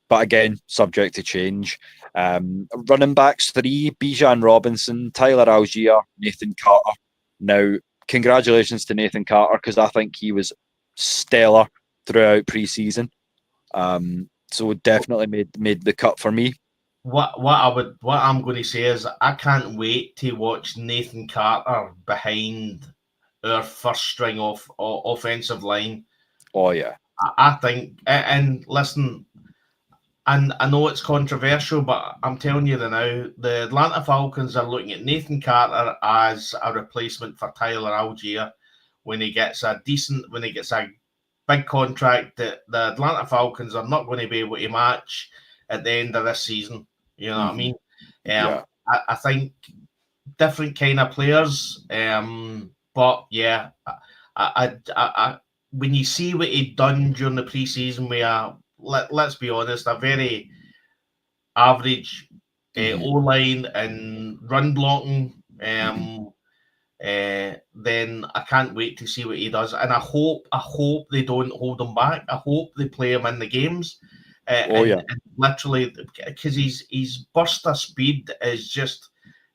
again, subject to change. Running backs 3, Bijan Robinson, Tyler Algier, Nathan Carter. Now, congratulations to Nathan Carter, because I think he was stellar throughout pre-season. So definitely made the cut for me. What I'm going to say is I can't wait to watch Nathan Carter behind our first string of offensive line. Oh yeah. I think, and listen, and I know it's controversial, but I'm telling you now, the Atlanta Falcons are looking at Nathan Carter as a replacement for Tyler Algier when he gets a big contract that the Atlanta Falcons are not going to be able to match at the end of this season. You know what I mean? Yeah. I think different kind of players, but yeah, I when you see what he'd done during the preseason, let's be honest, a very average O-line and run blocking. Then I can't wait to see what he does, and I hope they don't hold him back. I hope they play him in the games. And literally, because his burst of speed is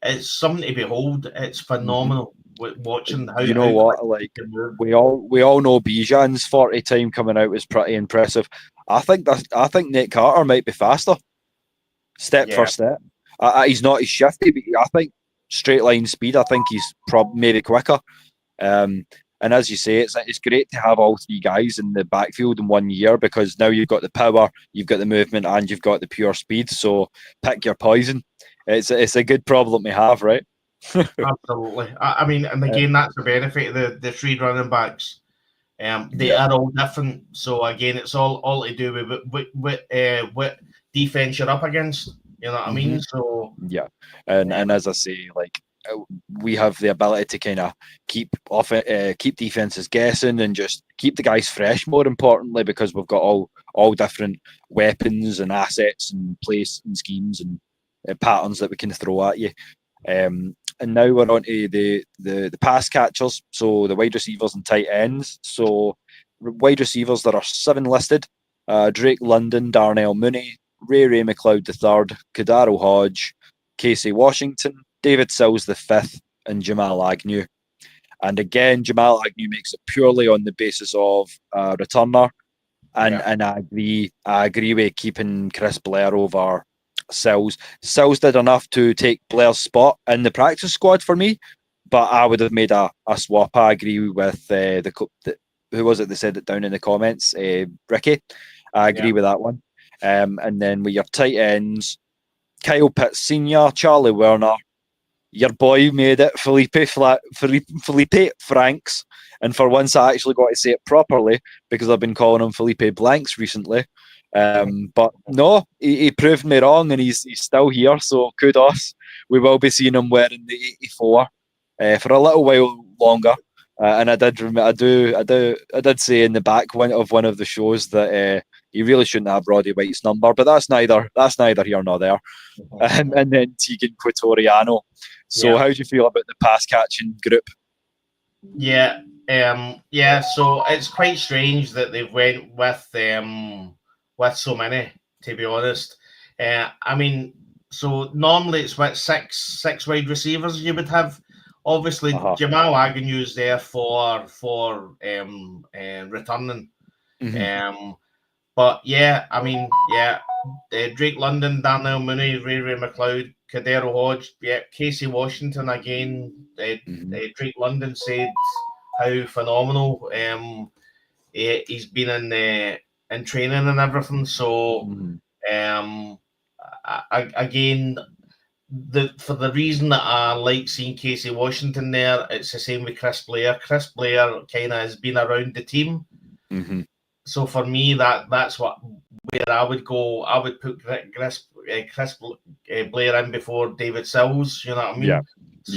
it's something to behold. It's phenomenal watching how. You know what? Like we all know Bijan's 40 time coming out was pretty impressive. I think Nick Carter might be faster, step for step. He's not as shifty, but I think straight line speed. I think he's maybe quicker. And as you say, it's great to have all three guys in the backfield in 1 year, because now you've got the power, you've got the movement, and you've got the pure speed. So pick your poison. It's a good problem to have, right? Absolutely. I mean, and again, that's the benefit of the three running backs. They are all different. So again, it's all to do with what defense you're up against. You know what I mean? So yeah, and as I say, like we have the ability to kind of keep defenses guessing and just keep the guys fresh. More importantly, because we've got all different weapons and assets and plays and schemes and patterns that we can throw at you. And now we're on to the pass catchers, so the wide receivers and tight ends. So wide receivers, there are 7 listed: Drake London, Darnell Mooney, Ray McLeod III, Kadaro Hodge, Casey Washington, David Sills V, and Jamal Agnew. And again, Jamal Agnew makes it purely on the basis of returner, and I agree with keeping Chris Blair over Sills. Sills did enough to take Blair's spot in the practice squad for me, but I would have made a swap. I agree with who was it that said it down in the comments? Ricky. I agree with that one. And then with your tight ends, Kyle Pitts Sr., Charlie Werner, your boy made it, Felipe Franks. And for once, I actually got to say it properly because I've been calling him Felipe Blanks recently. But no, he proved me wrong, and he's still here. So kudos. We will be seeing him wearing the 84 for a little while longer. And I did say in the back of one of the shows that he really shouldn't have Roddy White's number, but that's neither here nor there. And then Tegan Quatoriano. So how do you feel about the pass catching group? Yeah, So it's quite strange that they've went with so many. To be honest, I mean, so normally it's what six wide receivers you would have. Obviously, Jamal Agnew is there for returning. But I mean, Drake London, Darnell Mooney, Ray McLeod, Kadero Hodge, Casey Washington again. Drake London said how phenomenal he's been in training and everything. So again, for the reason that I like seeing Casey Washington there, it's the same with Chris Blair. Chris Blair kind of has been around the team. So for me, that's where I would go. I would put Chris Blair in before David Sills. You know what I mean?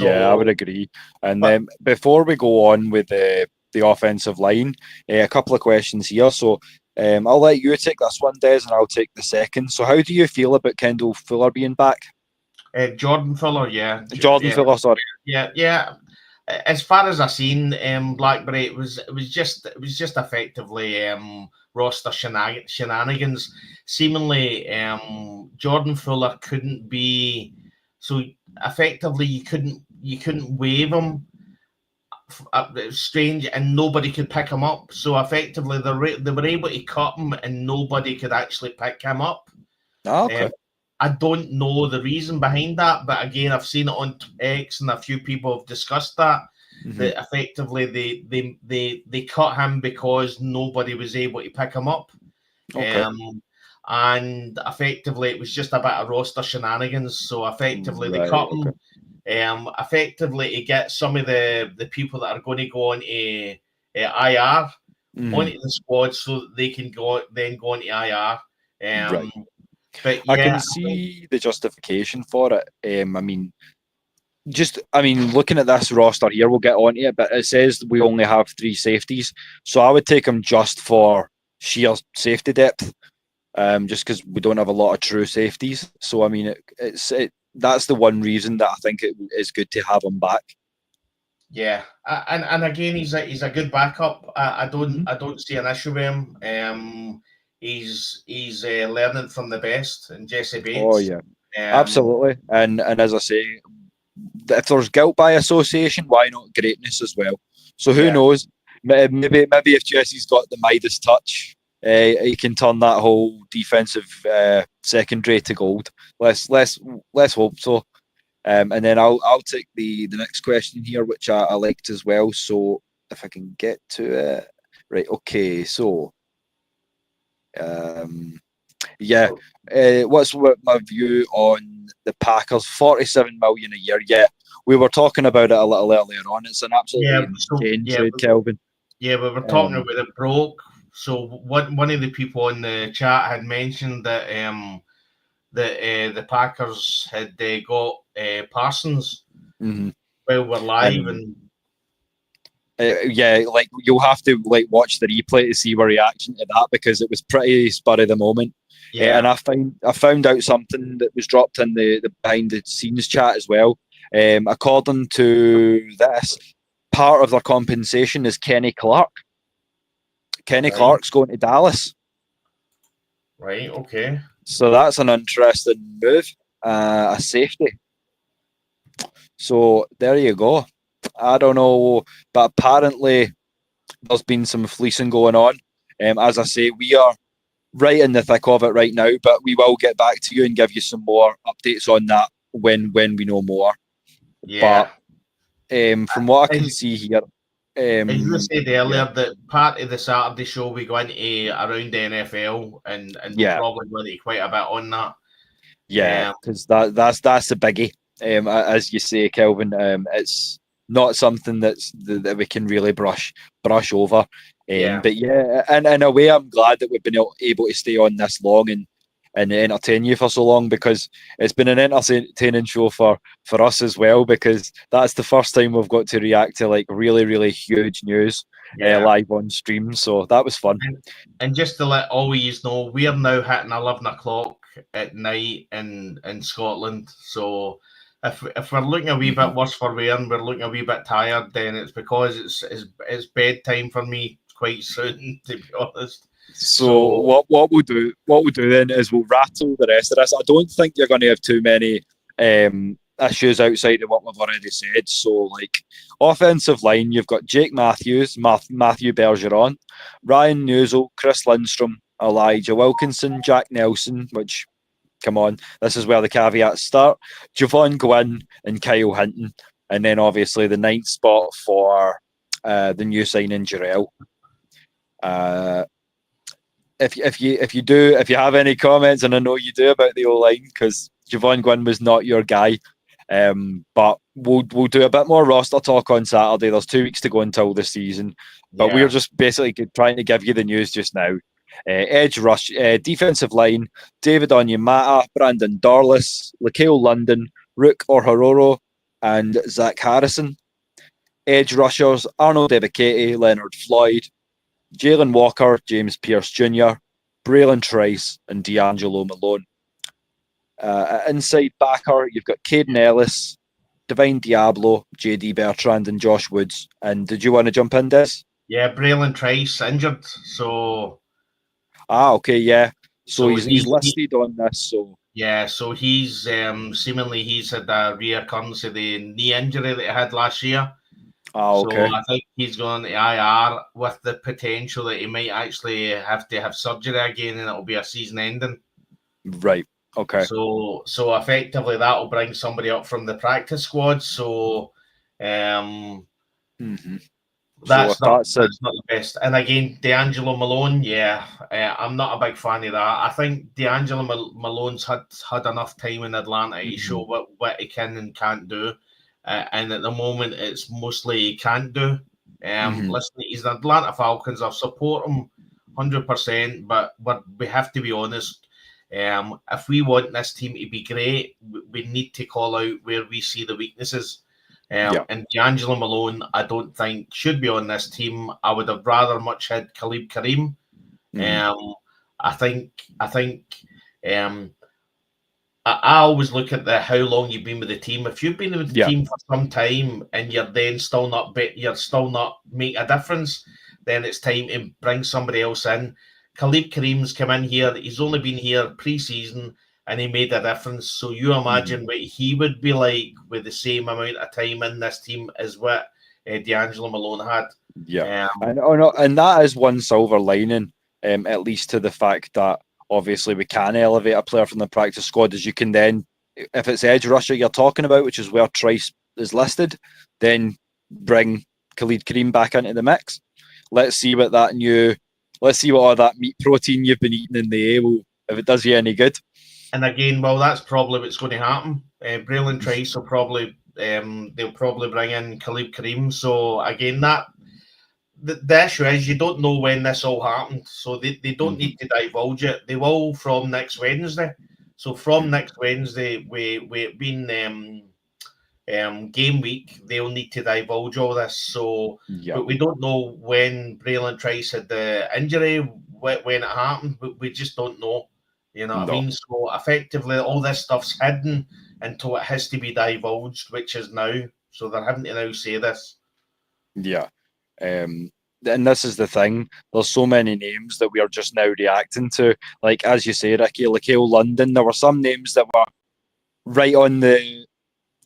I would agree. And then before we go on with the offensive line, a couple of questions here. So I'll let you take this one, Des, and I'll take the second. So how do you feel about Kendall Fuller being back? Jordan Fuller, Jordan Fuller, sorry. Yeah. As far as I seen, Blackberry, it was just effectively roster shenanigans. Seemingly, Jordan Fuller couldn't be so effectively. You couldn't waive him strange, and nobody could pick him up. So effectively, they were able to cut him, and nobody could actually pick him up. Okay. I don't know the reason behind that, but again, I've seen it on X, and a few people have discussed that. That effectively they cut him because nobody was able to pick him up. Okay. And effectively it was just a bit of roster shenanigans. So effectively they cut him. Effectively to get some of the people that are going to go on to IR onto the squad, so that they can go on to IR. Right. But yeah, I can see the justification for it. Looking at this roster here, we'll get on to it, but it says we only have 3 safeties. So I would take them just for sheer safety depth, just because we don't have a lot of true safeties. So, I mean, that's the one reason that I think it is good to have him back. Yeah, and again, he's a good backup. I don't see an issue with him. He's learning from the best, and Jesse Bates. Oh yeah, absolutely. And as I say, if there's guilt by association, why not greatness as well? So who knows? Maybe if Jesse's got the Midas touch, he can turn that whole defensive secondary to gold. Let's hope so. And then I'll take the next question here, which I liked as well. So if I can get to it, right? Okay, so what's my view on the Packers? 47 million a year. Yeah, we were talking about it a little earlier on. It's an absolutely insane trade, Kelvin. Yeah, we were talking about it broke. So one of the people in the chat had mentioned that the Packers had got Parsons while we're live, and like you'll have to watch the replay to see my reaction to that, because it was pretty spur of the moment. And I found out something that was dropped in the behind the scenes chat as well. According to this, part of their compensation is Kenny Clark. Kenny Clark's going to Dallas. Right. Okay. So that's an interesting move. A safety. So there you go. I don't know, but apparently there's been some fleecing going on. As I say, we are right in the thick of it right now, but we will get back to you and give you some more updates on that when we know more. Yeah. But from what I can see here, as you said earlier, that part of the Saturday show we go into around the NFL, and we'll probably go into quite a bit on that. Yeah, because that's the biggie. As you say, Kelvin, it's not something that we can really brush over. But yeah, and in a way, I'm glad that we've been able to stay on this long and entertain you for so long, because it's been an entertaining show for us as well, because that's the first time we've got to react to like really, really huge news live on stream. So that was fun. And just to let all of you know, we are now hitting 11 o'clock at night in Scotland. So if we're looking a wee bit worse for wear and we're looking a wee bit tired, then it's because it's bedtime for me quite soon, to be honest. So what we'll do then is we'll rattle the rest of this. I don't think you're going to have too many issues outside of what we've already said. So like offensive line, you've got Jake Matthews, Matthew Bergeron, Ryan Newsel, Chris Lindstrom, Elijah Wilkinson, Jack Nelson, which, come on, this is where the caveats start, Javon Gwynn and Kyle Hinton. And then obviously the 9th spot for the new signing Jarrell. If you have any comments, and I know you do, about the O-line, because Javon Gwynn was not your guy, but we'll do a bit more roster talk on Saturday. There's 2 weeks to go until the season, but we're just basically trying to give you the news just now. Edge rush, defensive line, David Onyemata, Brandon Dorless, Laquale London, Rook Orhororo, and Zach Harrison. Edge rushers, Arnold Ebiketie, Leonard Floyd, Jalen Walker, James Pierce Jr., Braylon Trice, and D'Angelo Malone. Inside backer, you've got Caden Ellis, Divine Diablo, JD Bertrand, and Josh Woods. And did you want to jump in, Des? Yeah, Braylon Trice injured, so... okay, yeah. So he's listed on this, so... Yeah, so he's seemingly he's had a reoccurrence of the knee injury that he had last year. So Okay. I think he's going to IR with the potential that he might actually have to have surgery again, and it'll be a season ending. Right. Okay. So effectively that will bring somebody up from the practice squad. So Hmm. So that's if not that's a that's not the best. And again, D'Angelo Malone, I'm not a big fan of that. I think D'Angelo Malone's had enough time in Atlanta to show what he can and can't do. And at the moment, it's mostly he can't do. Mhm. Listen, he's the Atlanta Falcons. I support him 100%, but we have to be honest. If we want this team to be great, we need to call out where we see the weaknesses. Yeah. And D'Angelo Malone, I don't think should be on this team. I would have rather much had Khalid Kareem. Mhm. Um, I think um, I always look at the how long you've been with the team. If you've been with the Yeah. team for some time and you're then you're still not make a difference, then it's time to bring somebody else in. Khalid Kareem's come in here. He's only been here pre-season and he made a difference. So you Mhm. imagine what he would be like with the same amount of time in this team as what D'Angelo Malone Yeah. had. And oh no, and that is one silver lining, at least to the fact that obviously we can elevate a player from the practice squad, as you can then, if it's edge rusher you're talking about, which is where Trice is listed, then bring Khalid Kareem back into the mix. Let's see what that new, let's see what all that meat protein you've been eating in the A will, if it does you any good. And again, well, that's probably what's going to happen. Braylon Trice will probably they'll probably bring in Khalid Kareem. So again, that the issue is you don't know when this all happened, so they don't Mhm. need to divulge it. They will from next Wednesday. So from Mhm. next Wednesday, we been game week, they'll need to divulge all this. So, Yeah. but we don't know when Braylon Trice had the injury, when it happened. But we just don't know. You know what I No. mean? So effectively, all this stuff's hidden until it has to be divulged, which is now. So they're having to now say this. Yeah. Um, and this is the thing. There's so many names that we are just now reacting to. Like as you say, Ricky, Lakeil London. There were some names that were right on the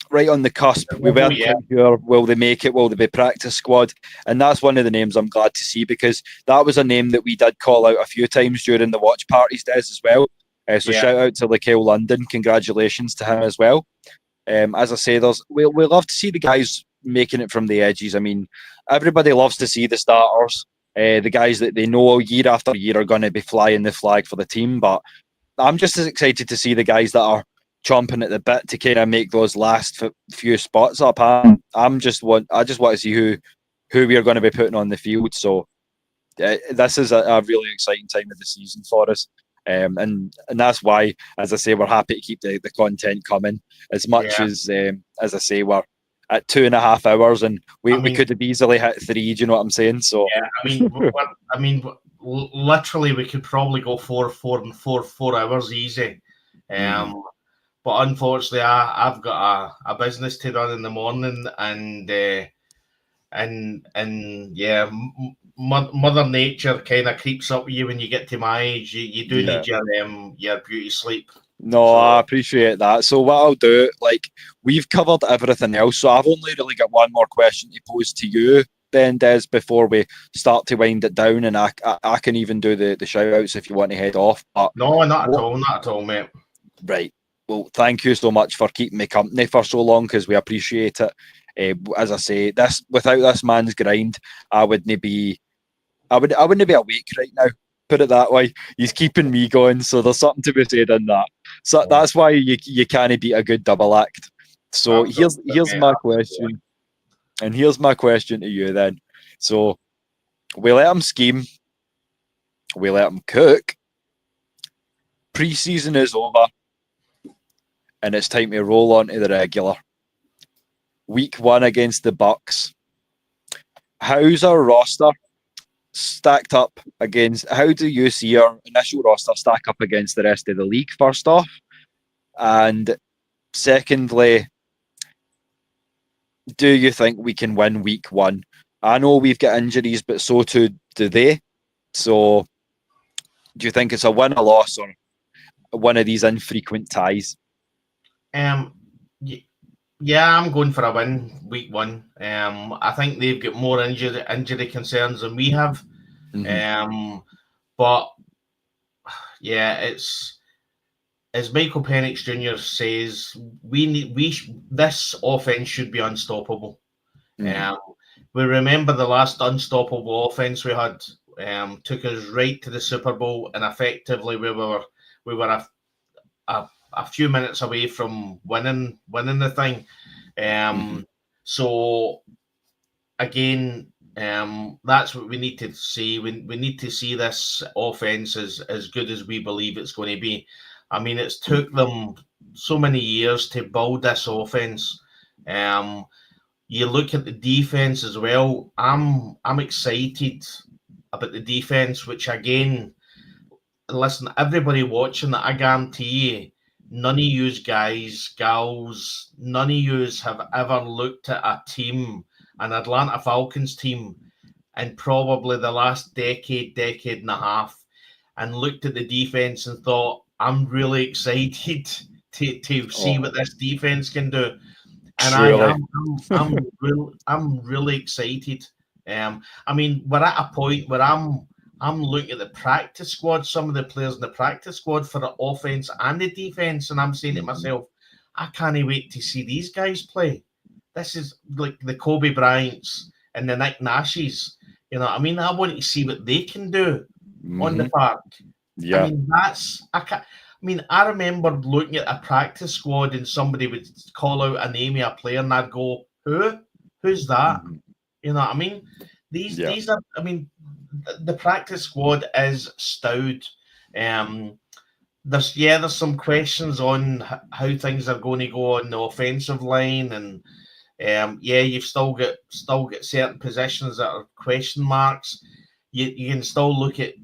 right on the cusp. We Oh weren't yeah, quite sure, will they make it? Will they be practice squad? And that's one of the names I'm glad to see, because that was a name that we did call out a few times during the watch parties, Des, as well. So yeah. shout out to Lakeil London. Congratulations to him as well. As I say, we love to see the guys making it from the edges. I mean, everybody loves to see the starters, the guys that they know year after year are going to be flying the flag for the team. But I'm just as excited to see the guys that are chomping at the bit to kind of make those last few spots up. I just want to see who we are going to be putting on the field. So this is a really exciting time of the season for us. And that's why, as I say, we're happy to keep the content coming. As much Yeah, as I say, we're at 2.5 hours, and I we mean, could have easily hit 3. Do you know what I'm saying? So yeah, literally, we could probably go 4 hours easy. mhm. Um, but unfortunately, I've got a business to run in the morning, and yeah, Mother Nature kind of creeps up with you when you get to my age. You do Yeah. need your beauty sleep. No, I So appreciate that. So what I'll do, like we've covered everything else, so I've only really got one more question to pose to you, then Des, before we start to wind it down, and I can even do the shout outs if you want to head off. But no, not at what all, not at all, mate. right. Well, thank you so much for keeping me company for so long, because we appreciate it. As I say, this without this man's grind, I wouldn't be I wouldn't be awake right now. Put it that way. He's keeping me going, so there's something to be said in that. So Yeah, that's why you can't beat a good double act. So absolutely, here's mate, my absolutely. question, and here's my question to you then. So we let him scheme, we let him cook. Preseason is over, and it's time to roll on to the regular. Week 1 against the Bucks. How's our roster stacked up against? How do you see our initial roster stack up against the rest of the league? First off, and secondly, do you think we can win week 1? I know we've got injuries, but so too do they. So, do you think it's a win, a loss, or one of these infrequent ties? Um, y- Yeah, I'm going for a win week one. I think they've got more injury concerns than we have. But yeah, it's as Michael Penix Jr. says, this offense should be unstoppable. We remember the last unstoppable offense we had took us right to the Super Bowl, and effectively we were a few minutes away from winning the thing. So again, that's what we need to see. We need to see this offense as good as we believe it's going to be. I mean, it's took them so many years to build this offense. You look at the defense as well. I'm excited about the defense, which again, listen, everybody watching that, I guarantee you, none of you guys, gals, none of you have ever looked at a team, an Atlanta Falcons team, in probably the last decade and a half, and looked at the defense and thought, I'm really excited to see what this defense can do. And I'm really excited. I mean, we're at a point where I'm looking at the practice squad, some of the players in the practice squad for the offense and the defense, and I'm saying to myself, I can't wait to see these guys play. This is like the Kobe Bryants and the Nick Nashes. You know, I mean, I want to see what they can do on the park. Yeah. I mean, I remember looking at a practice squad and somebody would call out a name of a player and I'd go, who's that? You know what I mean? These are, I mean, the practice squad is stout. There's some questions on how things are going to go on the offensive line, and you've still got certain positions that are question marks. You can still look at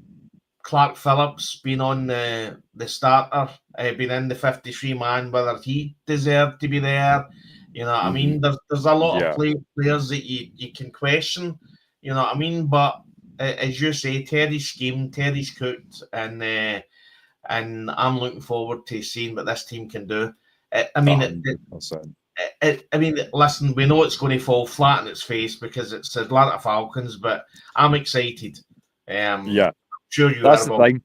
Clark Phillips being on the starter, being in the 53 man, whether he deserved to be there. You know what I mean? There's a lot of players that you can question. You know what I mean? But as you say, Terry's cooked, and I'm looking forward to seeing what this team can do. I mean, listen, we know it's going to fall flat in its face because it's Atlanta Falcons, but I'm excited. Sure you That's are. The thing.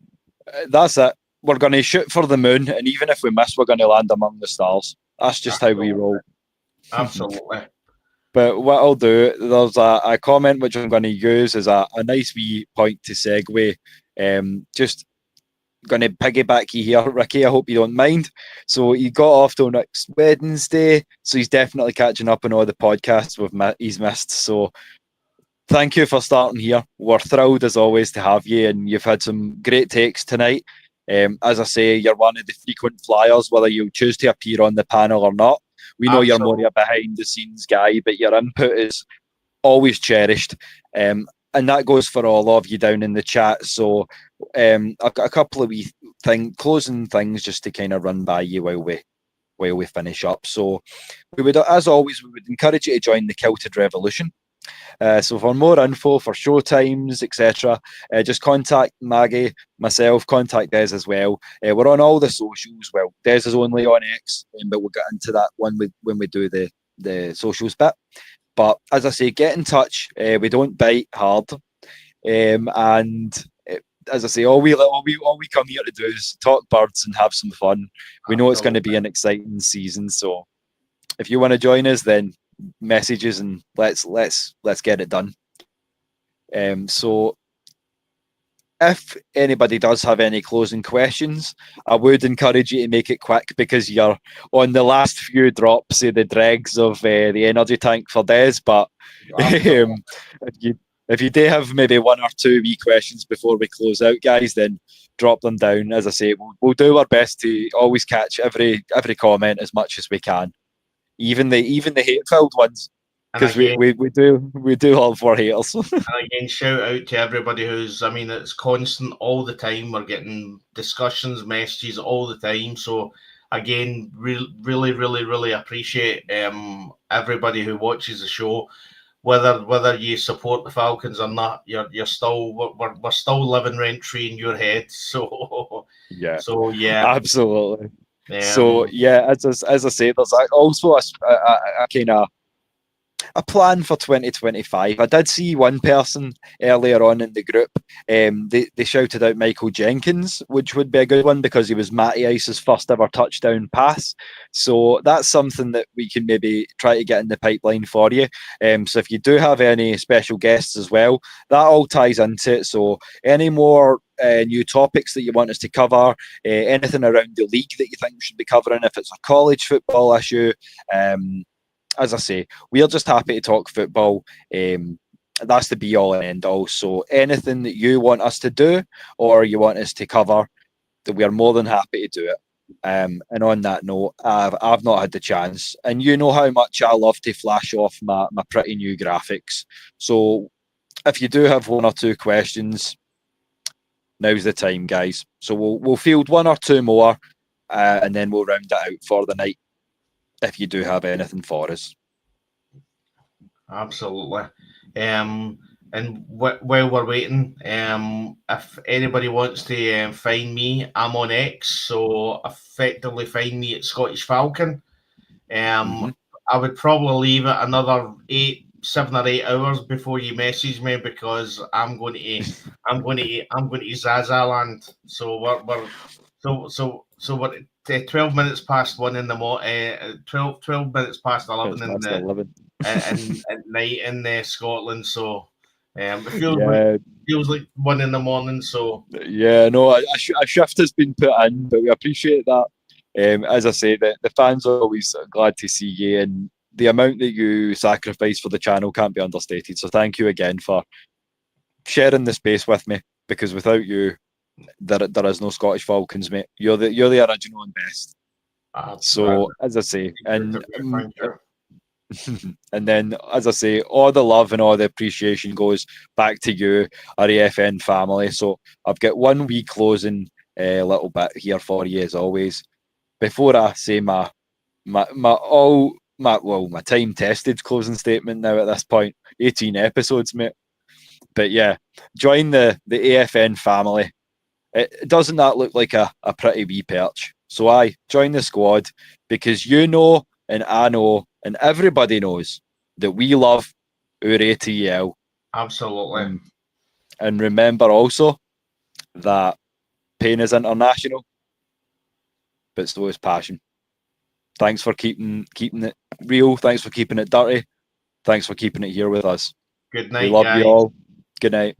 That's it. We're going to shoot for the moon, and even if we miss, we're going to land among the stars. That's just how we roll. Absolutely. But what I'll do, there's a comment which I'm going to use as a nice wee point to segue. Just going to piggyback you here, Ricky. I hope you don't mind. So he got off till next Wednesday, so he's definitely catching up on all the podcasts he's missed. So thank you for starting here. We're thrilled as always to have you, and you've had some great takes tonight. As I say, you're one of the frequent flyers, whether you choose to appear on the panel or not. We know you're more a behind the scenes guy, but your input is always cherished. And that goes for all of you down in the chat. So I've got a couple of closing things just to kind of run by you while we finish up. So we would, as always, we would encourage you to join the Kilted Revolution. So for more info, for show times, etc., just contact Maggie, myself, contact Des as well. We're on all the socials. Well, Des is only on X, but we'll get into that one when we do the socials bit. But as I say, get in touch. We don't bite hard, and as I say, all we come here to do is talk birds and have some fun. We know it's going to be an exciting season, so if you want to join us, then messages and let's get it done. So if anybody does have any closing questions, I would encourage you to make it quick because you're on the last few drops of the dregs of the energy tank for Des. But if you do have maybe one or two wee questions before we close out, guys, then drop them down. As I say, we'll do our best to always catch every comment as much as we can. Even the hate-filled ones, because we do all for haters. And again, shout out to everybody it's constant all the time. We're getting discussions, messages all the time. So again, really appreciate everybody who watches the show. Whether you support the Falcons or not, we're still living rent free in your head. So yeah, so yeah, absolutely. So yeah, as I say, there's also a kind of a plan for 2025. I did see one person earlier on in the group. They shouted out Michael Jenkins, which would be a good one because he was Matty Ice's first ever touchdown pass. So that's something that we can maybe try to get in the pipeline for you. So if you do have any special guests as well, that all ties into it. So any more new topics that you want us to cover, anything around the league that you think we should be covering, if it's a college football issue, as I say, we are just happy to talk football. That's the be all and end all. So anything that you want us to do or you want us to cover, that we are more than happy to do it. And on that note, I've not had the chance, and you know how much I love to flash off my pretty new graphics. So if you do have one or two questions, now's the time, guys. So we'll field one or two more, and then we'll round it out for the night. If you do have anything for us. Absolutely. And while we're waiting, if anybody wants to find me, I'm on X, so effectively find me at Scottish Falcon. I would probably leave it another 7 or 8 hours before you message me because I'm going to Zaza land. So we're 12 minutes past 1 in the morning, 12 minutes past 11 at night in Scotland. So it feels like 1 in the morning. So yeah, no, a shift has been put in, but we appreciate that. As I say, the fans are always glad to see you, and the amount that you sacrifice for the channel can't be understated. So thank you again for sharing the space with me, because without you, there is no Scottish Falcons, mate. You're the original and best. So as I say, and and then as I say, all the love and all the appreciation goes back to you, our AFN family. So I've got 1 wee closing little bit here for you as always. Before I say my time tested closing statement now at this point, 18 episodes, mate. But yeah, join the AFN family. Doesn't that look like a pretty wee perch? So I join the squad, because you know, and I know, and everybody knows that we love our ATL. Absolutely. And remember also that pain is international, but so is passion. Thanks for keeping it real. Thanks for keeping it dirty. Thanks for keeping it here with us. Good night, we love guys. you all. Good night.